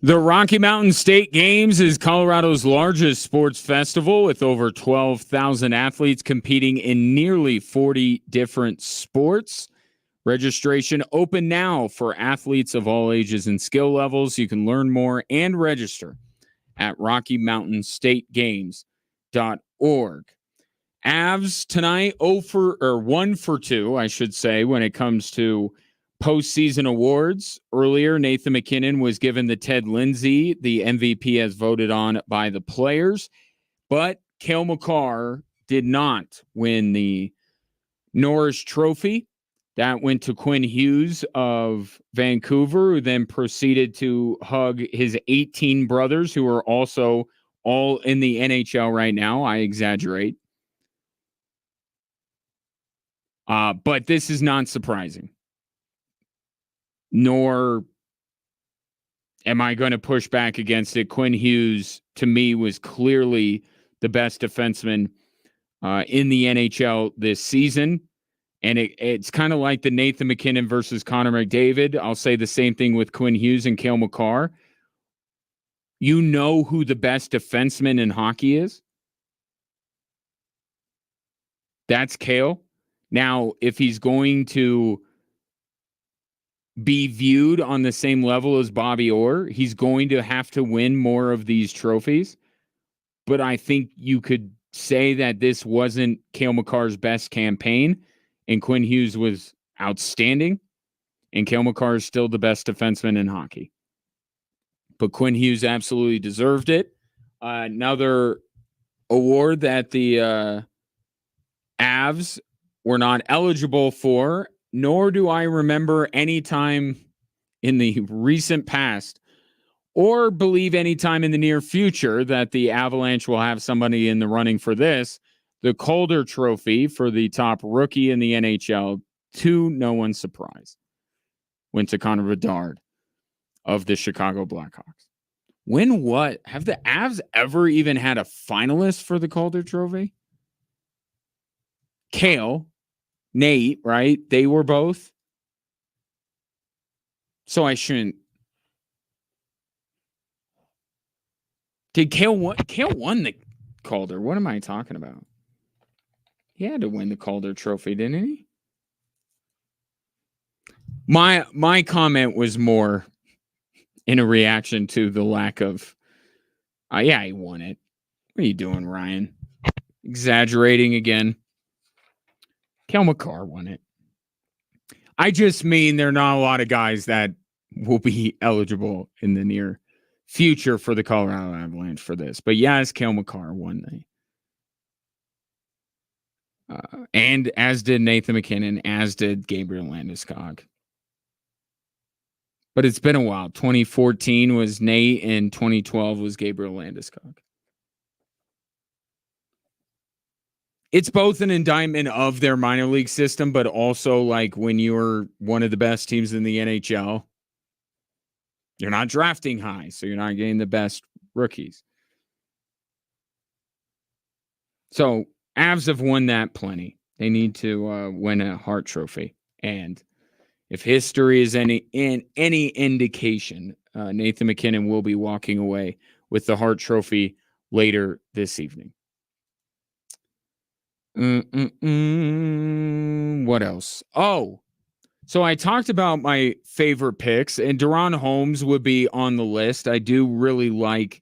[SPEAKER 1] The Rocky Mountain State Games is Colorado's largest sports festival with over 12,000 athletes competing in nearly 40 different sports. Registration open now for athletes of all ages and skill levels. You can learn more and register at RockyMountainStateGames.org. Avs tonight 1 for 2, I should say, when it comes to postseason awards. Earlier, Nathan McKinnon was given the Ted Lindsay, the MVP as voted on by the players, but Cale Makar did not win the Norris Trophy. That went to Quinn Hughes of Vancouver, who then proceeded to hug his 18 brothers, who are also all in the NHL right now. I exaggerate. But this is not surprising. Nor am I going to push back against it. Quinn Hughes, to me, was clearly the best defenseman in the NHL this season. And it's kind of like the Nathan McKinnon versus Connor McDavid. I'll say the same thing with Quinn Hughes and Cale Makar. You know who the best defenseman in hockey is? That's Cale. Now, if he's going to be viewed on the same level as Bobby Orr, he's going to have to win more of these trophies. But I think you could say that this wasn't Cale Makar's best campaign, and Quinn Hughes was outstanding, and Cale Makar is still the best defenseman in hockey. But Quinn Hughes absolutely deserved it. Another award that the Avs were not eligible for, nor do I remember any time in the recent past or believe any time in the near future that the Avalanche will have somebody in the running for this. The Calder Trophy for the top rookie in the NHL, to no one's surprise, went to Connor Bedard of the Chicago Blackhawks. Have the Avs ever even had a finalist for the Calder Trophy? Cale, Nate, right? They were both. So I shouldn't. Did Cale won the Calder? What am I talking about? He had to win the Calder Trophy, didn't he? My comment was more in a reaction to the lack of. Yeah, he won it. What are you doing, Ryan? Exaggerating again. Cale Makar won it. I just mean there are not a lot of guys that will be eligible in the near future for the Colorado Avalanche for this. But yes, Cale Makar won and as did Nathan McKinnon, as did Gabriel Landeskog. But it's been a while. 2014 was Nate, and 2012 was Gabriel Landeskog. It's both an indictment of their minor league system, but also like when you're one of the best teams in the NHL, you're not drafting high, so you're not getting the best rookies. So Avs have won that plenty. They need to win a Hart Trophy. And if history is any indication, Nathan McKinnon will be walking away with the Hart Trophy later this evening. What else? Oh, so I talked about my favorite picks, and Deron Holmes would be on the list. I do really like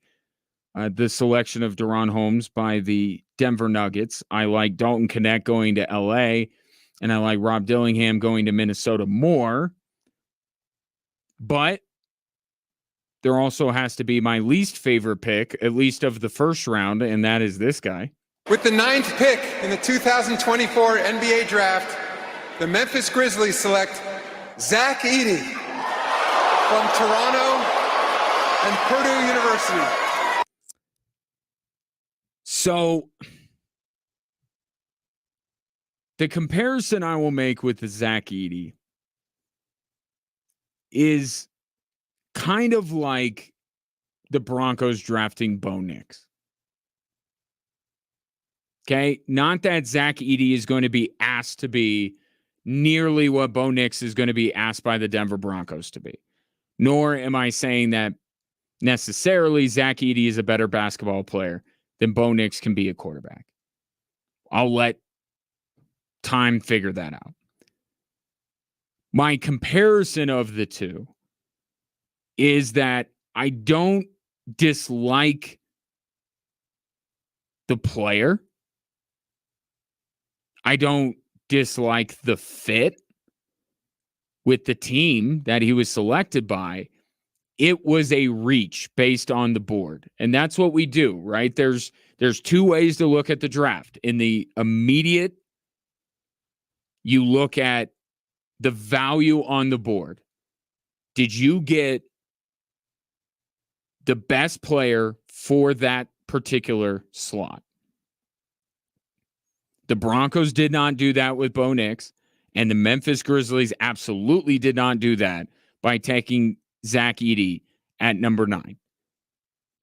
[SPEAKER 1] the selection of Deron Holmes by the Denver Nuggets. I like Dalton Knecht going to LA, and I like Rob Dillingham going to Minnesota more. But there also has to be my least favorite pick, at least of the first round, and that is this guy.
[SPEAKER 6] With the 9th pick in the 2024 NBA Draft, the Memphis Grizzlies select Zach Edey from Toronto and Purdue University.
[SPEAKER 1] So the comparison I will make with the Zach Edey is kind of like the Broncos drafting Bo Nix. Okay, not that Zach Edey is going to be asked to be nearly what Bo Nix is going to be asked by the Denver Broncos to be. Nor am I saying that necessarily Zach Edey is a better basketball player than Bo Nix can be a quarterback. I'll let time figure that out. My comparison of the two is that I don't dislike the player. I don't dislike the fit with the team that he was selected by. It was a reach based on the board. And that's what we do, right? There's two ways to look at the draft. In the immediate, you look at the value on the board. Did you get the best player for that particular slot? The Broncos did not do that with Bo Nix, and the Memphis Grizzlies absolutely did not do that by taking Zach Edey at number 9.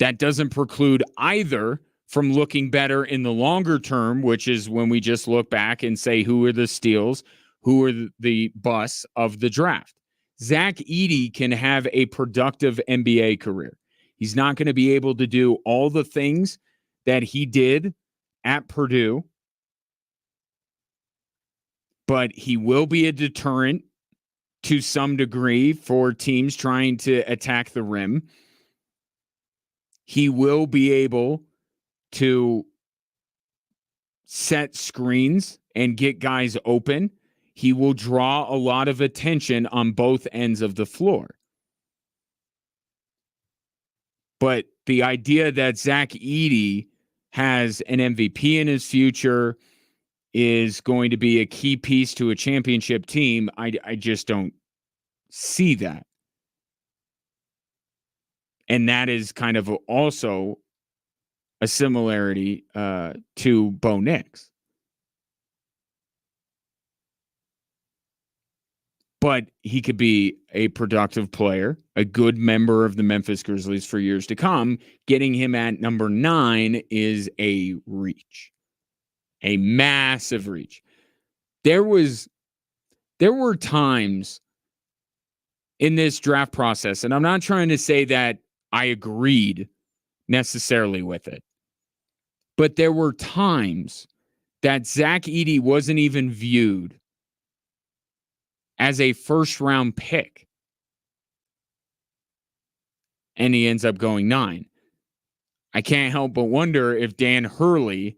[SPEAKER 1] That doesn't preclude either from looking better in the longer term, which is when we just look back and say who are the steals, who are the busts of the draft. Zach Edey can have a productive NBA career. He's not going to be able to do all the things that he did at Purdue, but he will be a deterrent to some degree for teams trying to attack the rim. He will be able to set screens and get guys open. He will draw a lot of attention on both ends of the floor. But the idea that Zach Edey has an MVP in his future, is going to be a key piece to a championship team, I just don't see that. And that is kind of also a similarity to Bo Nix. But he could be a productive player, a good member of the Memphis Grizzlies for years to come. Getting him at number 9 is a reach. A massive reach. There were times in this draft process, and I'm not trying to say that I agreed necessarily with it, but there were times that Zach Edey wasn't even viewed as a first-round pick, and he ends up going 9. I can't help but wonder if Dan Hurley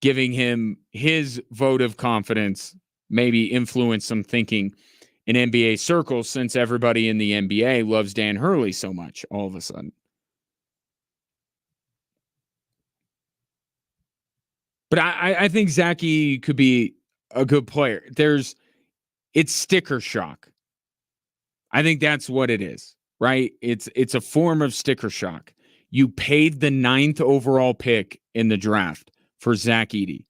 [SPEAKER 1] giving him his vote of confidence maybe influenced some thinking in NBA circles, since everybody in the NBA loves Dan Hurley so much all of a sudden. But I think Zach Edey could be a good player. It's sticker shock. I think that's what it is, right? It's a form of sticker shock. You paid the 9th overall pick in the draft for Zach Edey.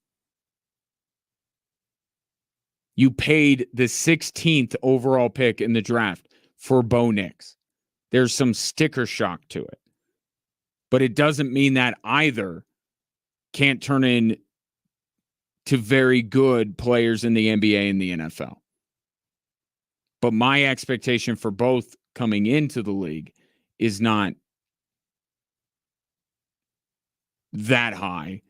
[SPEAKER 1] You paid the 16th overall pick in the draft for Bo Nix. There's some sticker shock to it. But it doesn't mean that either can't turn in to very good players in the NBA and the NFL. But my expectation for both coming into the league is not that high.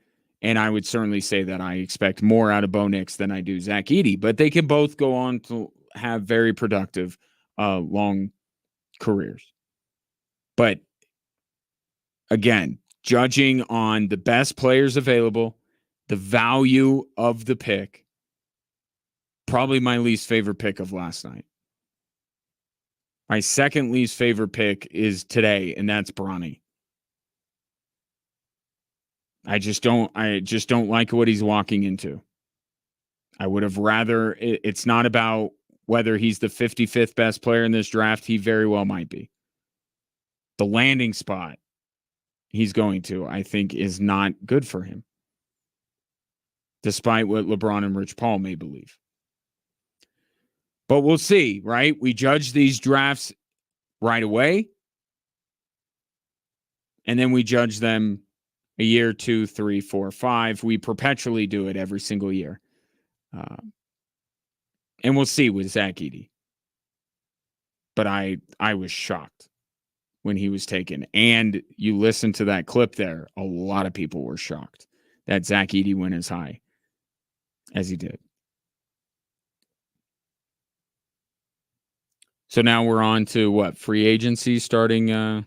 [SPEAKER 1] And I would certainly say that I expect more out of Bo Nix than I do Zach Edey. But they can both go on to have very productive, long careers. But again, judging on the best players available, the value of the pick, probably my least favorite pick of last night. My second least favorite pick is today, and that's Bronny. I just don't like what he's walking into. I would have rather, it's not about whether he's the 55th best player in this draft. He very well might be. The landing spot he's going to, I think, is not good for him, despite what LeBron and Rich Paul may believe. But we'll see, right? We judge these drafts right away, and then we judge them a year, 2, 3, 4, 5. We perpetually do it every single year. And we'll see with Zach Edey. But I was shocked. when he was taken. And you listen to that clip there, a lot of people were shocked that Zach Edey went as high as he did. So now we're on to what? Free agency starting in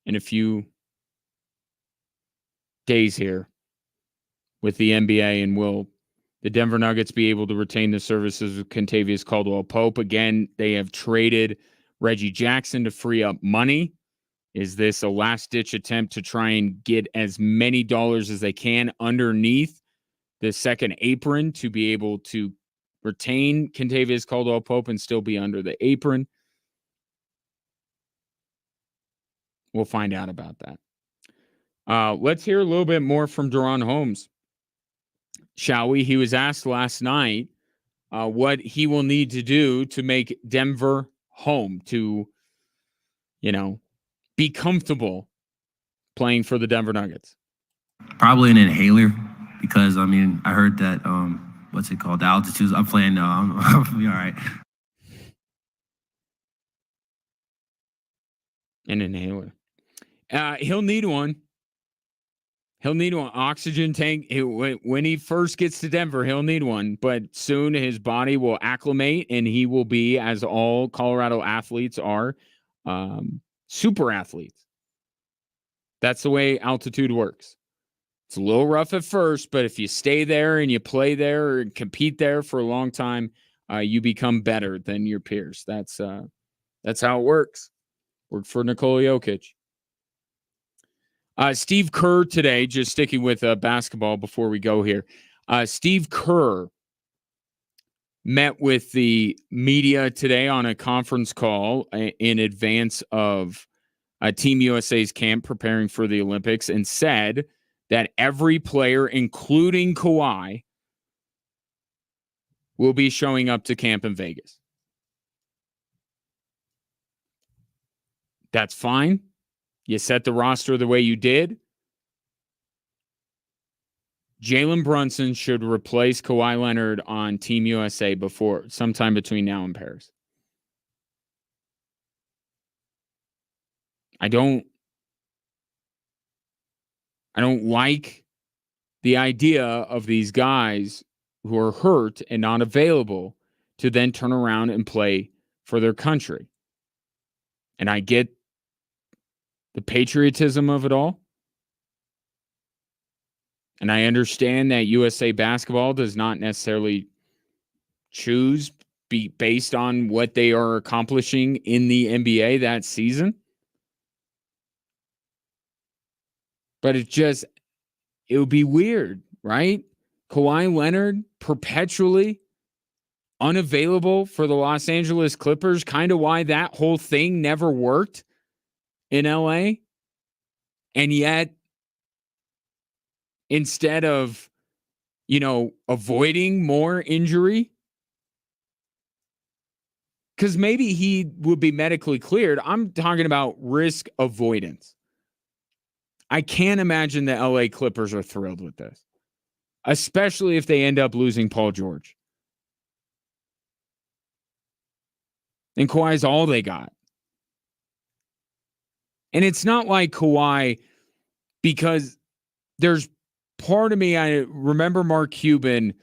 [SPEAKER 1] a few days here with the NBA. And will the Denver Nuggets be able to retain the services of Kentavious Caldwell-Pope? Again, they have traded Reggie Jackson to free up money. Is this a last-ditch attempt to try and get as many dollars as they can underneath the second apron to be able to retain Kentavious Caldwell-Pope and still be under the apron? We'll find out about that. Let's hear a little bit more from Daron Holmes, shall we? He was asked last night what he will need to do to make Denver home, to, be comfortable playing for the Denver Nuggets.
[SPEAKER 4] Probably an inhaler, because I heard that what's it called? The altitude. I'm playing. I'll be all right.
[SPEAKER 1] An inhaler. He'll need one. He'll need one. Oxygen tank. When he first gets to Denver, he'll need one. But soon his body will acclimate, and he will be, as all Colorado athletes are, super athletes. That's the way altitude works. It's a little rough at first, but if you stay there and you play there and compete there for a long time, you become better than your peers. That's how it works. Worked for Nikola Jokic. Steve Kerr today, just sticking with basketball before we go here. Steve Kerr met with the media today on a conference call in advance of Team USA's camp preparing for the Olympics, and said that every player, including Kawhi, will be showing up to camp in Vegas. That's fine. You set the roster the way you did. Jalen Brunson should replace Kawhi Leonard on Team USA sometime between now and Paris. I don't like the idea of these guys who are hurt and not available to then turn around and play for their country. And I get the patriotism of it all. And I understand that USA basketball does not necessarily choose based on what they are accomplishing in the NBA that season. But it would be weird, right? Kawhi Leonard perpetually unavailable for the Los Angeles Clippers, kind of why that whole thing never worked in LA. And yet, instead of, avoiding more injury, because maybe he would be medically cleared. I'm talking about risk avoidance. I can't imagine the LA Clippers are thrilled with this, especially if they end up losing Paul George. And Kawhi's all they got. And it's not like Kawhi, because there's part of me, I remember Mark Cuban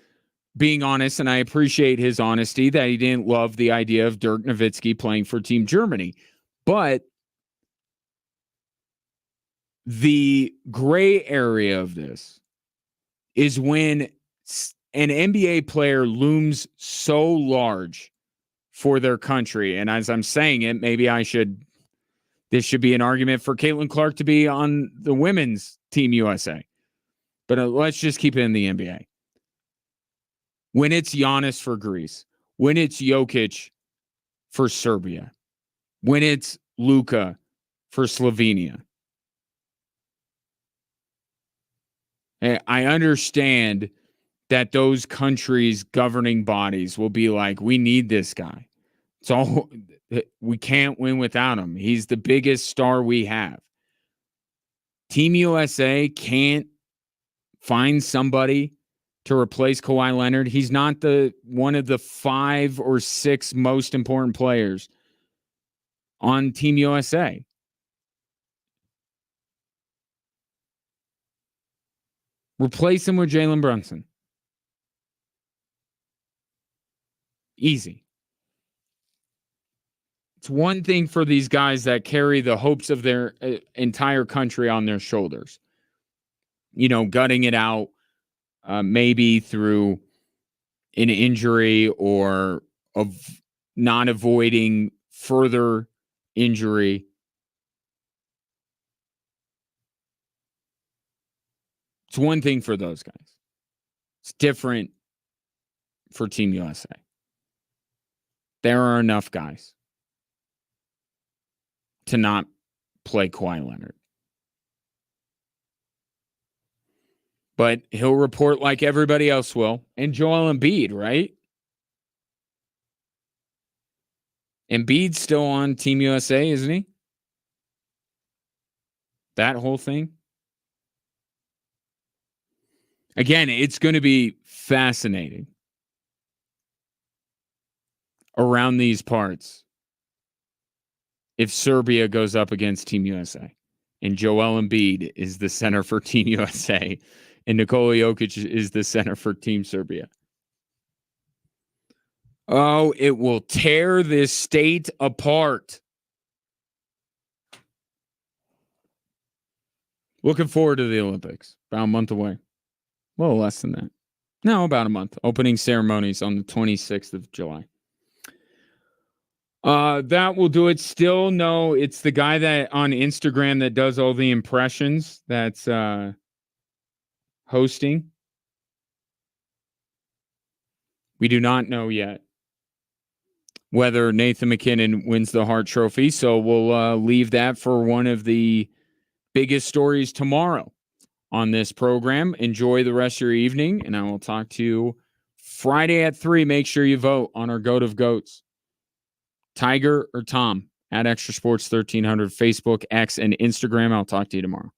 [SPEAKER 1] being honest, and I appreciate his honesty, that he didn't love the idea of Dirk Nowitzki playing for Team Germany. But the gray area of this is when an NBA player looms so large for their country. And as I'm saying it, maybe this should be an argument for Caitlin Clark to be on the women's Team USA. But let's just keep it in the NBA. When it's Giannis for Greece, when it's Jokic for Serbia, when it's Luka for Slovenia, I understand that those countries' governing bodies will be like, we need this guy. So we can't win without him. He's the biggest star we have. Team USA can't find somebody to replace Kawhi Leonard. He's not one of the 5 or 6 most important players on Team USA. Replace him with Jalen Brunson. Easy. It's one thing for these guys that carry the hopes of their entire country on their shoulders. You know, gutting it out, maybe through an injury or of not avoiding further injury. It's one thing for those guys. It's different for Team USA. There are enough guys to not play Kawhi Leonard. But he'll report like everybody else will. And Joel Embiid, right? Embiid's still on Team USA, isn't he? That whole thing. Again, it's going to be fascinating around these parts if Serbia goes up against Team USA and Joel Embiid is the center for Team USA and Nikola Jokic is the center for Team Serbia. Oh, it will tear this state apart. Looking forward to the Olympics. About a month away. A little less than that. No, about a month. Opening ceremonies on the 26th of July. That will do it. Still, no, it's the guy that on Instagram that does all the impressions that's hosting. We do not know yet whether Nathan McKinnon wins the Hart Trophy, so we'll leave that for one of the biggest stories tomorrow on this program. Enjoy the rest of your evening, and I will talk to you Friday at 3. Make sure you vote on our GOAT of GOATs. Tiger or Tom at Extra Sports 1300, Facebook, X, and Instagram. I'll talk to you tomorrow.